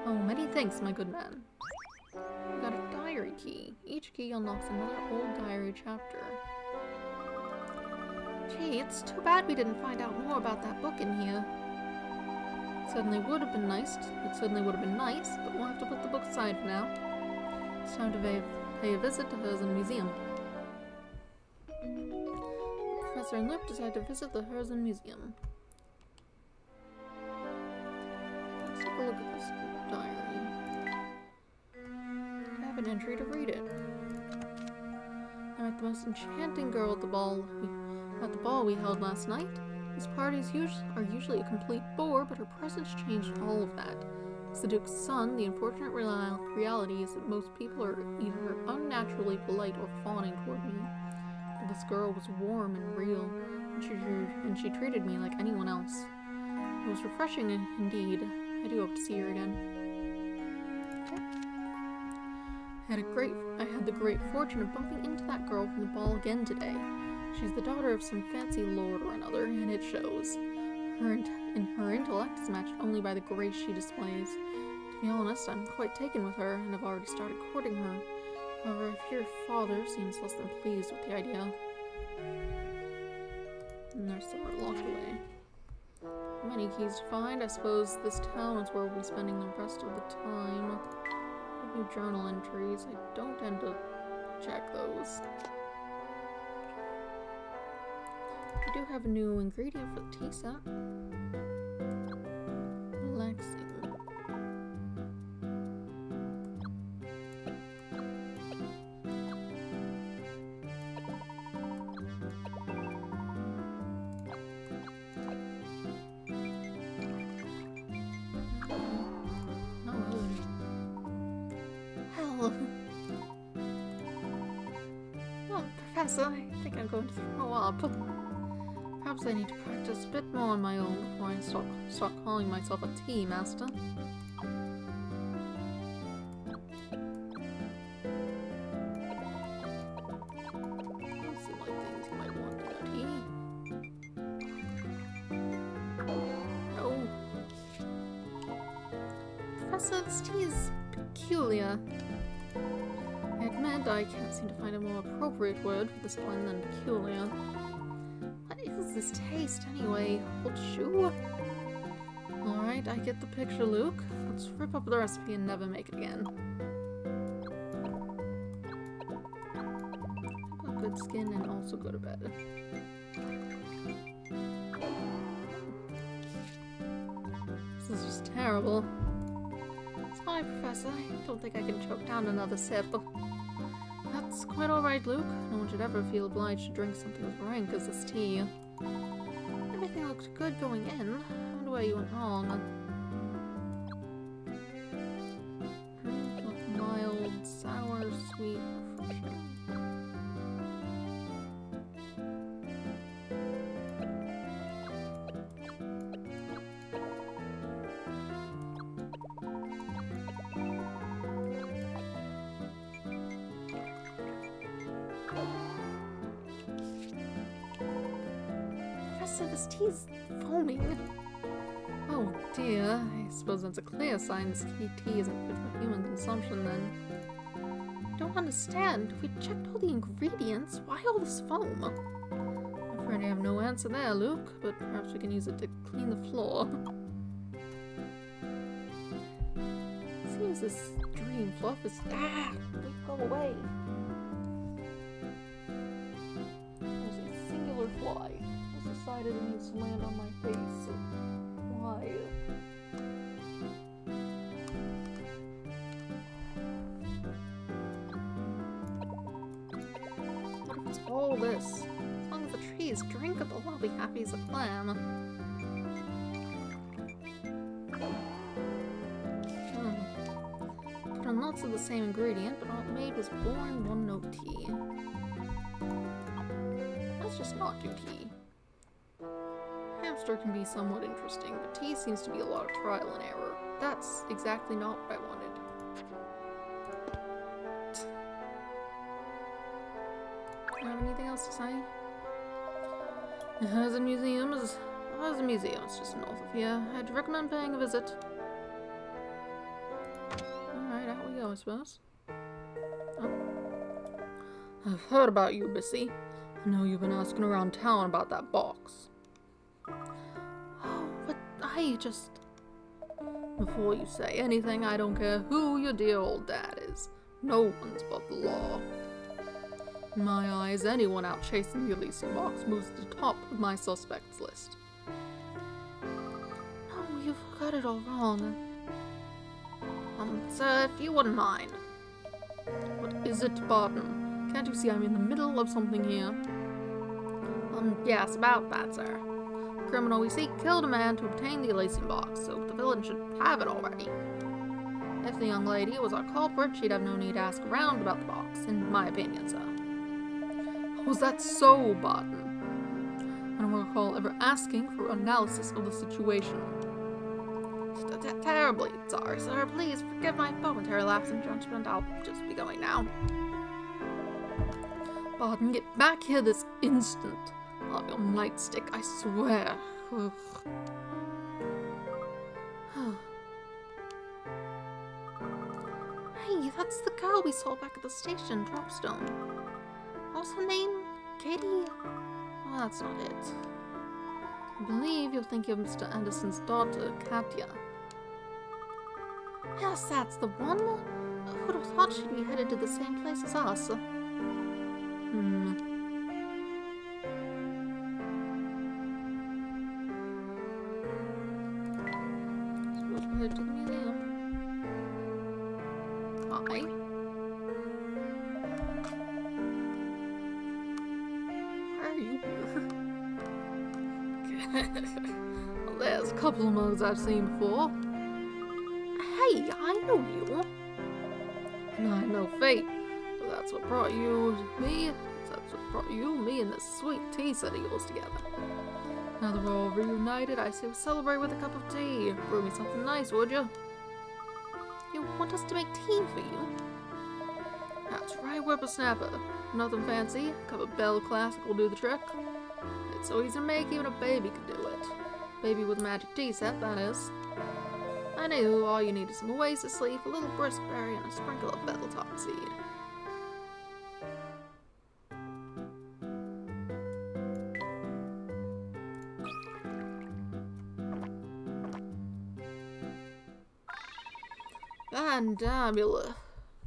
Oh, many thanks, my good man. We got a diary key. Each key unlocks another old diary chapter. Gee, it's too bad we didn't find out more about that book in here. It certainly would have been nice, but we'll have to put the book aside for now. It's time to pay a visit to Herzl Museum. Professor and Luke decide to visit the Herzl Museum. Let's take a look at this diary. I have an entry to read it. I met the most enchanting girl at the ball we held last night. These parties are usually a complete bore, but her presence changed all of that. As the Duke's son, the unfortunate reality is that most people are either unnaturally polite or fawning toward me. But this girl was warm and real, and she treated me like anyone else. It was refreshing indeed. I do hope to see her again. Okay. I had the great fortune of bumping into that girl from the ball again today. She's the daughter of some fancy lord or another, and it shows. Her intellect is matched only by the grace she displays. To be honest, I'm quite taken with her, and have already started courting her. However, I fear father seems less than pleased with the idea. And they're somewhere locked away. Many keys to find. I suppose this town is where we'll be spending the rest of the time. New journal entries. I don't tend to check those. We do have a new ingredient for the tea set. Relaxing. Oh, Professor, I think I'm going to throw up. Perhaps I need to practice a bit more on my own before I start calling myself a tea master. Those seem like things you might want in a tea. Oh. Professor, this tea is peculiar. I admit I can't seem to find a more appropriate word for this blend than peculiar. What is this taste, anyway? Old shoe? Alright, Alright, I get the picture, Luke. Let's rip up the recipe and never make it again. Have a good skin and also go to bed. This is just terrible. Sorry, Professor. I don't think I can choke down another sip. That's quite alright, Luke. No one should ever feel obliged to drink something as rank as this tea. Everything looked good going in. I wonder where you went wrong. Mild, sour, sweet, refreshing. Professor, this tea's foaming. Oh dear, I suppose that's a clear sign this tea isn't fit for human consumption then. Don't understand. If we checked all the ingredients, why all this foam? I'm afraid I have no answer there, Luke, but perhaps we can use it to clean the floor. Seems this dream fluff is— go away. There's a singular fly. I decided it needs to land on my face. Why? What if it's all this? As long as the tree is drinkable, I'll be happy as a clam. Put on lots of the same ingredient, but all it made was boring one-note tea. Let's just not do tea. Hamster can be somewhat interesting, but tea seems to be a lot of trial and error. That's exactly not what I wanted. Do you have anything else to say? There's a museum. It's just north of here. I'd recommend paying a visit. Alright, out we go, I suppose. Oh. I've heard about you, Missy. I know you've been asking around town about that box. Oh, but I just... Before you say anything, I don't care who your dear old dad is. No one's above the law. In my eyes, anyone out chasing the Elysium box moves to the top of my suspects list. No, you've got it all wrong. Sir, if you wouldn't mind. What is it, Barton? Can't you see I'm in the middle of something here? Yes, about that, sir. The criminal we seek killed a man to obtain the Elysium box, so the villain should have it already. If the young lady was our culprit, she'd have no need to ask around about the box, in my opinion, sir. Was that so, Barton? I don't recall ever asking for analysis of the situation. Terribly sorry, sir. Please forgive my momentary lapse in judgment. I'll just be going now. Barton, get back here this instant. I'll have your nightstick, I swear. Hey, that's the girl we saw back at the station, Dropstone. What's her name? Katie? Oh, that's not it. I believe you're thinking of Mr. Anderson's daughter, Katya. Yes, that's the one. Who would have thought she'd be headed to the same place as us? Suppose we'll head to the museum. Hi. Why are you here? Well, there's a couple of mugs I've seen before. Hey, I know you. And I know fate. So that's what brought you me. That's what brought you, me, and this sweet tea set of yours together. Now that we're all reunited, I say we celebrate with a cup of tea. Brew me something nice, would you? You want us to make tea for you? That's right, whippersnapper. Nothing fancy. A cup of Bell Classic will do the trick. It's so easy to make, even a baby can do it. Baby with a magic tea set, that is. I knew all you need is some oasis leaf, a little brisk berry, and a sprinkle of betel top seed.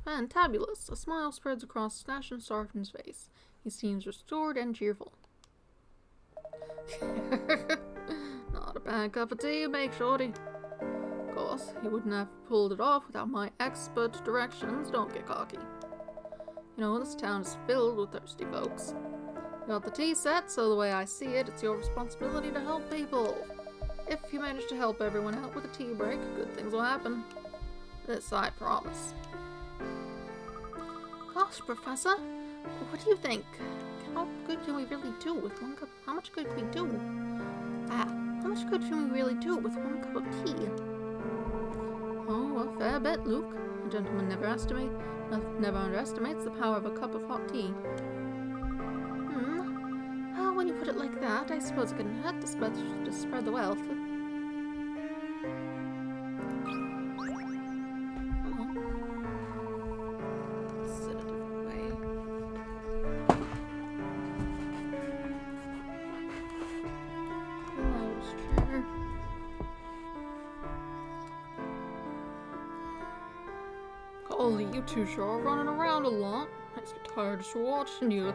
Fantabulous. A smile spreads across Stash and Sarton's face. He seems restored and cheerful. Not a bad cup of tea you make, Shorty. Of course, he wouldn't have pulled it off without my expert directions. Don't get cocky. You know, this town is filled with thirsty folks. You got the tea set, so the way I see it, it's your responsibility to help people. If you manage to help everyone out with a tea break, good things will happen. This I promise. Gosh, Professor, what do you think? How good can we really do with one cup? How much good can we do? How much good can we really do with one cup of tea? Oh, a fair bit, Luke. A gentleman never underestimates the power of a cup of hot tea. When you put it like that, I suppose it couldn't hurt to spread the wealth. Sit a different way. Lounge chair. Golly, you two sure are running around a lot. I get tired just watching you.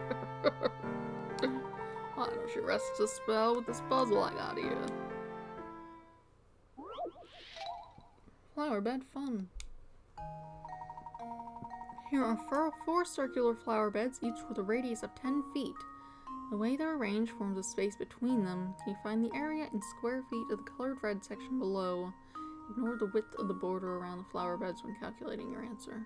Why don't you rest a spell with this puzzle I got here? Flower bed fun. Here are four circular flower beds, each with a radius of 10 feet. The way they're arranged forms a space between them. You find the area in square feet of the colored red section below. Ignore the width of the border around the flower beds when calculating your answer.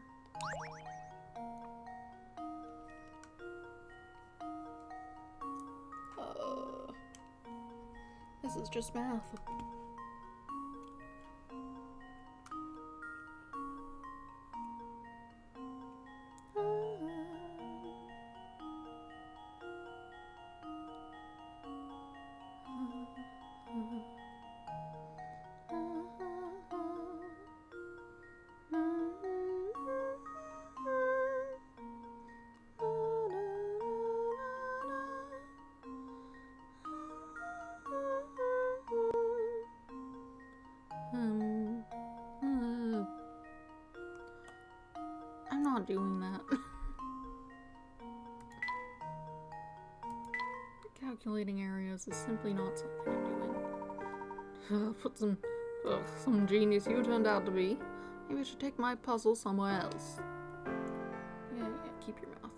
This is just math. I'm not doing that. Calculating areas is simply not something I'm doing. Put some genius you turned out to be. Maybe I should take my puzzle somewhere else. Yeah, keep your mouth.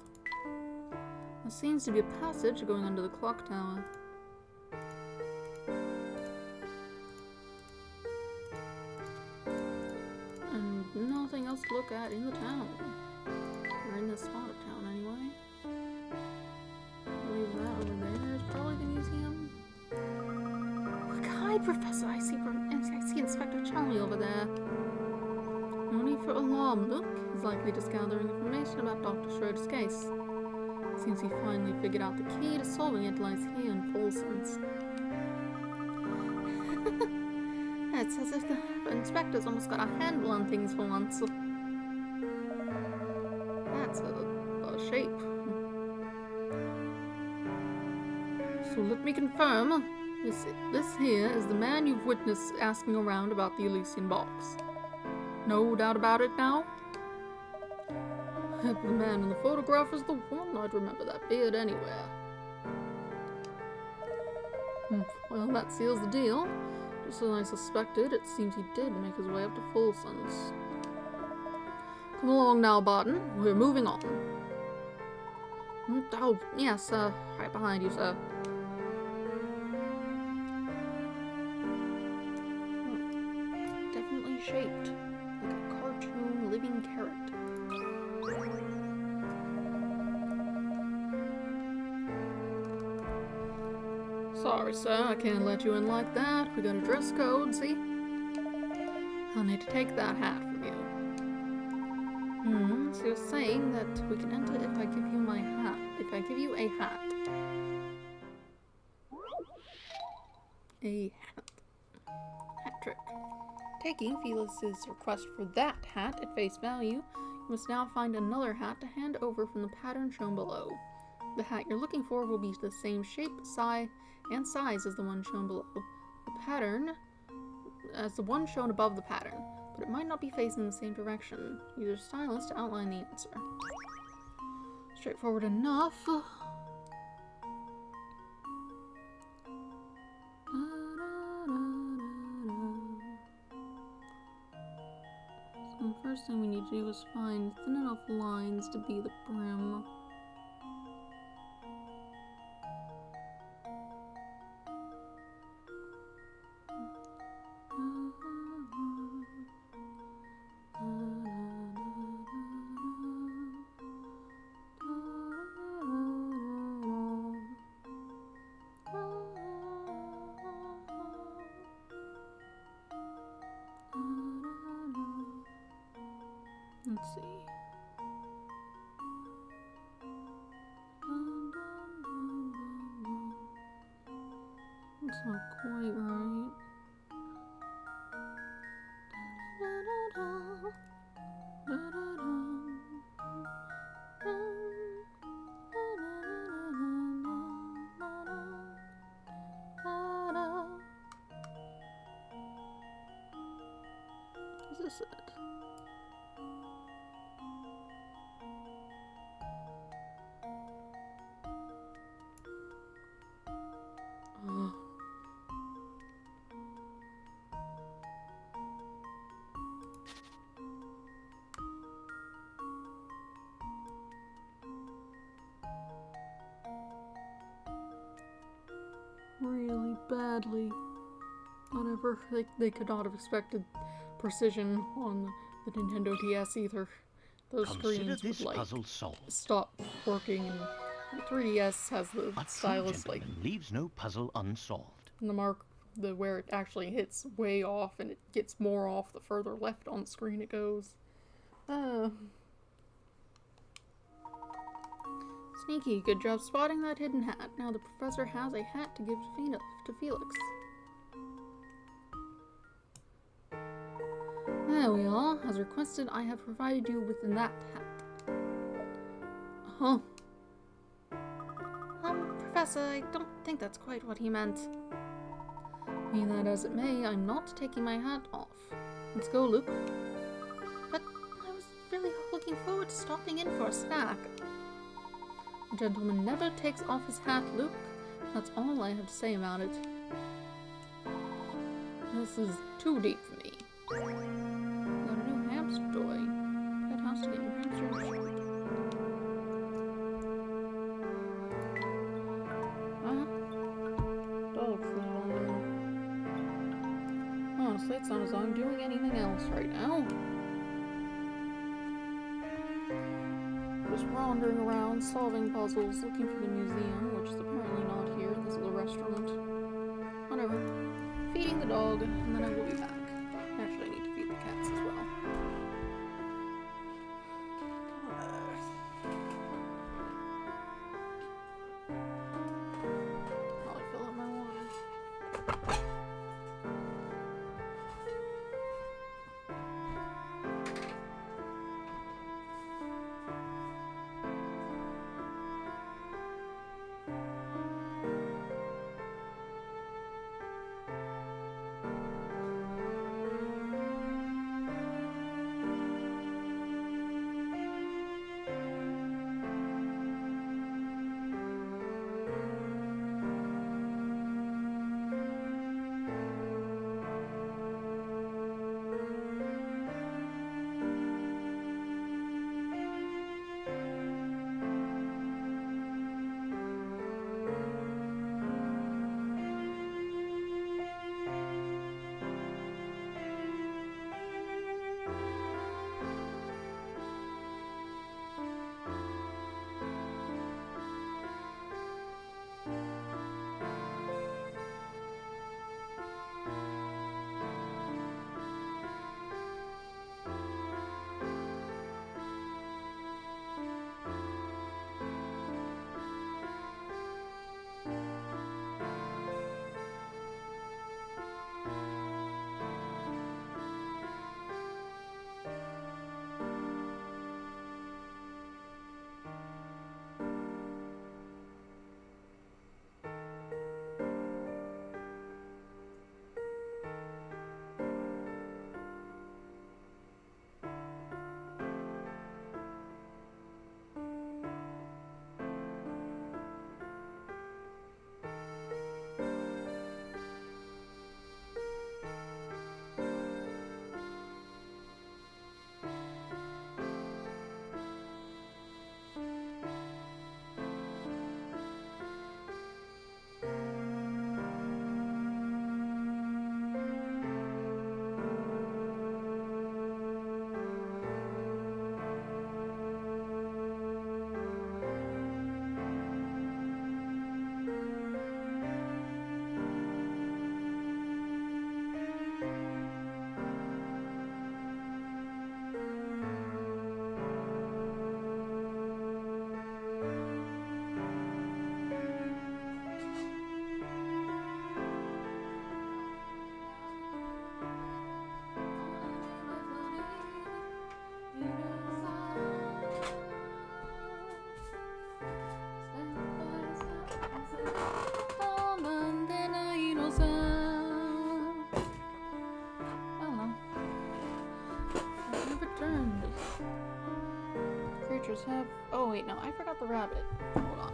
There seems to be a passage going under the clock tower. And nothing else to look at in the town. Or in this spot of town, anyway. I believe that over there is probably the museum. Look, hi, Professor. I see Inspector Chalmey over there. No need for alarm. Look, he's likely just gathering information about Dr. Schroeder's case. Seems he finally figured out the key to solving it lies here in Folsom's. It's as if the inspector's almost got a handle on things for once. That's a shape. So let me confirm. This here is the man you've witnessed asking around about the Elysian box. No doubt about it now? If the man in the photograph is the one, I'd remember that beard anywhere. Well, that seals the deal. Just as I suspected, it seems he did make his way up to Folsom's. Come along now, Barton. We're moving on. Oh, yes, right behind you, sir. Definitely shaped like a cartoon living carrot. Sorry, sir, I can't let you in like that. We got a dress code, see? I'll need to take that hat from you. So you're saying that we can enter if I give you my hat. If I give you a hat. A hat. Hat trick. Taking Felis's request for that hat at face value, you must now find another hat to hand over from the pattern shown below. The hat you're looking for will be the same shape, size as the one shown below. The pattern as the one shown above the pattern, but but it might not be facing the same direction. Use your stylus to outline the answer. Straightforward enough. So the first thing we need to do is find thin enough lines to be the brim. Let's see. It's not quite right. Is this it? Oh. Really badly. Whatever. They could not have expected precision on the Nintendo DS either. Those Consider screens would this like puzzle solved. stop working, and the 3DS has the A true stylus like gentleman leaves no puzzle unsolved. the mark, the where it actually hits way off, and it gets more off the further left on the screen it goes. Sneaky, good job spotting that hidden hat. Now the professor has a hat to give to Felix. There we are. As requested, I have provided you with that hat. Huh. Professor, I don't think that's quite what he meant. Be that as it may, I'm not taking my hat off. Let's go, Luke. But I was really looking forward to stopping in for a snack. A gentleman never takes off his hat, Luke. That's all I have to say about it. This is too deep for me. Got a new hamster toy. Pet house to get your hamster in shape. Dog food on there. Honestly, it's not as though I'm doing anything else right now. Just wandering around, solving puzzles, looking for the museum, which is apparently not here. This is a restaurant. Whatever. Feeding the dog, and then I will be back. Actually, I need to feed the cats as well. Probably fill up my water. returned. Creatures have... Oh wait, no, I forgot the rabbit. Hold on.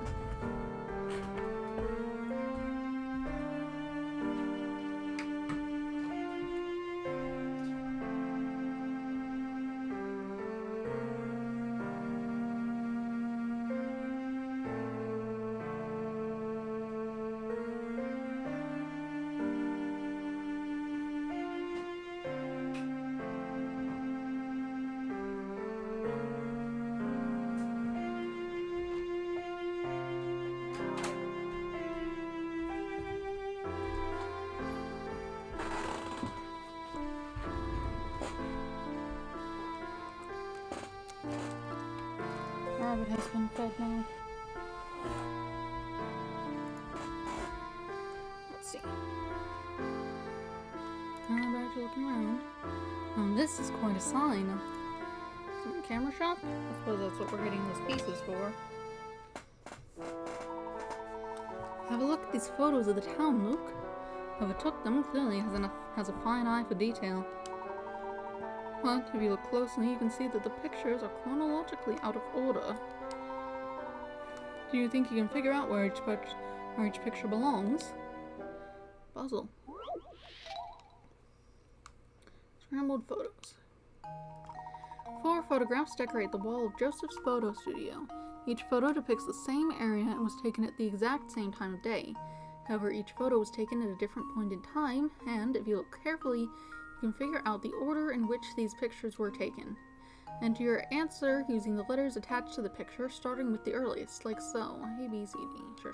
Rabbit has been fed now. Let's see. Back to looking around. This is quite a sign. Some camera shop? I suppose that's what we're getting those pieces for. Have a look at these photos of the town, Luke. Whoever took them clearly has a fine eye for detail. But if you look closely, you can see that the pictures are chronologically out of order. Do you think you can figure out where each picture belongs? Puzzle. Scrambled photos. 4 photographs decorate the wall of Joseph's photo studio. Each photo depicts the same area and was taken at the exact same time of day. However, each photo was taken at a different point in time, and if you look carefully, you can figure out the order in which these pictures were taken. Enter your answer using the letters attached to the picture, starting with the earliest, like so. A, B, C, D. Sure.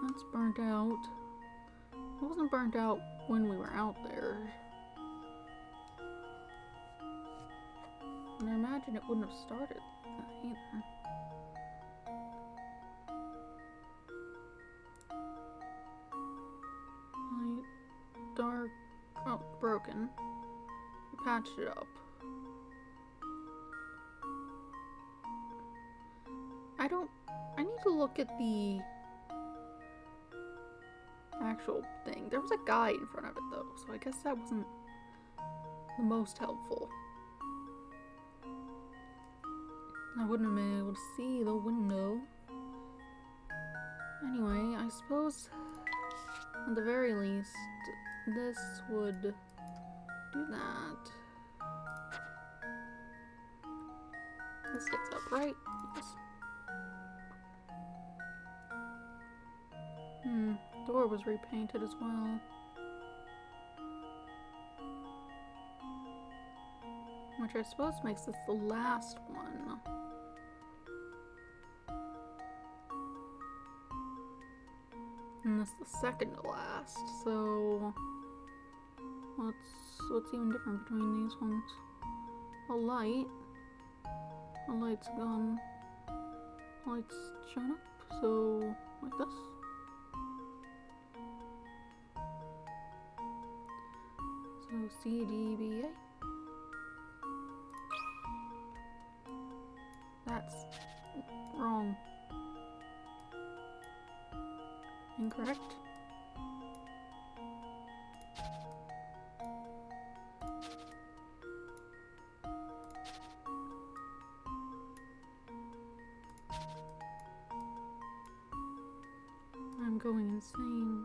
That's burnt out. It wasn't burnt out when we were out there. And I imagine it wouldn't have started that either. Light, dark, oh, broken. We patched it up. I need to look at the actual thing. There was a guy in front of it though, so I guess that wasn't the most helpful. I wouldn't have been able to see the window. Anyway, I suppose at the very least this would do that. This sticks up, right? Yes. Door was repainted as well. Which I suppose makes this the last one. And this the second to last, so what's even different between these ones? A light. A light's gone. A light's shown up, so like this. So C, D, B, A. That's wrong. Incorrect. I'm going insane.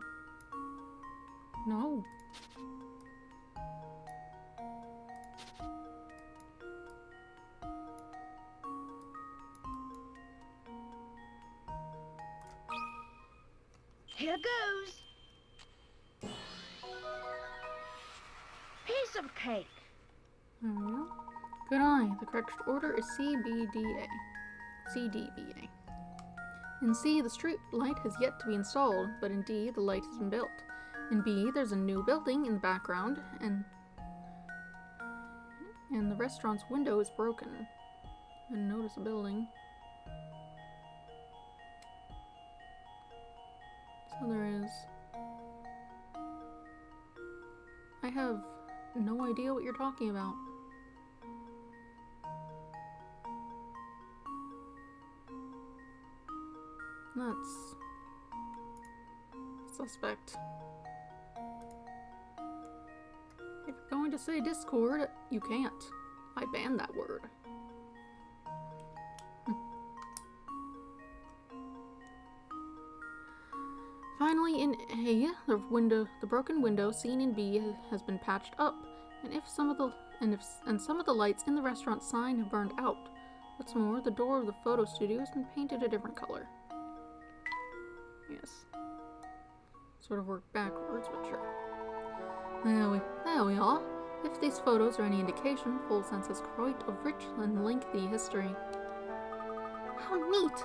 No. Here goes. Piece of cake. There we go. Good eye. The correct order is C, B, D, A. C, D, B, A. In C, the street light has yet to be installed, but in D, the light has been built. In B, there's a new building in the background, and the restaurant's window is broken. And notice a building. So there is. I have no idea what you're talking about. suspect. If you're going to say Discord, you can't. I banned that word. Finally, in A, the broken window seen in B has been patched up, and some of the lights in the restaurant sign have burned out. What's more, the door of the photo studio has been painted a different color. Yes. Sort of work backwards, but sure. There we are. If these photos are any indication, Full Sense has quite a rich and lengthy history. How neat!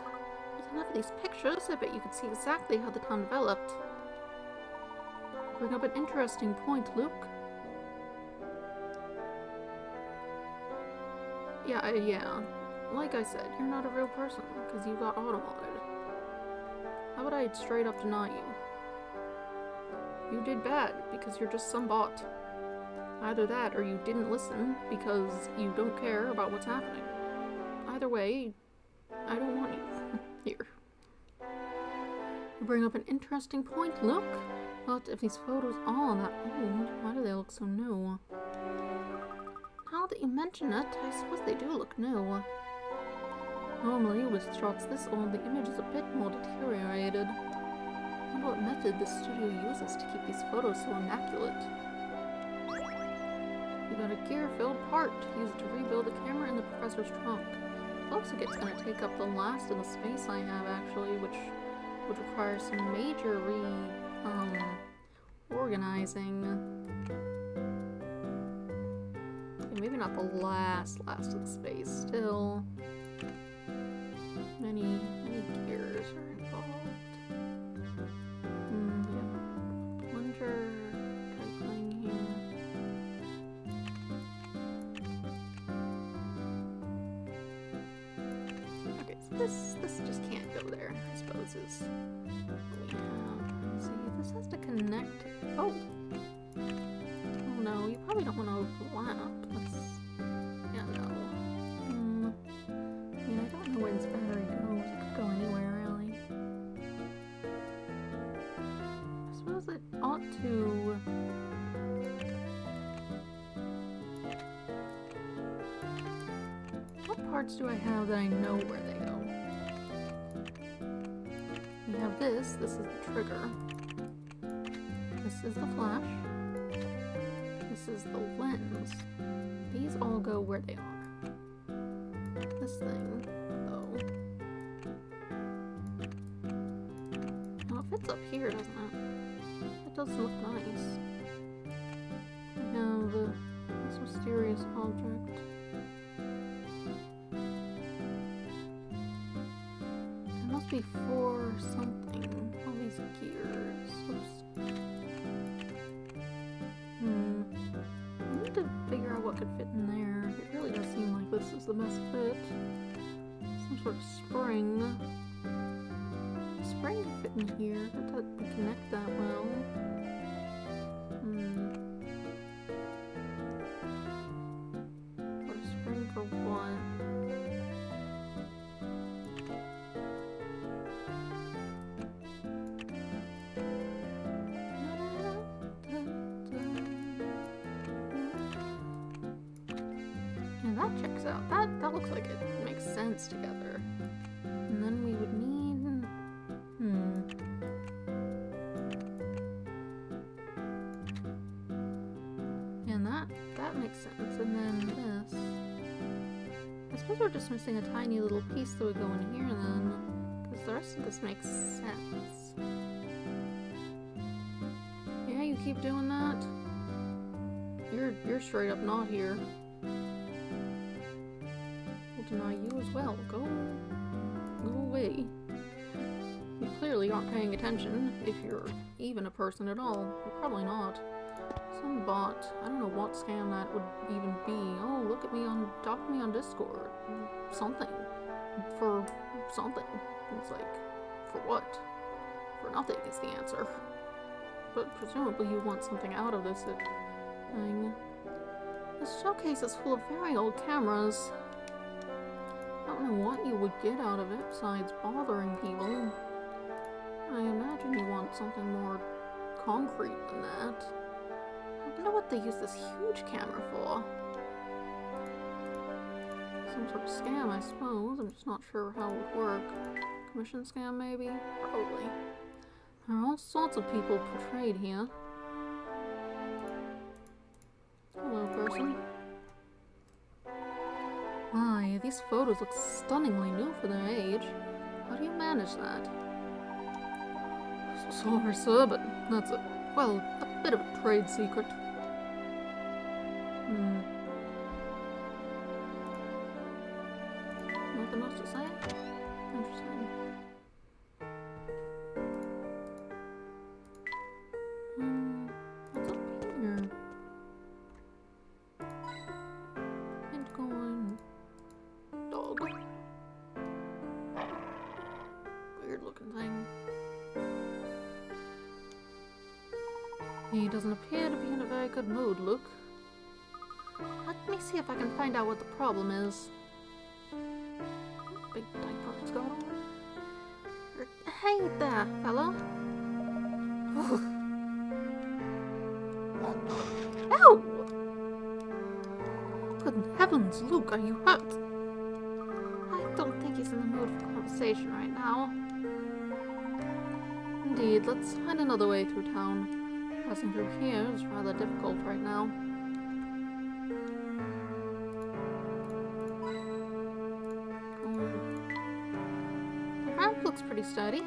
With enough of these pictures, I bet you could see exactly how the town developed. Bring up an interesting point, Luke. Yeah. Like I said, you're not a real person, because you got auto-modded. How would I straight up deny you? You did bad, because you're just some bot. Either that, or you didn't listen, because you don't care about what's happening. Either way, I don't want you. Here. You bring up an interesting point, Luke. But if these photos are that old, why do they look so new? Now that you mention it, I suppose they do look new. Normally, with shots this old, the image is a bit more deteriorated. I wonder what method the studio uses to keep these photos so immaculate. You got a gear-filled part. Use it to rebuild the camera in the professor's trunk. Looks like it's going to take up the last of the space I have, actually, which would require some major organizing. Okay, maybe not the last of the space. Still, many gears are involved. Yeah. Plunger type thing here. Okay, so this just can't go there, I suppose is what we have. Let's see, this has to connect. Oh no, you probably don't want to overlap. Yeah, no. I mean, I don't know where this battery goes. It could go anywhere, really. I suppose it ought to. What parts do I have that I know where they go? We have this. This is the trigger. This is the flash. This is the lens. These all go where they are. This thing, though. Oh, it fits up here, doesn't it? It does look nice. We have this mysterious object. It must be for something. All these gears. Oops. I need to figure out what could fit in there. It really does seem like this is the best fit. Some sort of spring. The spring could fit in here. I thought we connect that well. Or a spring for what? That checks out. That looks like it makes sense together. And then we would need... And that makes sense. And then this... I suppose we're just missing a tiny little piece that would go in here then. Because the rest of this makes sense. Yeah, you keep doing that? You're straight up not here. Deny you as well. Go away. You clearly aren't paying attention, if you're even a person at all. You're probably not. Some bot. I don't know what scam that would even be. Oh, look at me talk to me on Discord. Something. For something. It's like, for what? For nothing is the answer. But presumably you want something out of this thing. This showcase is full of very old cameras. I don't know what you would get out of it besides bothering people. I imagine you want something more concrete than that. I wonder what they use this huge camera for. Some sort of scam, I suppose. I'm just not sure how it would work. Commission scam, maybe? Probably. There are all sorts of people portrayed here. Hello, person. My, these photos look stunningly new for their age. How do you manage that? Sorry, sir, but that's a bit of a trade secret. Nothing else to say? Interesting. What's up here? Bitcoin. Dog. Weird looking thing. He doesn't appear to be in a very good mood, Luke. Let me see if I can find out what the problem is. Big diaper it's got on. Hey there, fella. Ow! Good heavens, Luke, are you hurt? I don't think he's in the mood for conversation right now. Indeed, let's find another way through town. Passing through here is rather difficult right now. The ramp looks pretty sturdy.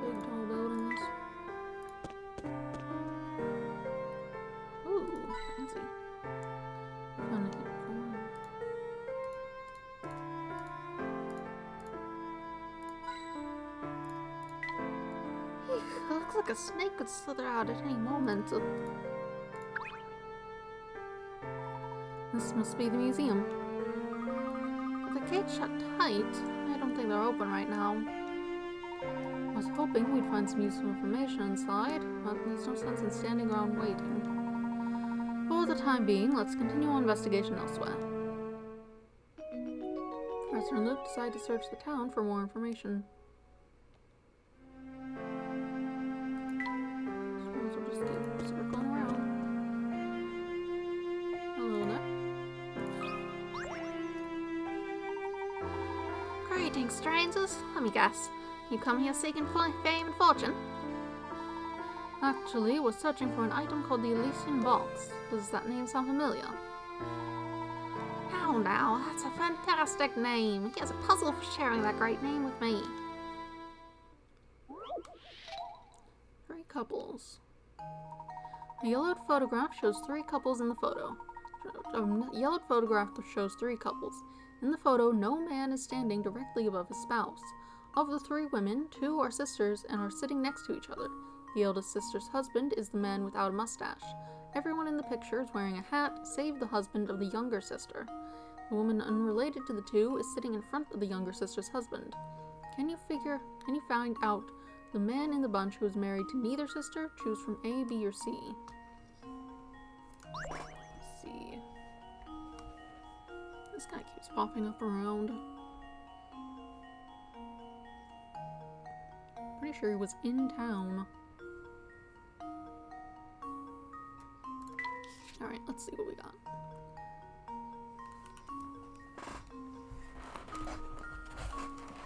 Big tall buildings. Ooh, fancy. Found a hidden corner. It looks like a snake could slither out at any moment. This must be the museum. With the gate shut tight, I don't think they're open right now. I was hoping we'd find some useful information inside, but there's no sense in standing around waiting. For the time being, let's continue our investigation elsewhere. Professor and Luke decide to search the town for more information. Suppose we'll just keep circling around. Hello there. Greetings, strangers. Let me guess. You come here seeking fame and fortune? Actually, we're searching for an item called the Elysian Box. Does that name sound familiar? Oh, now, that's a fantastic name. Here's a puzzle for sharing that great name with me. 3 couples. A yellowed photograph shows 3 couples in the photo. A yellowed photograph shows 3 couples. In the photo, no man is standing directly above his spouse. Of the 3 women, 2 are sisters and are sitting next to each other. The eldest sister's husband is the man without a mustache. Everyone in the picture is wearing a hat, save the husband of the younger sister. The woman unrelated to the 2 is sitting in front of the younger sister's husband. Can you find out the man in the bunch who is married to neither sister? Choose from A, B, or C. Let's see. This guy keeps popping up around. Pretty sure he was in town. Alright, let's see what we got.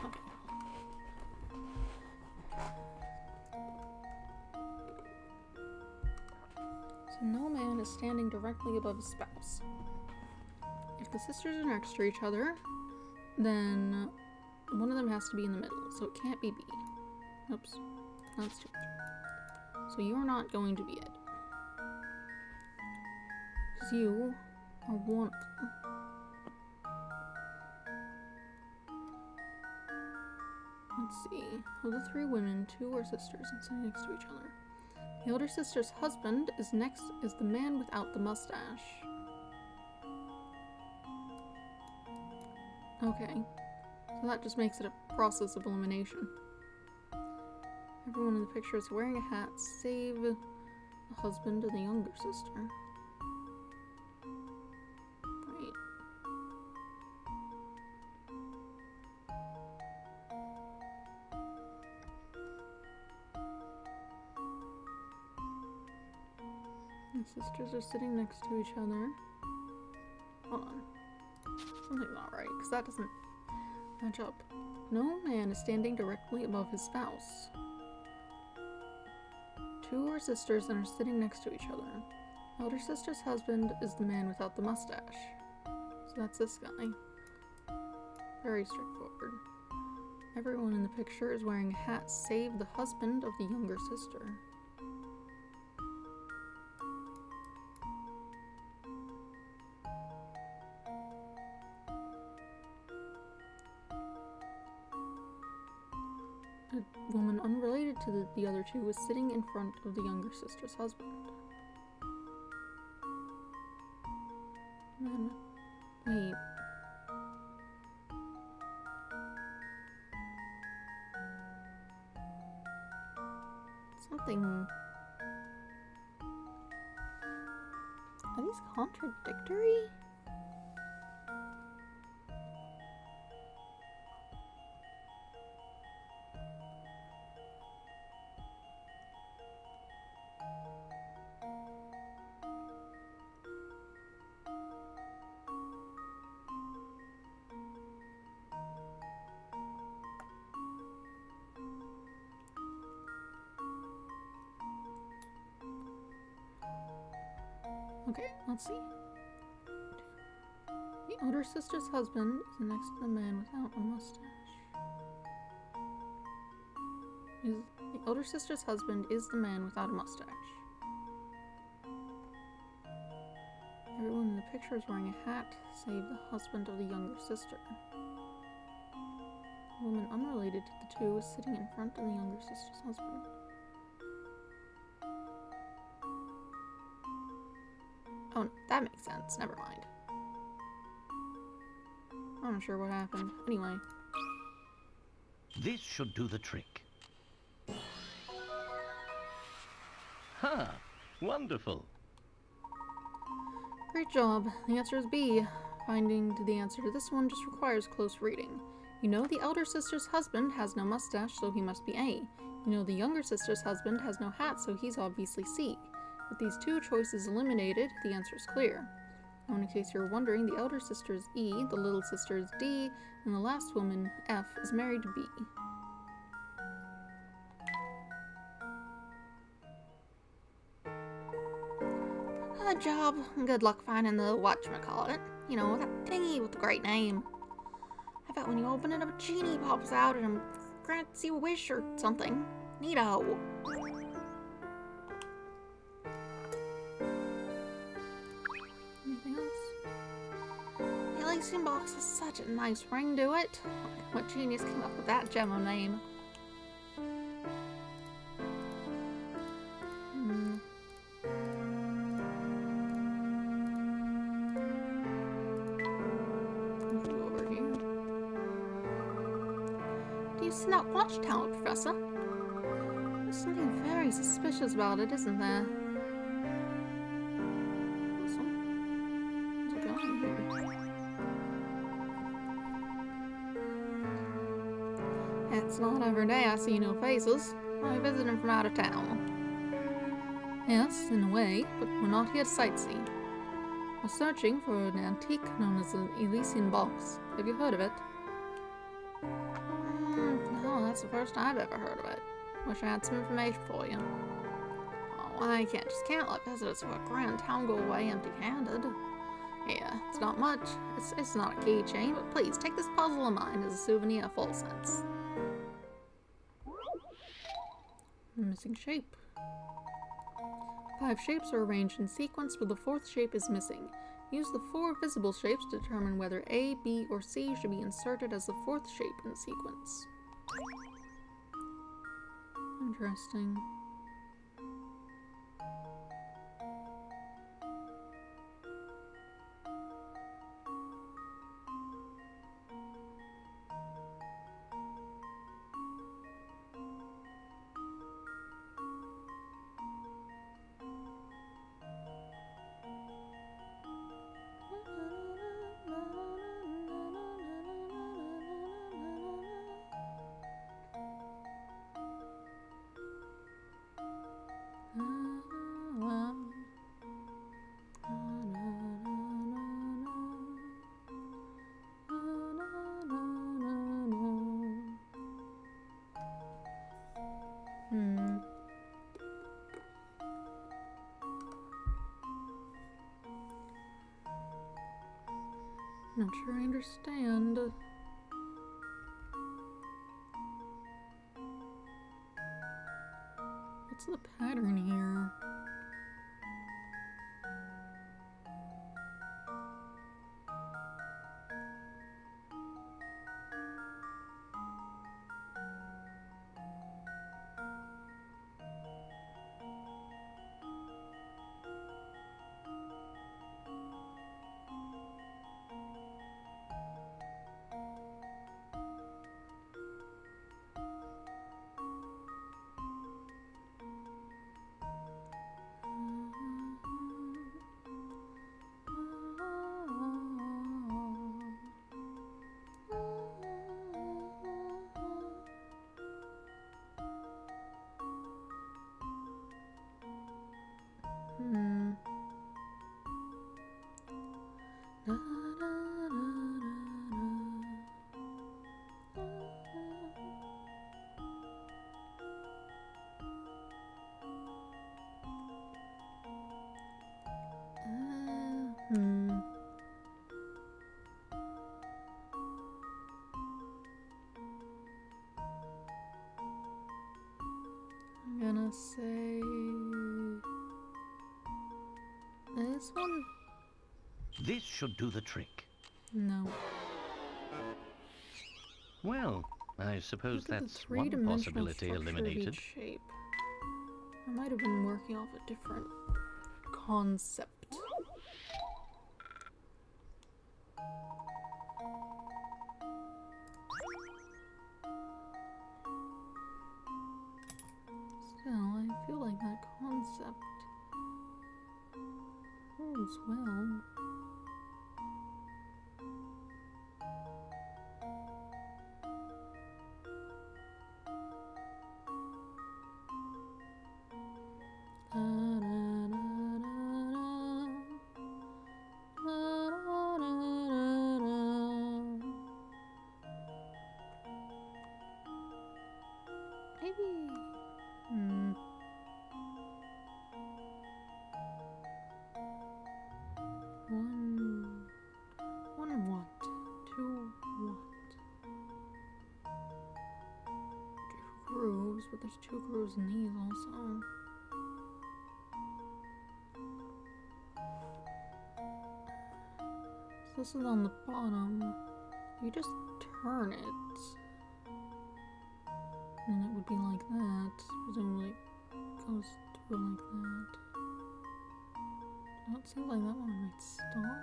Okay. So no man is standing directly above his spouse. If the sisters are next to each other, then one of them has to be in the middle, so it can't be B. Oops, that's too much. So you're not going to be it. Because you are one. Let's see. Of the 3 women, 2 are sisters and sitting next to each other. The older sister's husband is the man without the mustache. Okay. So that just makes it a process of elimination. Everyone in the picture is wearing a hat, save the husband and the younger sister. Right. The sisters are sitting next to each other. Hold on. Something's not right, because that doesn't match up. No man is standing directly above his spouse. Two are sisters and are sitting next to each other. Elder sister's husband is the man without the mustache. So that's this guy. Very straightforward. Everyone in the picture is wearing a hat save the husband of the younger sister. A woman unrelated to the other two is sitting in front of the younger sister's husband. Man, wait. Something... Are these contradictory? Okay, let's see. The older sister's husband is next to the man without a mustache. The older sister's husband is the man without a mustache. Everyone in the picture is wearing a hat, save the husband of the younger sister. A woman unrelated to the two is sitting in front of the younger sister's husband. Oh, that makes sense. Never mind. I'm not sure what happened. Anyway. This should do the trick. Ha! Wonderful. Great job. The answer is B. Finding the answer to this one just requires close reading. You know the elder sister's husband has no mustache, so he must be A. You know the younger sister's husband has no hat, so he's obviously C. With these two choices eliminated, the answer is clear. Now, in case you're wondering, the elder sister is E, the little sister is D, and the last woman, F, is married to B. Good job. Good luck finding the whatchamacallit. You know, that thingy with the great name. I bet when you open it up, a genie pops out and grants you a wish or something. Neato. Anything else? The Elysian box has such a nice ring to it. What genius came up with that gem of name? Not Watchtower, Professor. There's something very suspicious about it, isn't there? Awesome. What's going on here? It's not every day I see new faces. I'm visiting from out of town. Yes, in a way, but we're not here to sightsee. We're searching for an antique known as the Elysian box. Have you heard of it? That's the first I've ever heard of it. Wish I had some information for you. Oh, I can't let visitors to a grand town go away empty-handed. Yeah, it's not much. It's not a keychain, but please take this puzzle of mine as a souvenir of full sense. Missing shape. 5 shapes are arranged in sequence, but the 4th shape is missing. Use the 4 visible shapes to determine whether A, B, or C should be inserted as the 4th shape in the sequence. Interesting. Not sure I understand. What's the pattern here? I'm gonna say this one? This should do the trick. No. Well, I suppose Look at the that's one three-dimensional possibility structure of eliminated. each shape. I might have been working off a different concept. Still, I feel like that concept holds well. Maybe. One what? Two what? Two grooves, but there's two grooves in these also. So this is on the bottom. You just turn it. And it would be like that. Presumably it goes through like that. Don't seem like that one might stop.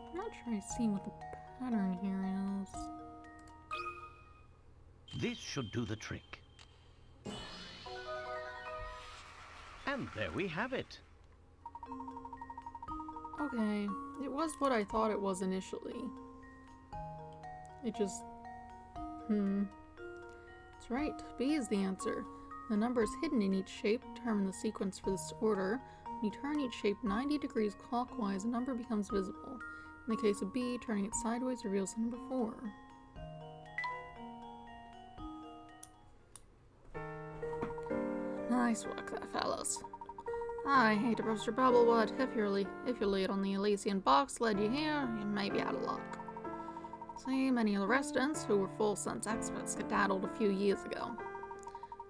I'm not sure I see what the pattern here is. This should do the trick. And there we have it. Okay, it was what I thought it was initially. It just... That's right, B is the answer. The numbers hidden in each shape determine the sequence for this order. When you turn each shape 90 degrees clockwise, a number becomes visible. In the case of B, turning it sideways reveals the number 4. Nice work there, fellas. I hate to burst your bubble, but if your lead on the Elysian box led you here, you may be out of luck. See, many of the residents who were full sense experts skedaddled a few years ago.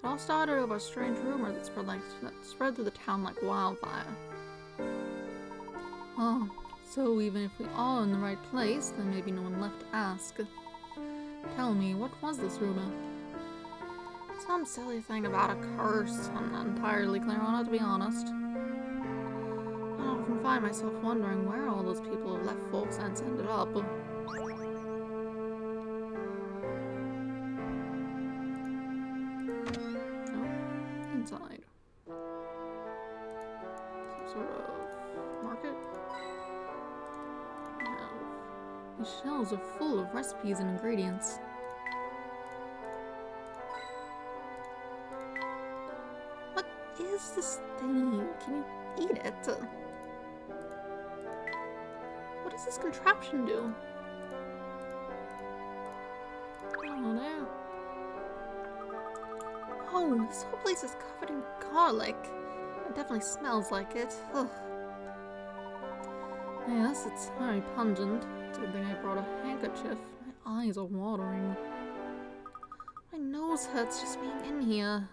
It all started over a strange rumor that spread through the town like wildfire. Oh, so even if we are in the right place, there may be no one left to ask. Tell me, what was this rumor? Some silly thing about a curse. I'm not entirely clear on it, to be honest. I often find myself wondering where all those people who left full sense ended up. No, inside. Some sort of market. These shelves are full of recipes and ingredients. What is this thing? Can you eat it? What does this contraption do? Oh, there. Oh, this whole place is covered in garlic. It definitely smells like it. Ugh. Yes, it's very pungent. It's a good thing I brought a handkerchief. My eyes are watering. My nose hurts just being in here.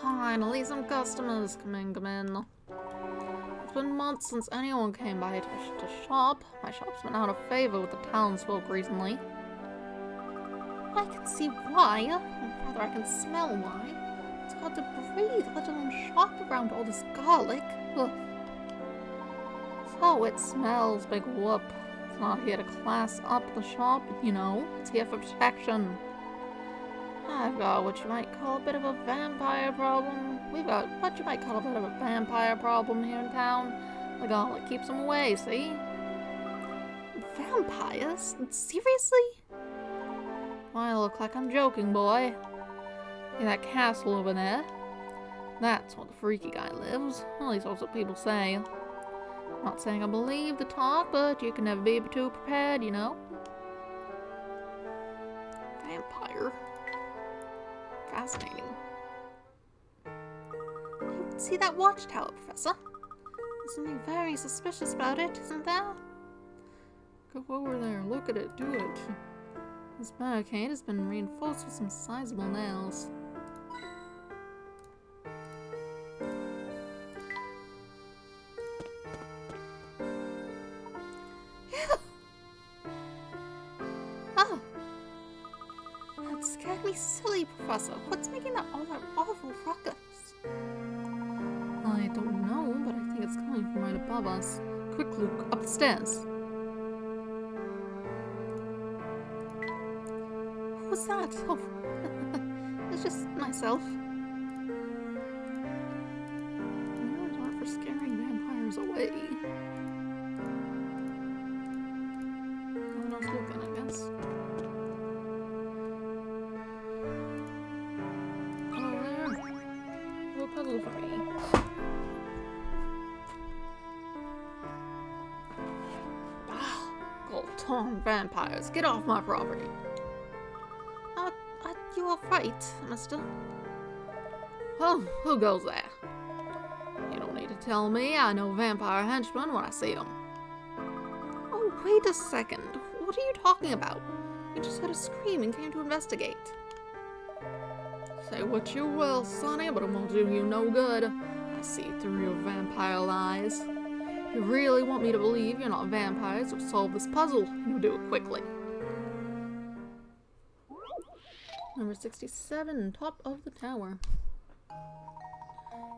Finally, some customers. Come in, come in. It's been months since anyone came by to shop. My shop's been out of favor with the townsfolk recently. I can see why. Or rather, I can smell why. It's hard to breathe, let alone shop around all this garlic. Ugh. So it smells, big whoop. It's not here to class up the shop, you know. It's here for protection. I've got what you might call a bit of a vampire problem. We've got what you might call a bit of a vampire problem here in town. The garlic keeps them away, see? Vampires? Seriously? I look like I'm joking, boy. See that castle over there? That's where the freaky guy lives. At least that's what people say. I'm not saying I believe the talk, but you can never be too prepared, you know? Vampire. Fascinating. You see that watchtower, Professor? There's something very suspicious about it, isn't there? Go over there, look at it, do it. This barricade has been reinforced with some sizable nails. Oh! That scared me silly, Professor. What's making all that awful ruckus? I don't know, but I think it's coming from right above us. Quick, Luke, up the stairs. What was that? Oh, it's just myself. Mirrors aren't for scaring vampires away. No one else looking, I guess. Hello there. Do a puzzle for me. Gold-torn vampires, get off my property. You all right, mister? Oh, who goes there? You don't need to tell me. I know vampire henchmen when I see them. Oh, wait a second. What are you talking about? We just heard a scream and came to investigate. Say what you will, Sonny, but it won't do you no good. I see through your vampire lies. If you really want me to believe you're not vampires, you'll solve this puzzle, and you'll do it quickly. Number 67, top of the tower.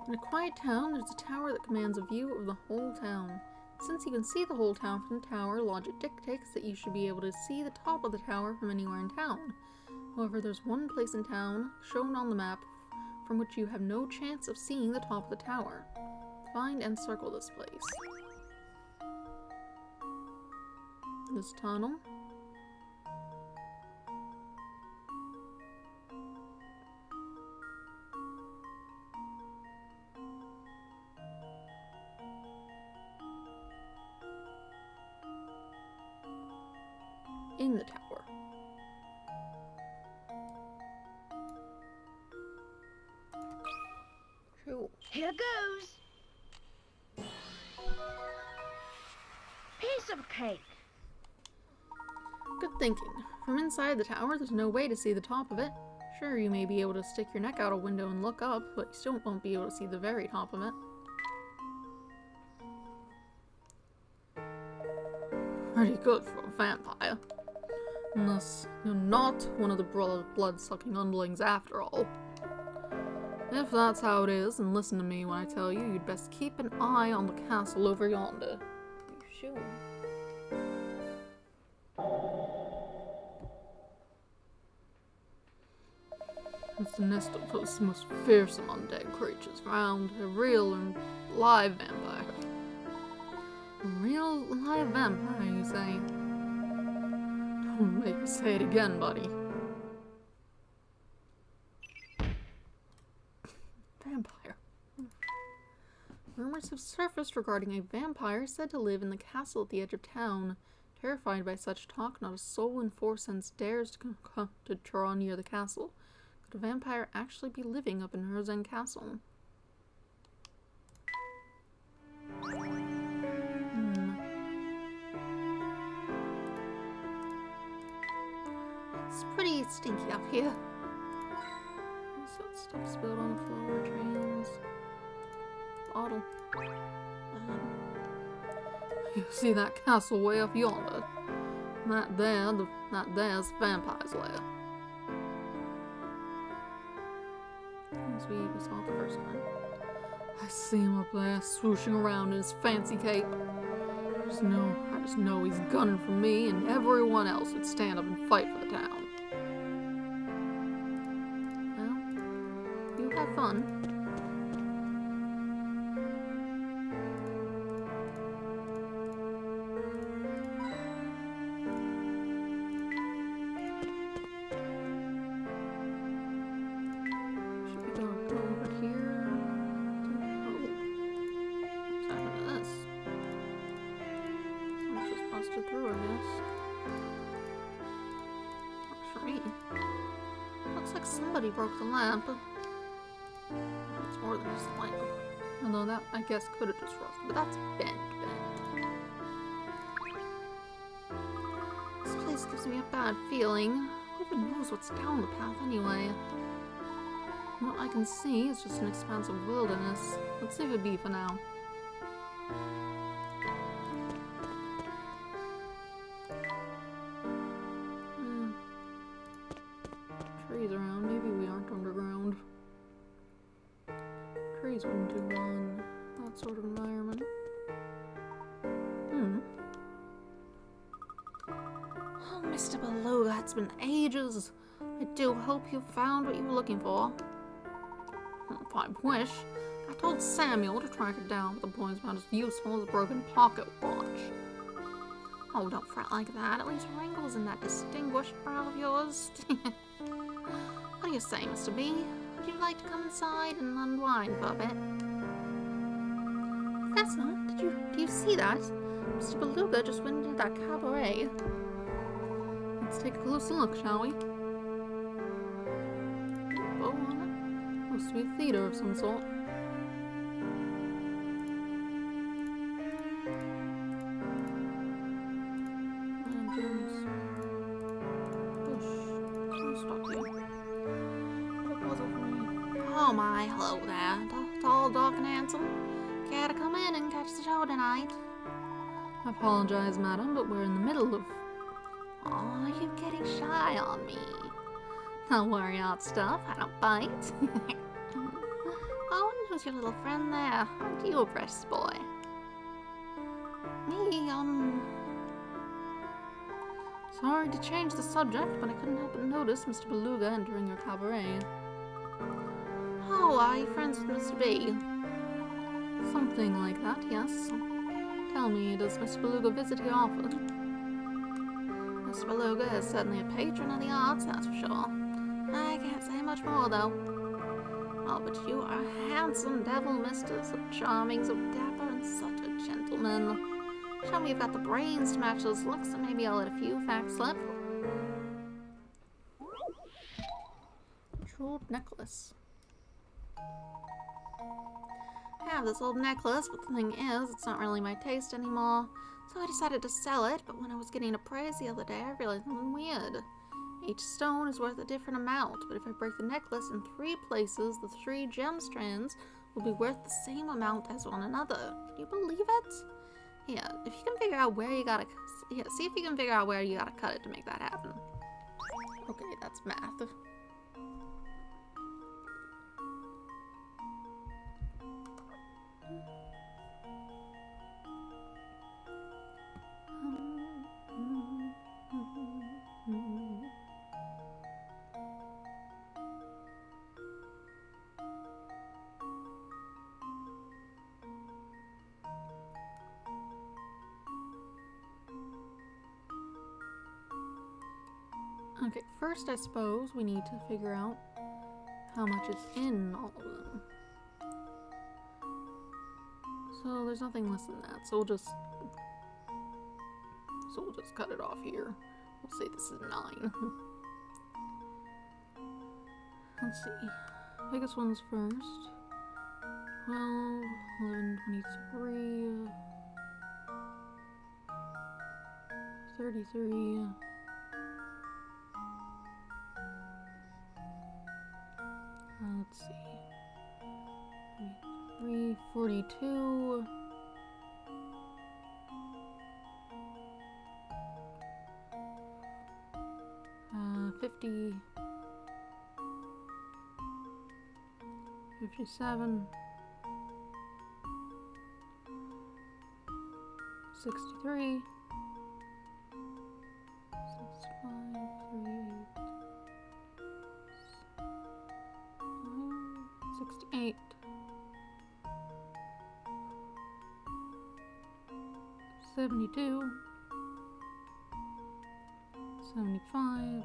In a quiet town, there's a tower that commands a view of the whole town. Since you can see the whole town from the tower, logic dictates that you should be able to see the top of the tower from anywhere in town. However, there's one place in town, shown on the map, from which you have no chance of seeing the top of the tower. Find and circle this place. This tunnel. In the tower. True. Here goes. Piece of cake. Good thinking. From inside the tower, there's no way to see the top of it. Sure, you may be able to stick your neck out a window and look up, but you still won't be able to see the very top of it. Pretty good for a vampire. Unless you're not one of the blood-sucking underlings after all. If that's how it is, and listen to me when I tell you, you'd best keep an eye on the castle over yonder. You should. It's the nest of those most fearsome undead creatures found. A real and live vampire. A real live vampire, you say? Don't make me say it again, buddy. Rumors have surfaced regarding a vampire said to live in the castle at the edge of town. Terrified by such talk, not a soul in 4 Sense dares to draw near the castle. Could a vampire actually be living up in Herzen Castle? It's pretty stinky up here. Stuff spilled on the floor, trains, bottle. You see that castle way up yonder? That there's vampire's lair. As we saw the first one. I see him up there, swooshing around in his fancy cape. I just know he's gunning for me and everyone else would stand up and fight for the town. Well, you have fun. Through, I guess. Works for me. Looks like somebody broke the lamp. It's more than just a lamp. Although that, I guess, could have just rusted, but that's bent. This place gives me a bad feeling. Who even knows what's down the path anyway? From what I can see, it's just an expanse of wilderness. Let's leave it be for now. Trees around. Maybe we aren't underground. Trees wouldn't do well in that sort of environment. Oh, Mr. Beluga, it's been ages. I do hope you found what you were looking for. If I wish. I told Samuel to track it down, but the boy's about as useful as a broken pocket watch. Oh, don't fret like that. At least wrinkles in that distinguished brow of yours. What do you say, Mr. B? Would you like to come inside and unwind for a bit? Professor, do you see that? Mr. Beluga just went into that cabaret. Let's take a closer look, shall we? Bow on it. Must be a theater of some sort. Oh my, hello there. Tall, dark, and handsome. Care to come in and catch the show tonight? I apologize, madam, but we're in the middle of... Oh, you're getting shy on me. Don't worry, hot stuff. I don't bite. Oh, and who's your little friend there? Aren't you a precious boy? Me, Sorry to change the subject, but I couldn't help but notice Mr. Beluga entering your cabaret. Oh, are you friends with Mr. B? Something like that, yes. Tell me, does Mr. Beluga visit here often? Mr. Beluga is certainly a patron of the arts, that's for sure. I can't say much more, though. Oh, but you are a handsome devil, mister, so charming, so dapper, and such a gentleman. Show me you've got the brains to match those looks, and maybe I'll let a few facts slip. Jeweled necklace. I have this old necklace, but the thing is, it's not really my taste anymore. So I decided to sell it, but when I was getting appraised the other day, I realized something weird. Each stone is worth a different amount, but if I break the necklace in 3 places, the 3 gem strands will be worth the same amount as one another. Can you believe it? Yeah, if you can figure out where you gotta... Yeah, see if you can figure out where you gotta cut it to make that happen. Okay, that's math. Okay, first I suppose we need to figure out how much is in all of them. So there's nothing less than that. So we'll just cut it off here. We'll say this is 9. Let's see. Biggest ones first. 12, 11, 23, 33. Let's see. 33, 42. 50. 57. 63. 65, 38, 68, 72, 75,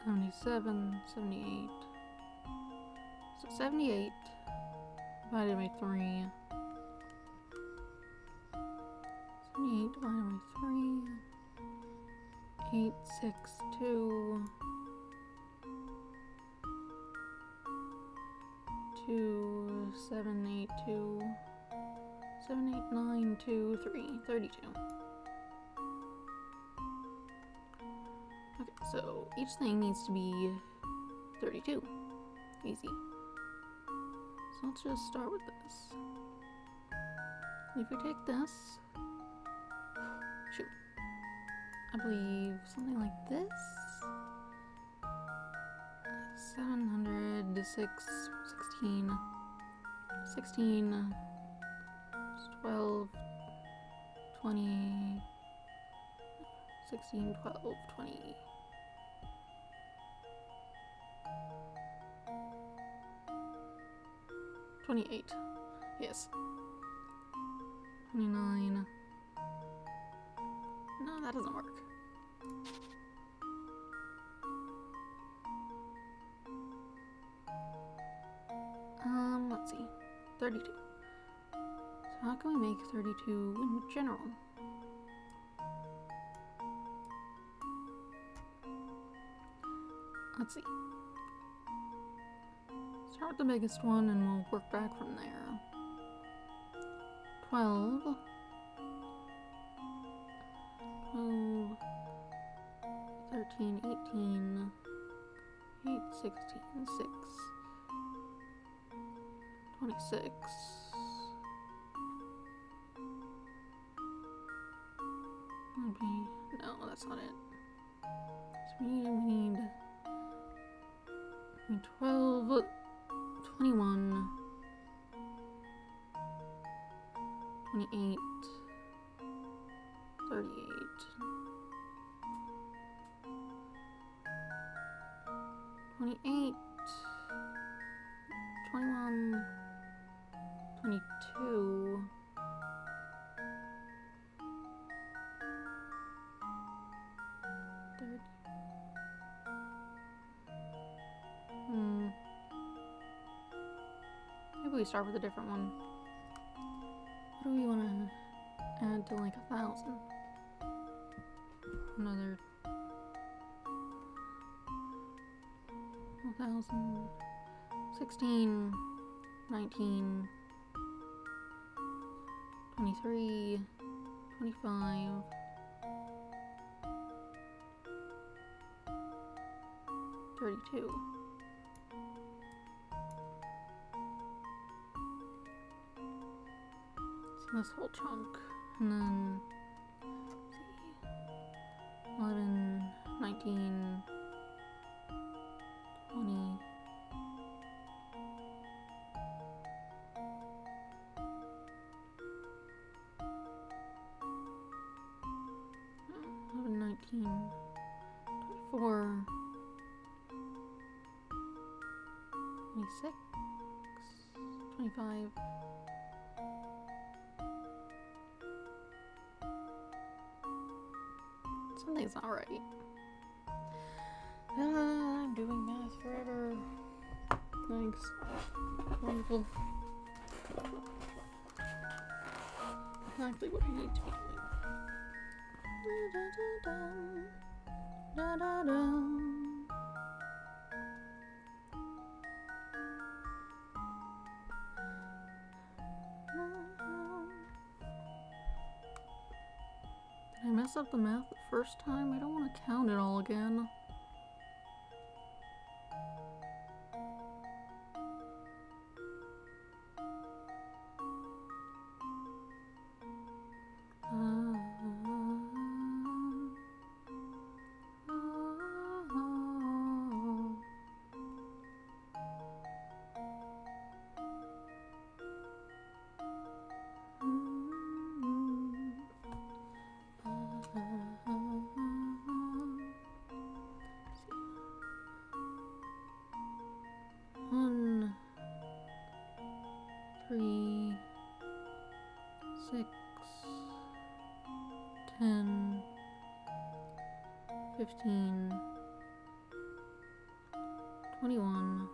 77, 78. So 78 divided by 3. 78 divided by 3. 8, 6, 2. 2, 7, 8, 2. 7, 8, 9, 2, 3. 32. Okay, so each thing needs to be 32. Easy. So let's just start with this. If we take this, shoot, I believe something like this. 706, 16, 16, 12, 20, 16, 12, 20. 28. Yes. 29. No, that doesn't work. Let's see. 32. So how can we make 32 in general? Let's see. Start with the biggest one and we'll work back from there. 12. 12. 13, 18. 8, 16, 6. 26. No, that's not it. So we need 12, 21, 28, 38, 28, 21, 22, 30. Maybe we start with a different one. What do we want to add to like 1,000? Another 1,000. 16, 19, 23, 25, 32. So this whole chunk, and then let's see, 11, 19, 20. 19, 24, 26, 25, something's not right. I'm doing math forever. Thanks. Wonderful. Exactly what I need to be doing. Da, da, da. Did I mess up the math the first time? I don't want to count it all again. One, 3, 6, 10, 15, 21,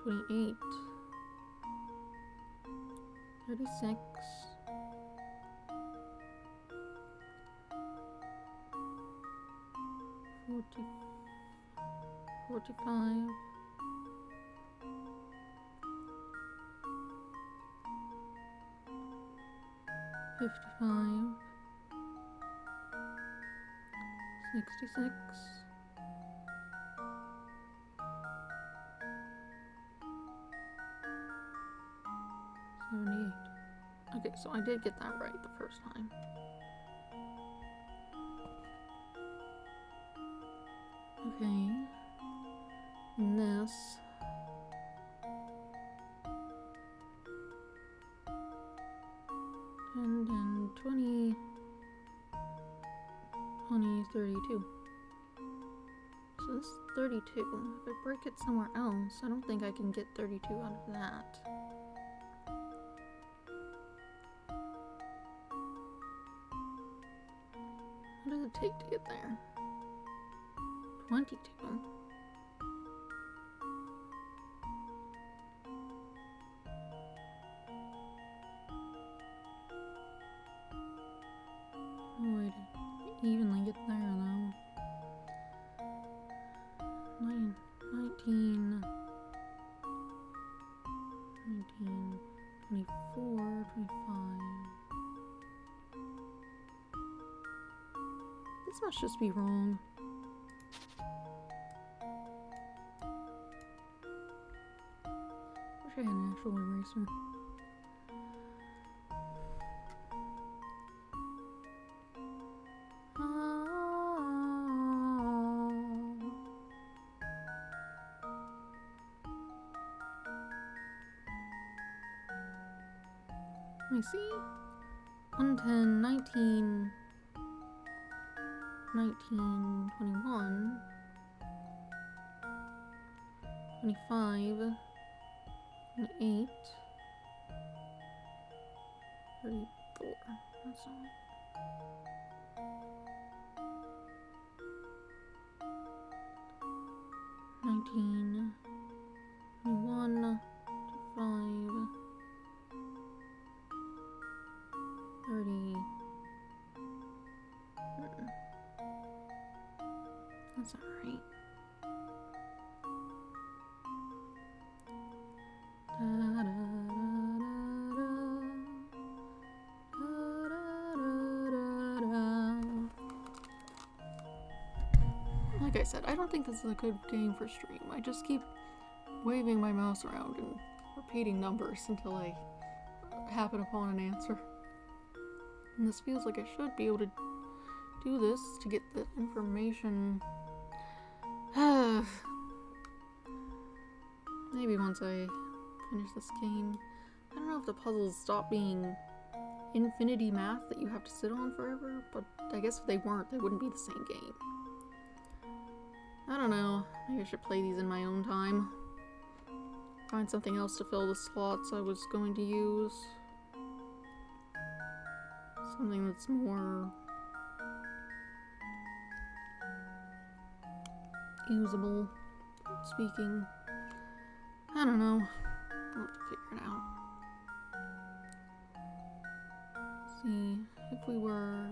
28, 36, 40, 45, 55, 66, 78. Okay, so I did get that right the first time. Okay. And this. And then 20, 20, 32. So this is 32. If I break it somewhere else, I don't think I can get 32 out of that. What does it take to get there? 22. No way to evenly get there though. 19, 24, 25. This must just be wrong. Wish I had an actual eraser. Let me see. 110, 19, 19, 21, 25, 28, 34. That's all right. 19, 21, 25, 30. That's alright. Like I said, I don't think this is a good game for stream. I just keep waving my mouse around and repeating numbers until I happen upon an answer. And this feels like I should be able to do this to get the information. Maybe once I finish this game. I don't know if the puzzles stop being infinity math that you have to sit on forever, but I guess if they weren't, they wouldn't be the same game. I don't know. Maybe I should play these in my own time. Find something else to fill the slots I was going to use. Something that's more usable. Speaking. I don't know. I'll have to figure it out. See, if we were...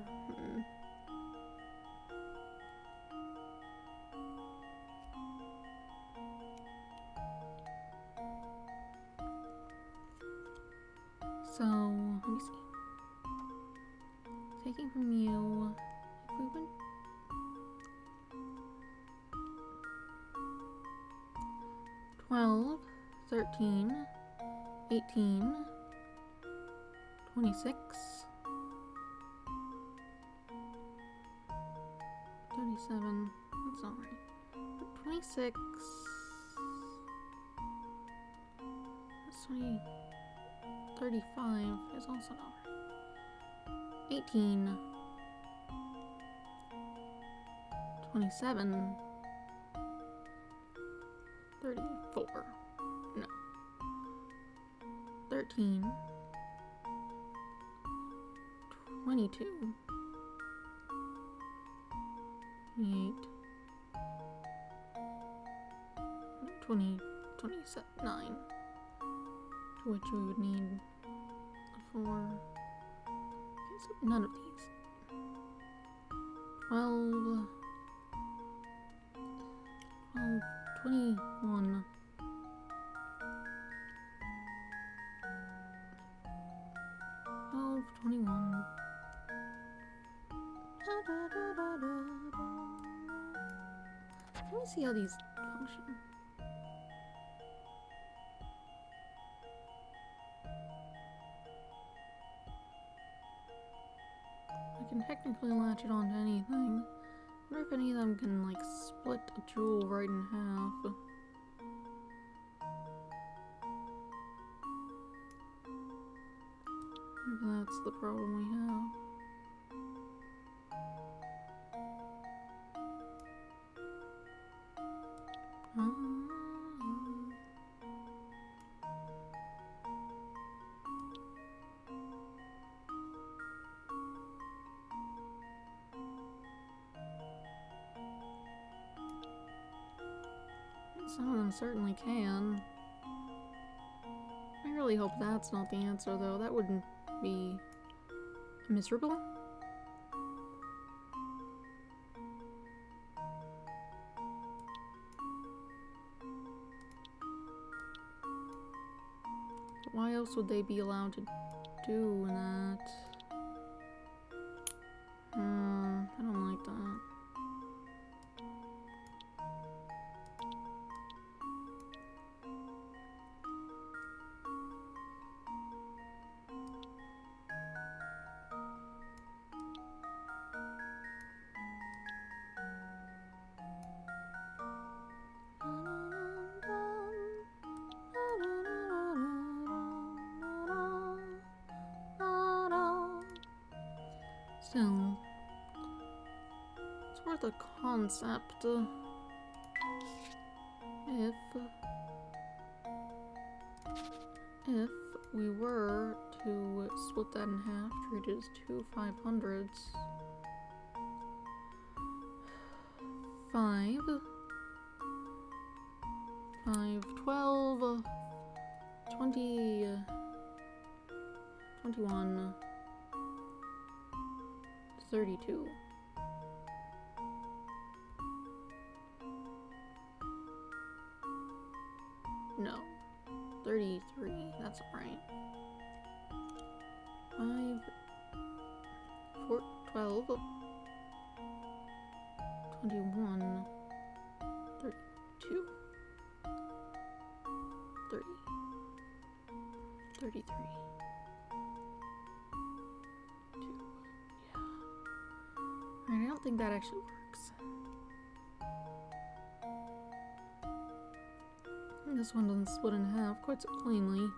So, let me see. Taking from you, if we went 12, 13, 18, 26, 37, that's not right. 26, that's 20, 35 is also not right. 18, 27, 34, no, 13, 22, 28, 20, 29, to which we would need 4, okay, so none of these, 12, 21, 12, 21, let me see how these function. I can technically latch it onto anything. I wonder if any of them can, like, split a jewel right in half. Maybe that's the problem we have. Some of them certainly can. I really hope that's not the answer, though. That wouldn't be miserable. But why else would they be allowed to do that? I don't like that. Still, it's worth a concept. If we were to split that in half, treat it as two 500s. 5, 12, 20, 21, 32. No. 33. That's right. 5, 4, 12, 21, 32, 30, 33. 2. Yeah. I don't think that actually works. This one doesn't split in half quite so cleanly.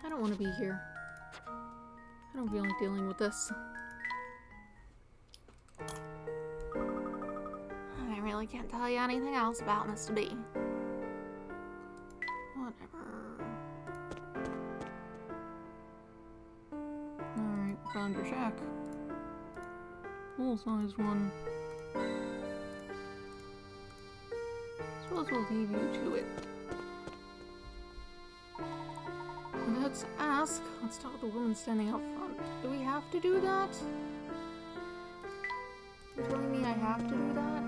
I don't want to be here. I don't feel like dealing with this. I really can't tell you anything else about Mr. B. Whatever. Found your shack. Full-sized one. Suppose we'll leave you to it. Let's ask. Let's talk to the woman standing out front. Do we have to do that? You're telling me I have to do that?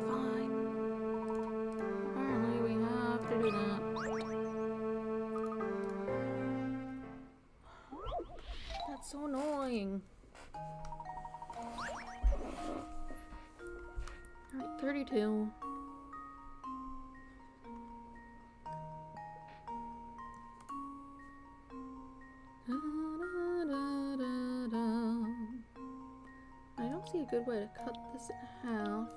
Fine. Apparently we have to do that. That's so annoying. Alright, 32. I don't see a good way to cut this in half.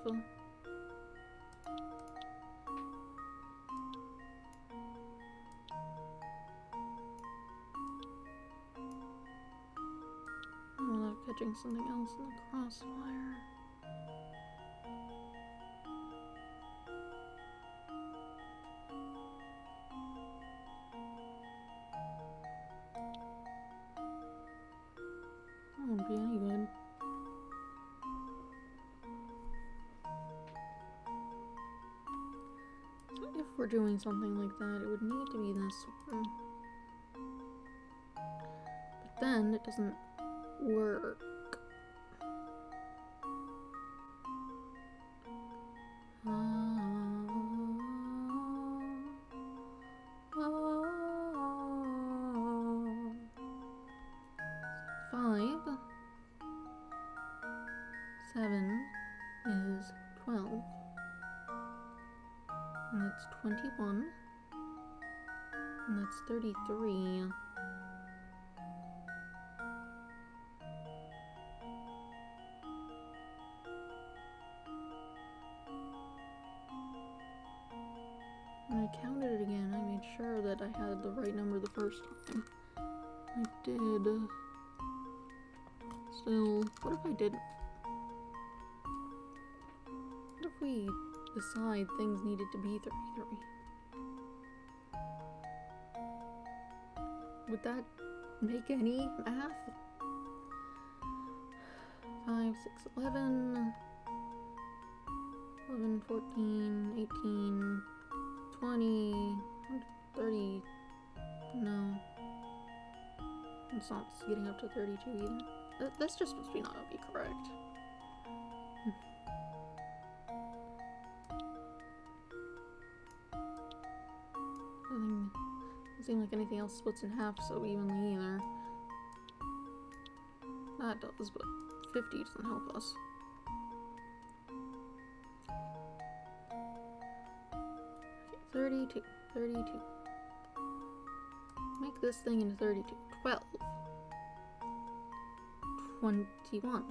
I'm catching something else in the crossfire. That won't be any good. So if we're doing something like that, it would need to be this one. But then it doesn't work. Five. 7 is 12. And that's 21. And that's 33. And I counted it again. I made sure that I had the right number the first time. I did. Still, what if I didn't? What if we decide things needed to be 33? Would that make any math? 5, 6, 11, 11, 14, 18, 20, 30, no. It's not getting up to 32 either. That's just supposed to be not be correct. Doesn't seem like anything else splits in half so evenly either. That does, but 50 doesn't help us. Okay, 32. Make this thing into 32. 12. 21.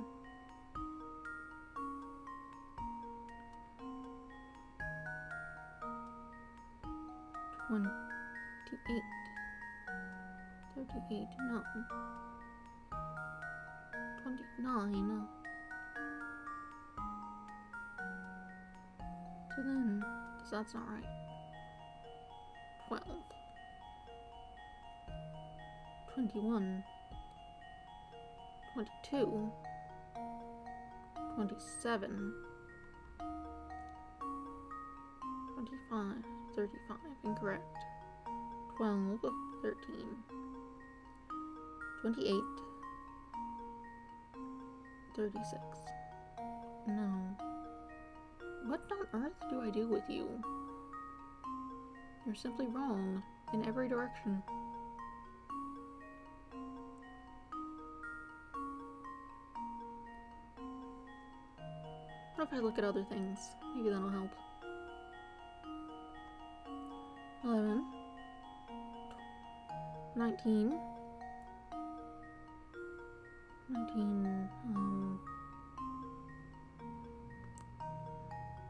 28. 38, no. 29. So then, because that's not right. 12. 21. 22. 27. 25. 35. Incorrect. 12. 13. 28. 36. No. What on earth do I do with you? You're simply wrong in every direction. What if I look at other things? Maybe that'll help. 11. 19.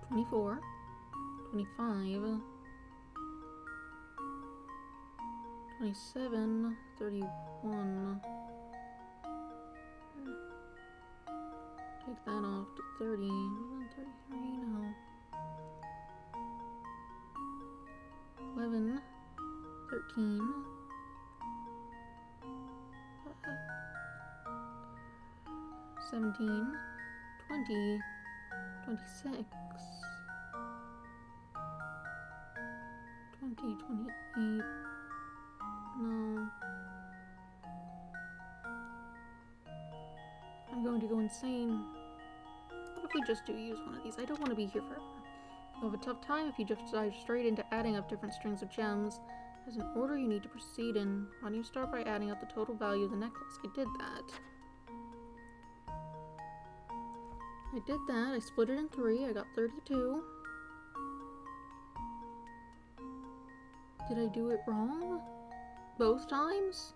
24. 25. 27. 31. Take that off to 30. 33, no. 11. 13. 17, 20, 26, 20, 28, no. I'm going to go insane. What if we just do use one of these? I don't want to be here forever. You'll have a tough time if you just dive straight into adding up different strings of gems. There's an order you need to proceed in. Why don't you start by adding up the total value of the necklace? I did that. I split it in 3. I got 32. Did I do it wrong? Both times?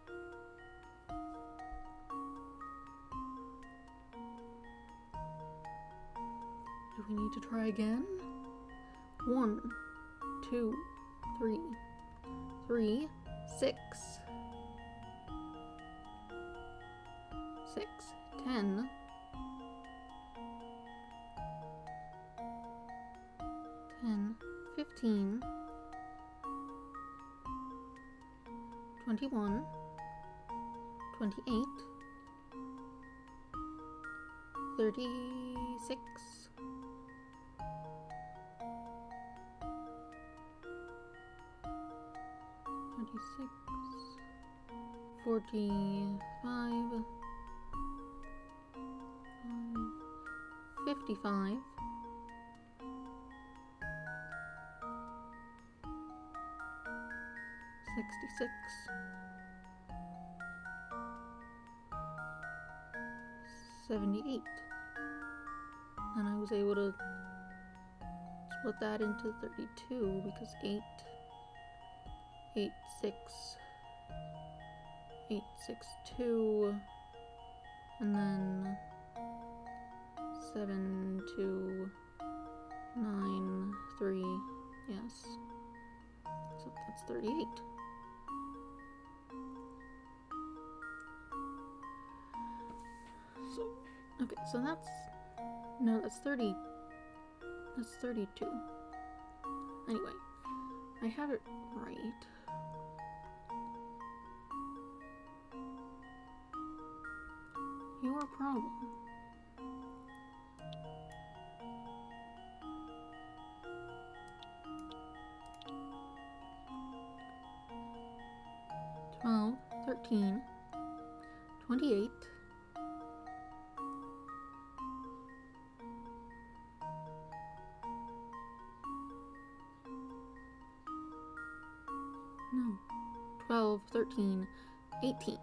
Do we need to try again? 1, 2, 3, 3, 6, 6, 10, 10, 15, 21, 28, 36, 26, 45, 55, 66, 78, and I was able to split that into 32 because 8, 8, 6, 8, 6, 2, and then 7, 2, 9, 3, yes, so that's 38. So, okay, so that's, no, that's 30, that's 32. Anyway, I have it right. Your problem. $12, $13, $28, no, 12, 13, 18,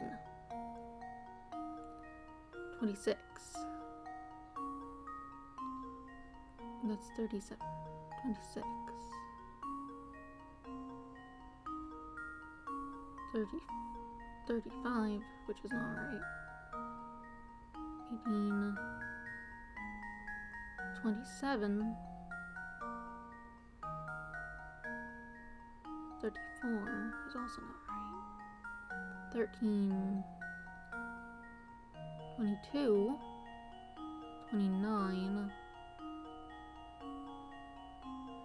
26, that's 37, 26, 30, 35, which is not right, 18, 27, 34 is also not right, 13, 22, 29,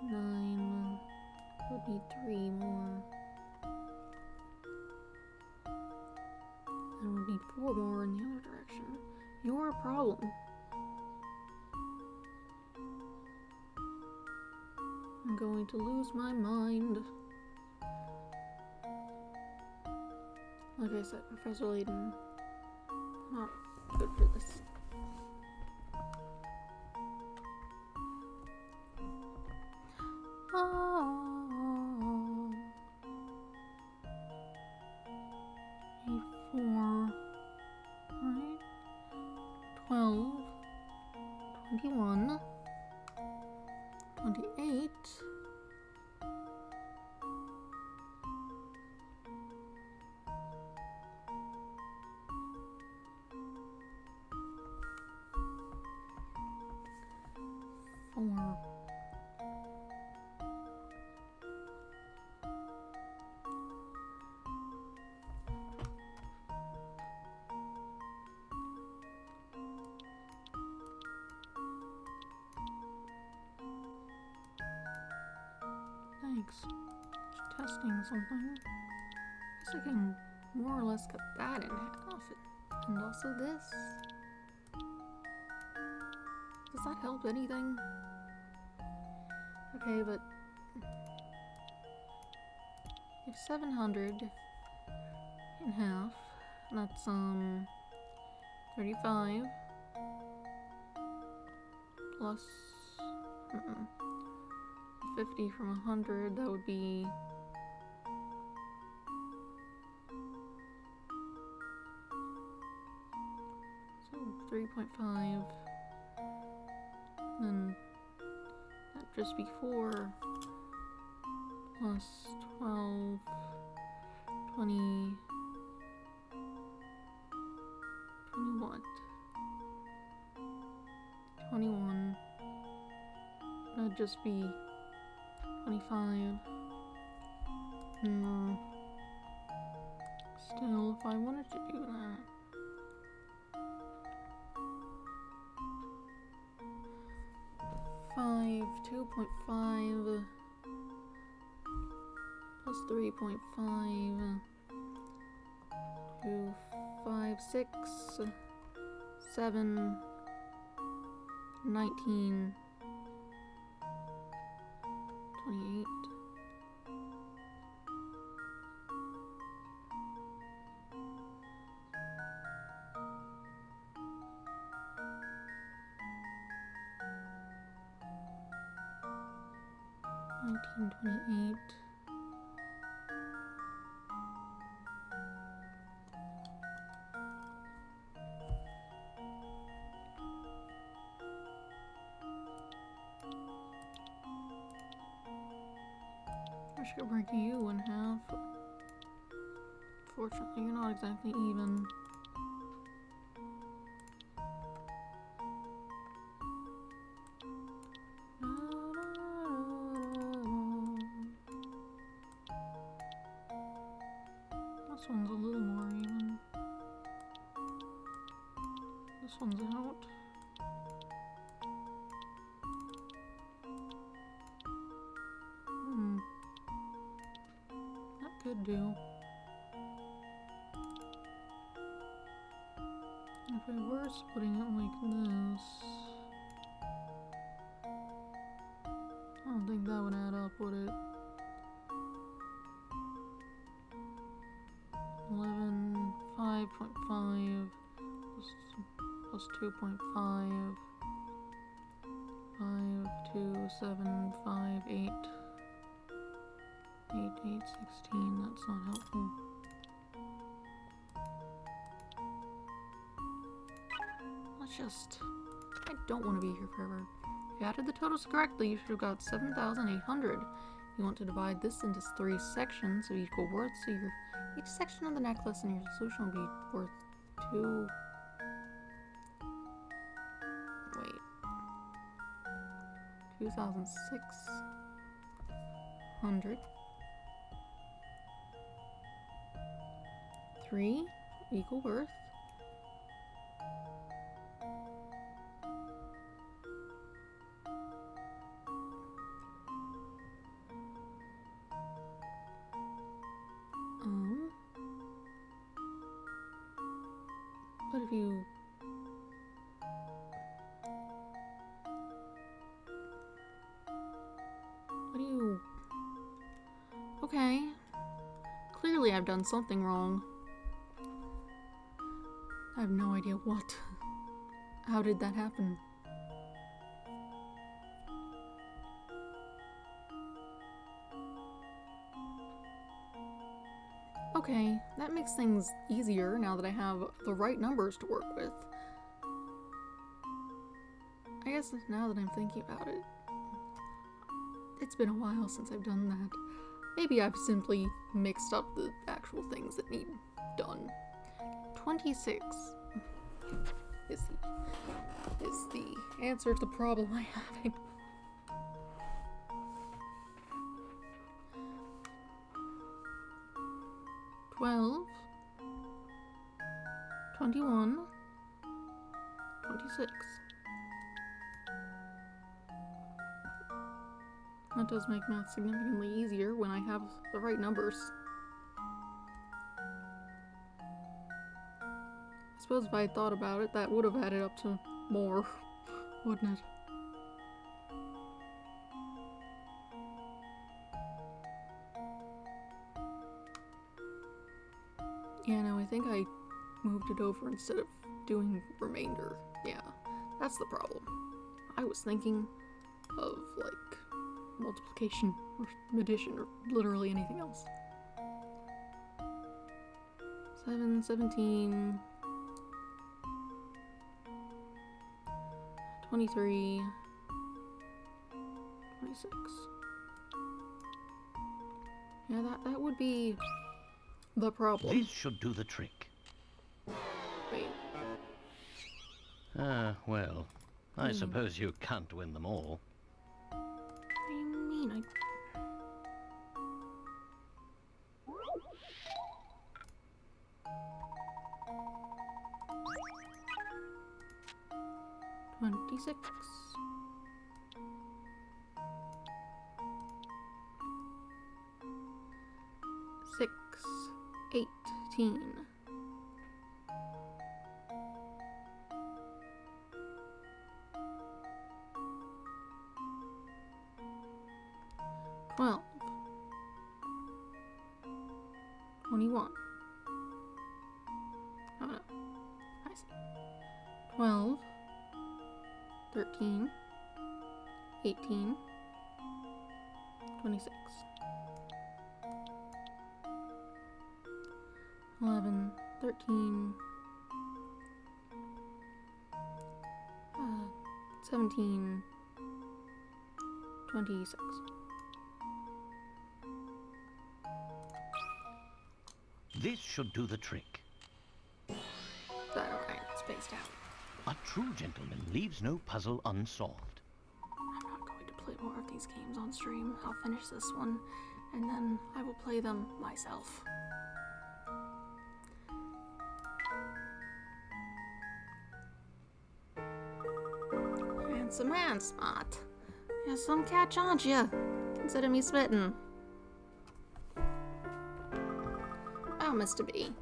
9, would need 3 more, and would need 4 more in the other direction. Your problem. I'm going to lose my mind. Like I said, Professor Layton, not good for this. A4, right? 12, 21, 28, 4. Thanks. Just testing something. Guess I can more or less cut that in half. And also this. Does that help anything? Okay, but if 700 in half, that's 35 plus 50 from 100, that would be so 3.5, then that'd just be 4 plus 12, 20, 20 what? 21. That'd just be 25. No. Still, if I wanted to do that. Five, 2.5 plus 3.5 2, 5, 6, 7, 19, 28. I should break you in half. Fortunately, you're not exactly even. This one's a little more even. This one's out. That could do. If I were splitting it like this, I don't think that would add up, would it? 11, 5.5 plus 2.5, 5, 2, 7, 5, 8, 8, 8, 16, that's not helpful. Let's just, I don't want to be here forever. If you added the totals correctly, you should have got 7,800. You want to divide this into 3 sections of equal worth, so each section of the necklace and your solution will be worth 2. Wait. 2,600. 3 equal worth. But if you okay. Clearly I've done something wrong. I have no idea what. How did that happen? Okay, that makes things easier now that I have the right numbers to work with. I guess now that I'm thinking about it, it's been a while since I've done that. Maybe I've simply mixed up the actual things that need done. 26 is the answer to the problem I'm having. $12, 21, 26. That does make math significantly easier when I have the right numbers. I suppose if I had thought about it, that would have added up to more. wouldn't it? Yeah, no, I think I moved it over instead of doing remainder. Yeah, that's the problem. I was thinking of, like, multiplication or addition or literally anything else. 7, 17, 23, 26. Yeah, that would be the problem. This should do the trick. Wait. Well, I suppose you can't win them all. What do you mean? 26. 6, 18. 12. 21. Oh no. I see. 12. 13. 18. 26. 11. 13. 17. 26. This should do the trick. That alright, spaced out. A true gentleman leaves no puzzle unsolved. I'm not going to play more of these games on stream. I'll finish this one, and then I will play them myself. Handsome man, Spot. You're some catch, aren't you? Consider me smitten. Oh, Mr. B.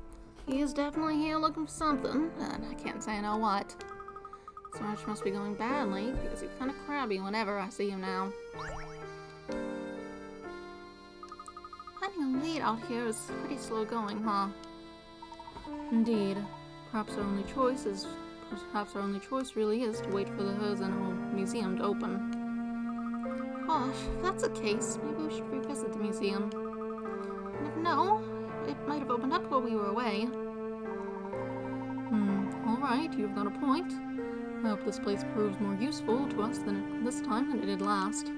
He is definitely here looking for something, and I can't say I know what. Search must be going badly, because he's kind of crabby whenever I see him now. Finding a lead out here is pretty slow going, huh? Indeed. Perhaps our only choice really is to wait for the Herzen Museum to open. Gosh, if that's the case, maybe we should revisit the museum. And if no, it might have opened up while we were away. Alright, you've got a point. I hope this place proves more useful to us this time than it did last.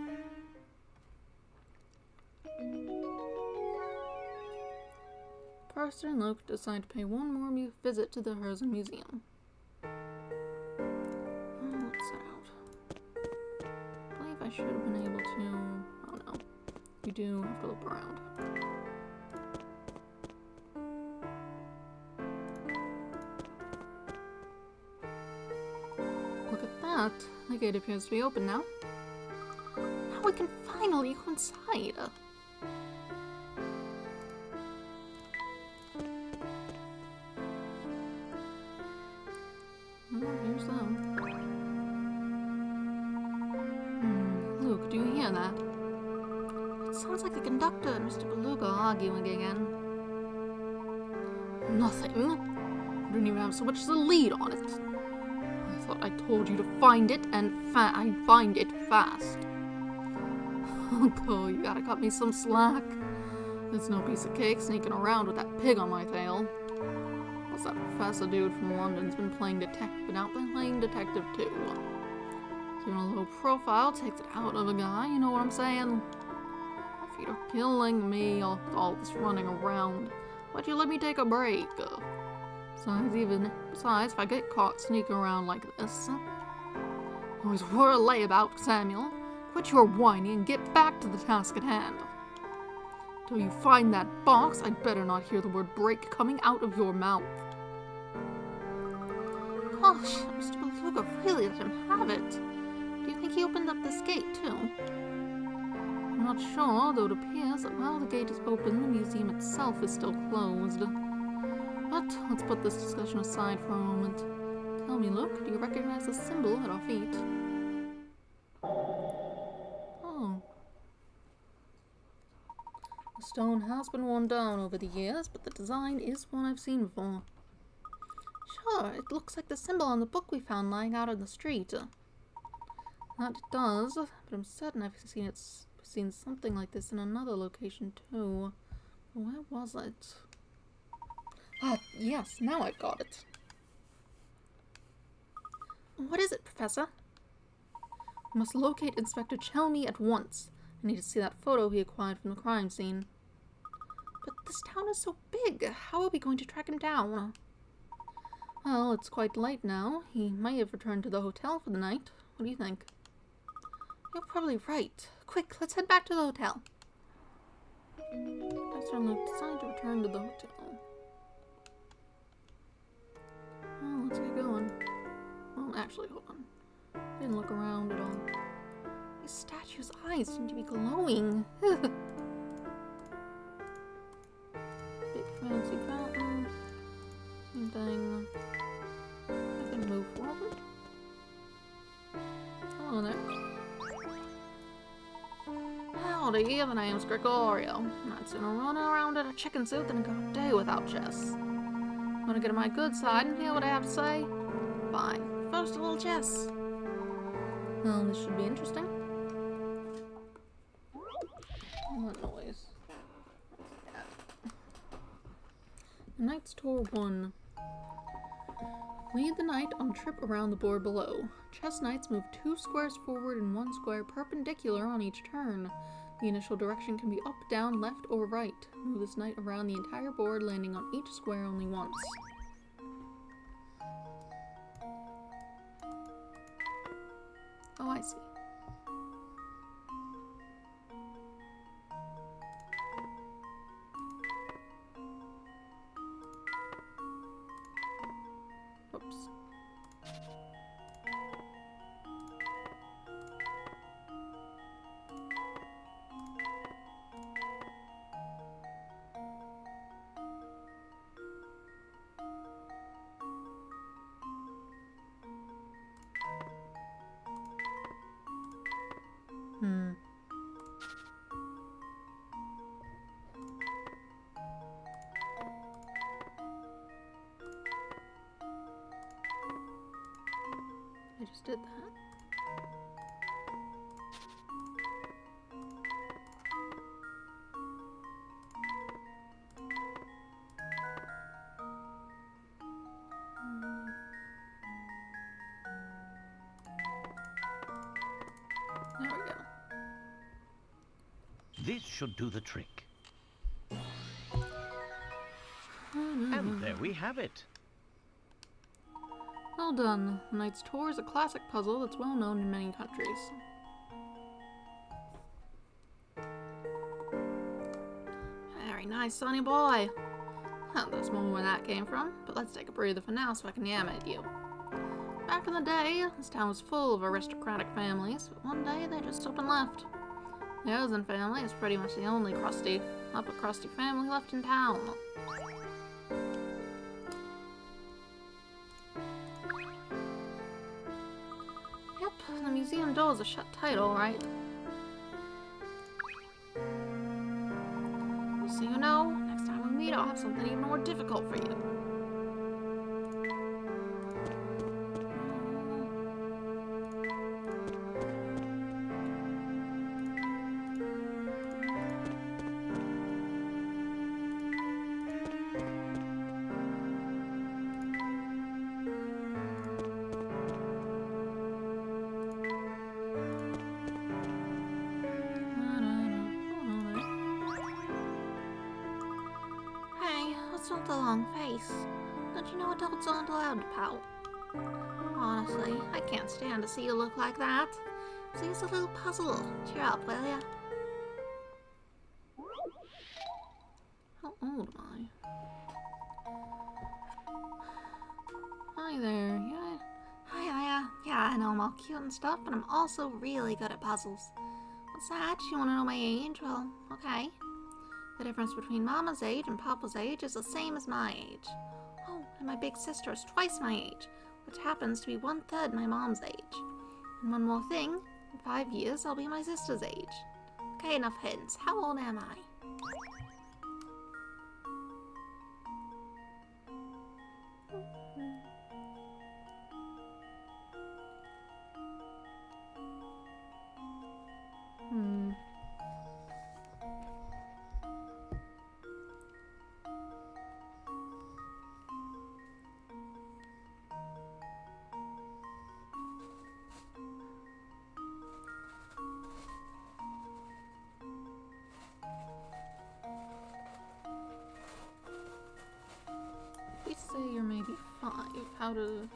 Carster and Luke decide to pay one more visit to the Herzen Museum. Let's set out. I believe I should have been able to... Oh no. You do have to look around. Look at that. The gate appears to be open now. Now we can finally go inside. Here's them. Luke, do you hear that? It sounds like the conductor and Mr. Beluga arguing again. Nothing. I don't even have so much as a lead on it. I thought I told you to find it, and I find it fast. Uncle, you gotta cut me some slack. It's no piece of cake sneaking around with that pig on my tail. Plus that professor dude from London's been playing detective too. Doing a low profile takes it out of a guy, you know what I'm saying? My feet are killing me, all this running around. Why'd you let me take a break? Besides, if I get caught sneaking around like this, always were a layabout, Samuel. Quit your whining and get back to the task at hand. Till you find that box, I'd better not hear the word break coming out of your mouth. Gosh, Mr. Beluga really let him have it. Do you think he opened up this gate, too? I'm not sure, though it appears that while the gate is open, the museum itself is still closed. But let's put this discussion aside for a moment. Tell me, look, do you recognize the symbol at our feet? Oh. The stone has been worn down over the years, but the design is one I've seen before. Sure, it looks like the symbol on the book we found lying out on the street. That it does, but I'm certain I've seen something like this in another location too. Where was it? Ah, yes, now I've got it. What is it, Professor? We must locate Inspector Chelmy at once. I need to see that photo he acquired from the crime scene. But this town is so big. How are we going to track him down? Well, it's quite late now. He might have returned to the hotel for the night. What do you think? You're probably right. Quick, let's head back to the hotel. Professor Luke decided to return to the hotel. Well, let's get going. Well, actually, hold on. I didn't look around at all. These statue's eyes seem to be glowing. Big fancy fountain. Same thing. I can move forward. Hello there. Howdy, the name's Gregorio. I'd sooner run around in a chicken suit than go a day without chess. Wanna get on my good side and hear what I have to say? Fine. First, a little chess. Well, this should be interesting. What noise? Knight's Tour 1. Lead the knight on trip around the board below. Chess knights move 2 squares forward and 1 square perpendicular on each turn. The initial direction can be up, down, left, or right. Move this knight around the entire board, landing on each square only once. Oh, I see. Oops. I just did that. There we go. This should do the trick. And there we have it. Well done. The Knight's Tour is a classic puzzle that's well known in many countries. Very nice, sonny boy. There's more where that came from, but let's take a breather for now so I can yam at you. Back in the day, this town was full of aristocratic families, but one day they just up and left. The Ozen family is pretty much the only upper crusty family left in town. Yep, the museum doors are shut tight, alright. So you know, next time we meet I'll have something even more difficult for you. What's with the long face? Don't you know adults aren't allowed to pout? Honestly, I can't stand to see you look like that. See, it's a little puzzle. Cheer up, will ya? How old am I? Hi there, yeah. Hi there. Yeah, I know I'm all cute and stuff, but I'm also really good at puzzles. What's that? You want to know my age? Well, okay. The difference between Mama's age and Papa's age is the same as my age. Oh, and my big sister is twice my age. which happens to be 1/3 my mom's age. And one more thing, in 5 years I'll be my sister's age. Okay, enough hints. How old am I? We say you're maybe 5. How do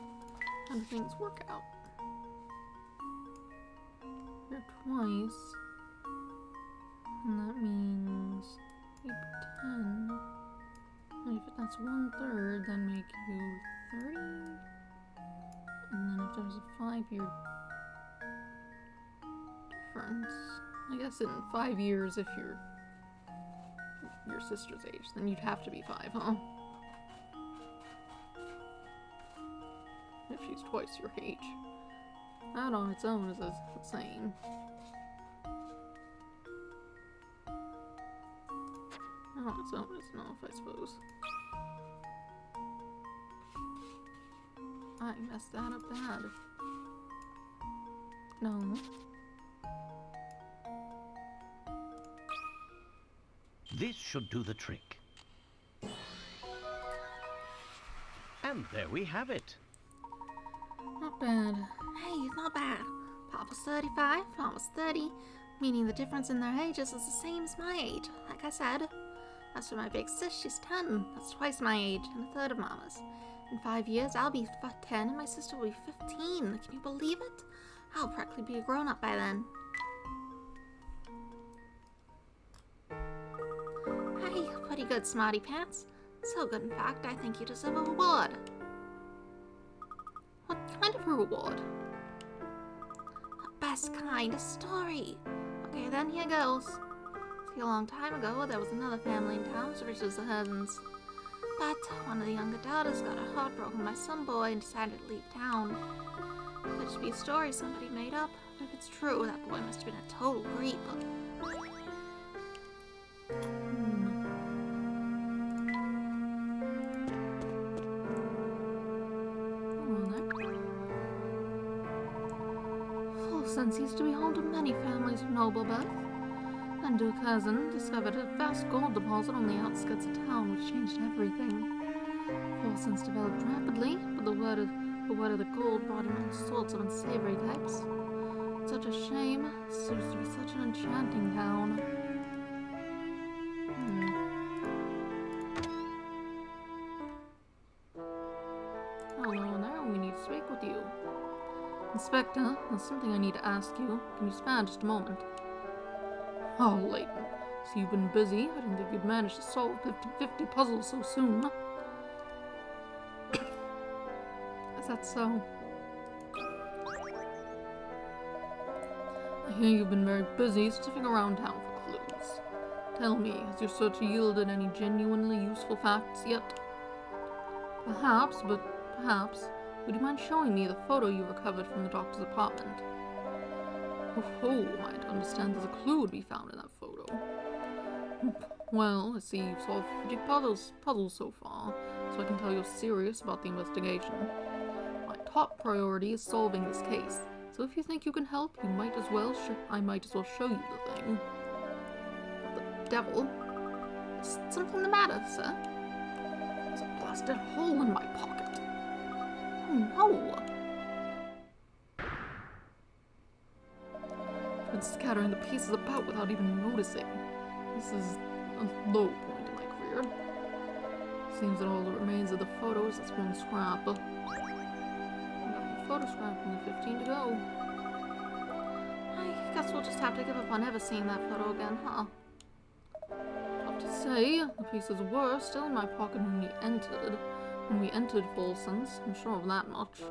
things work out? You're twice. And that means maybe 10. And if that's 1/3, then make you 30. And then if there's a 5-year difference, I guess in 5 years, if you're your sister's age, then you'd have to be 5, huh? If she's twice your age. That on its own is insane. That on its own is enough, I suppose. I messed that up bad. No. This should do the trick. And there we have it. Not bad. Hey, not bad. Papa's 35, Mama's 30, meaning the difference in their ages is the same as my age, like I said. As for my big sis, she's 10. That's twice my age and 1/3 of Mama's. In 5 years, I'll be 10 and my sister will be 15. Can you believe it? I'll practically be a grown-up by then. Hey, pretty good, Smarty Pants. So good, in fact, I think you deserve a reward. What kind of a reward? The best kind of story. Okay, then here goes. See, a long time ago, there was another family in town as rich as the Hudsons. But one of the younger daughters got her heart broken by some boy and decided to leave town. It could just be a story somebody made up. If it's true, that boy must have been a total creep. Fulson seems to be home to many families of noble birth. And a cousin discovered a vast gold deposit on the outskirts of town, which changed everything. Fulson's developed rapidly, but the word of the gold brought in all sorts of unsavory types. It's such a shame. It seems to be such an enchanting town. Hello there, we need to speak with you. Inspector, there's something I need to ask you. Can you spare just a moment? Oh, Layton. So you've been busy. I didn't think you'd manage to solve 50 puzzles so soon. Is that so? I hear you've been very busy sniffing around town for clues. Tell me, has your search yielded any genuinely useful facts yet? Perhaps, would you mind showing me the photo you recovered from the doctor's apartment? Oh, I understand there's a clue to be found in that photo. Well, I see you've solved 50 puzzles so far, so I can tell you're serious about the investigation. My top priority is solving this case, so if you think you can help, I might as well show you the thing. What the devil? Is something the matter, sir? There's a blasted hole in my pocket. Oh no! Been scattering the pieces about without even noticing. This is a low point in my career. Seems that all that remains of the photos is one scrap. I've got the photo scrap, only 15 to go. I guess we'll just have to give up on ever seeing that photo again, huh? Tough to say. The pieces were still in my pocket when we entered Folson's. I'm sure of that much.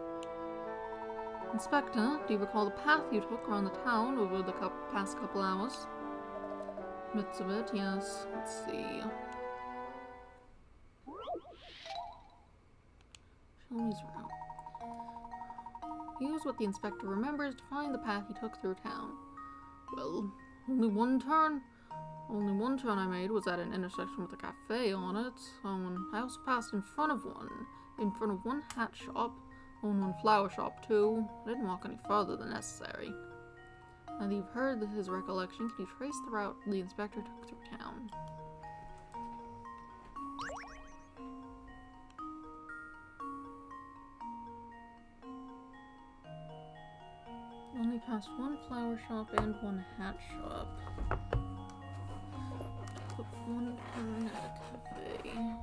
Inspector, do you recall the path you took around the town over the past couple hours? Bits of it, yes. Let's see. Show me his route. Use what the inspector remembers to find the path he took through town. Well, only one turn I made was at an intersection with a cafe on it. And I also passed in front of one hat shop, one flower shop too. I didn't walk any further than necessary. Now that you've heard his recollection, can you trace the route the inspector took through town? Only passed one flower shop and one hat shop. Put one turn at a cafe.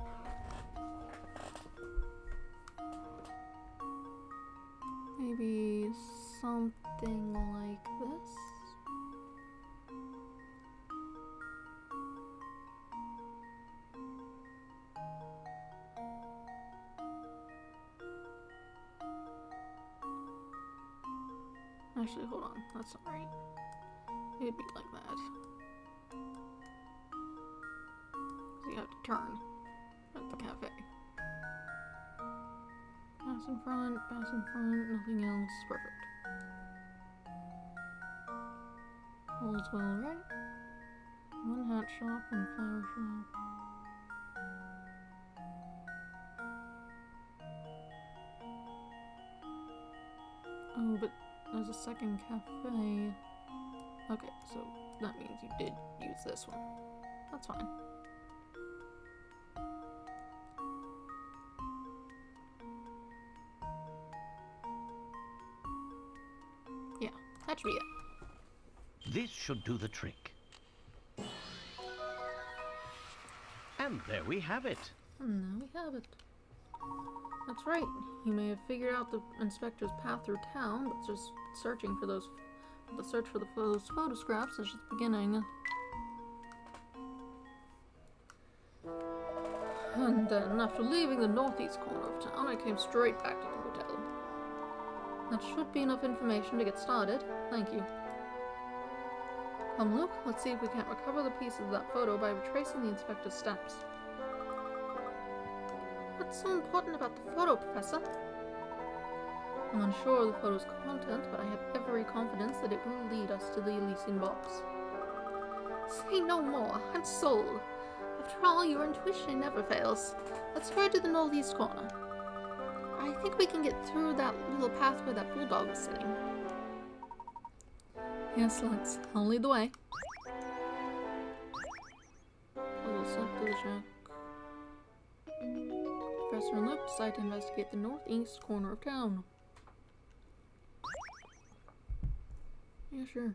Maybe something like this? Actually, hold on. That's not right. It'd be like that. So you have to turn at the cafe. Pass in front, nothing else. Perfect. All's well, right? One hat shop, one flower shop. Oh, but there's a second cafe. Okay, so that means you did use this one. That's fine. Yeah, that should be it. This should do the trick. And there we have it. And now we have it. That's right. You may have figured out the inspector's path through town, but just searching for those. The search for those photographs is just beginning. And then, after leaving the northeast corner of town, I came straight back to the hotel. That should be enough information to get started. Thank you. Come, Luke. Let's see if we can't recover the pieces of that photo by retracing the inspector's steps. What's so important about the photo, Professor? I'm unsure of the photo's content, but I have every confidence that it will lead us to the Elysian box. Say no more. I'm sold. After all, your intuition never fails. Let's hurry to the northeast corner. I think we can get through that little path where that bulldog was sitting. Yes, let's. I'll lead the way. Puzzle sent to the shack. Professor and Luke decide to investigate the northeast corner of town. Yeah, sure.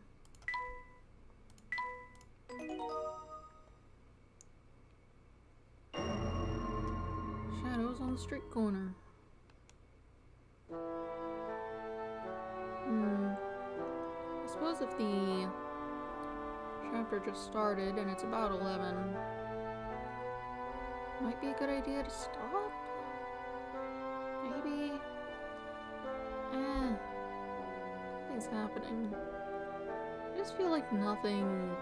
Shadows on the street corner. I suppose if the chapter just started and it's about 11, might be a good idea to stop? Maybe? Nothing's happening. I just feel like nothing...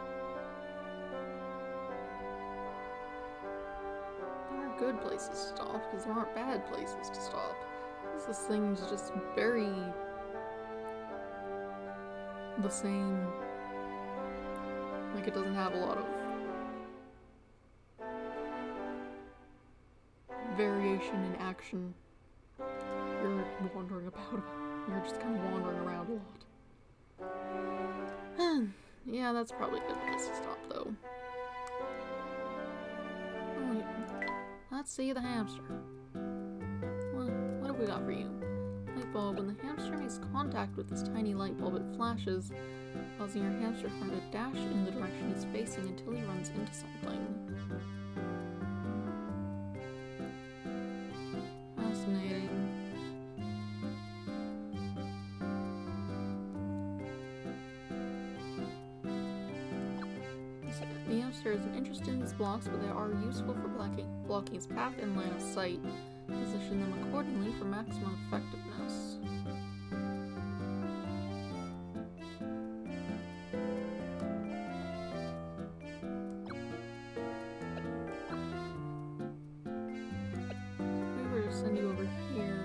There are good places to stop, because there aren't bad places to stop. This thing's just very... the same. Like, it doesn't have a lot of variation in action. You're wandering about. You're just kind of wandering around a lot. Yeah, that's probably a good place to stop, though. Oh, yeah. Let's see the hamster. Well, what have we got for you? Light bulb. When the hamster makes contact with this tiny light bulb, it flashes, causing your hamster friend to dash in the direction he's facing until he runs into something. Fascinating. The hamster isn't interested in these blocks, but they are useful for blocking his path and line of sight. Position them accordingly for maximum effectiveness. If we were to send you over here,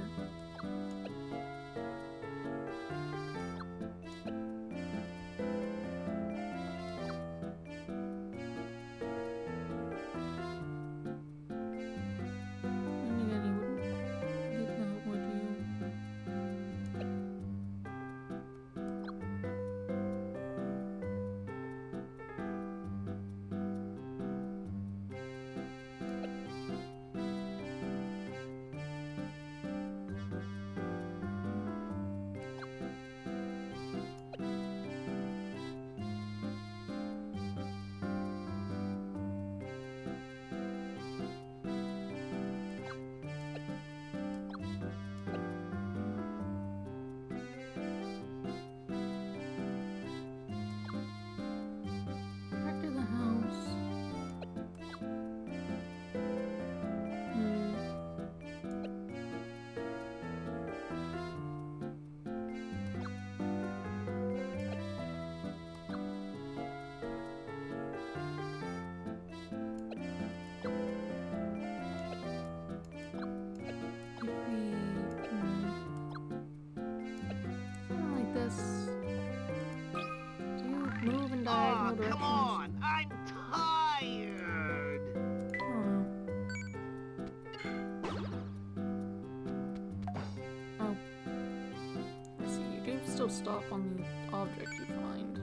also stop on the object you find.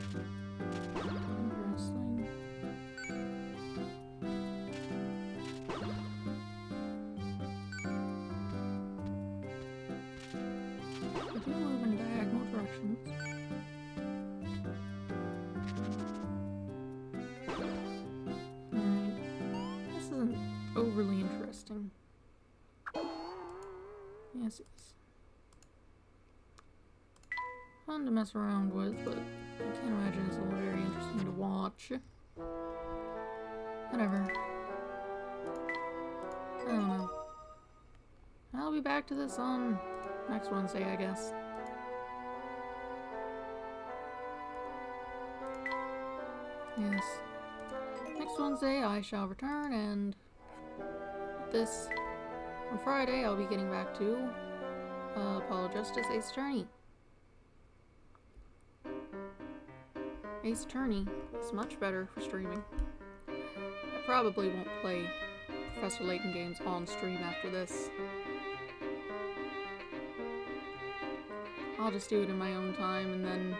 Interesting. I do move in diagonal directions. Alright. This isn't overly interesting. Yes, yes. Fun to mess around with, but I can't imagine it's all very interesting to watch. Whatever. I don't know. I'll be back to this on next Wednesday, I guess. Yes. Next Wednesday I shall return, and this on Friday I'll be getting back to Apollo Justice Ace Attorney. Ace Attorney is much better for streaming. I probably won't play Professor Layton games on stream after this. I'll just do it in my own time, and then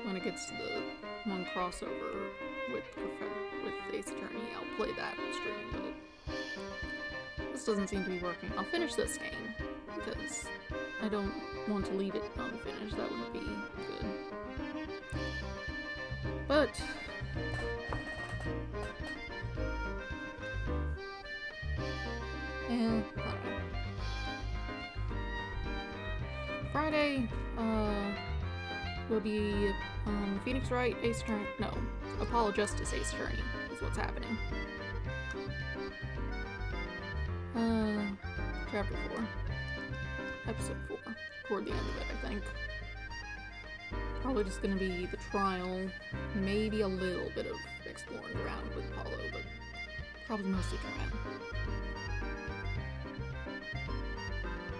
when it gets to the one crossover with Ace Attorney, I'll play that on stream, but this doesn't seem to be working. I'll finish this game, because I don't want to leave it unfinished. That wouldn't be good. But yeah, I don't know. Friday, will be Phoenix Wright Ace Attorney. No, Apollo Justice Ace Attorney is what's happening. Chapter 4, Episode 4, toward the end of it, I think. Probably just gonna be the trial, maybe a little bit of exploring around with Apollo, but probably mostly trial.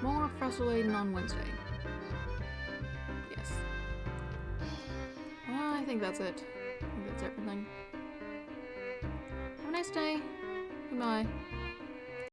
More Professor Layton on Wednesday. Yes. I think that's it. I think that's everything. Have a nice day. Goodbye.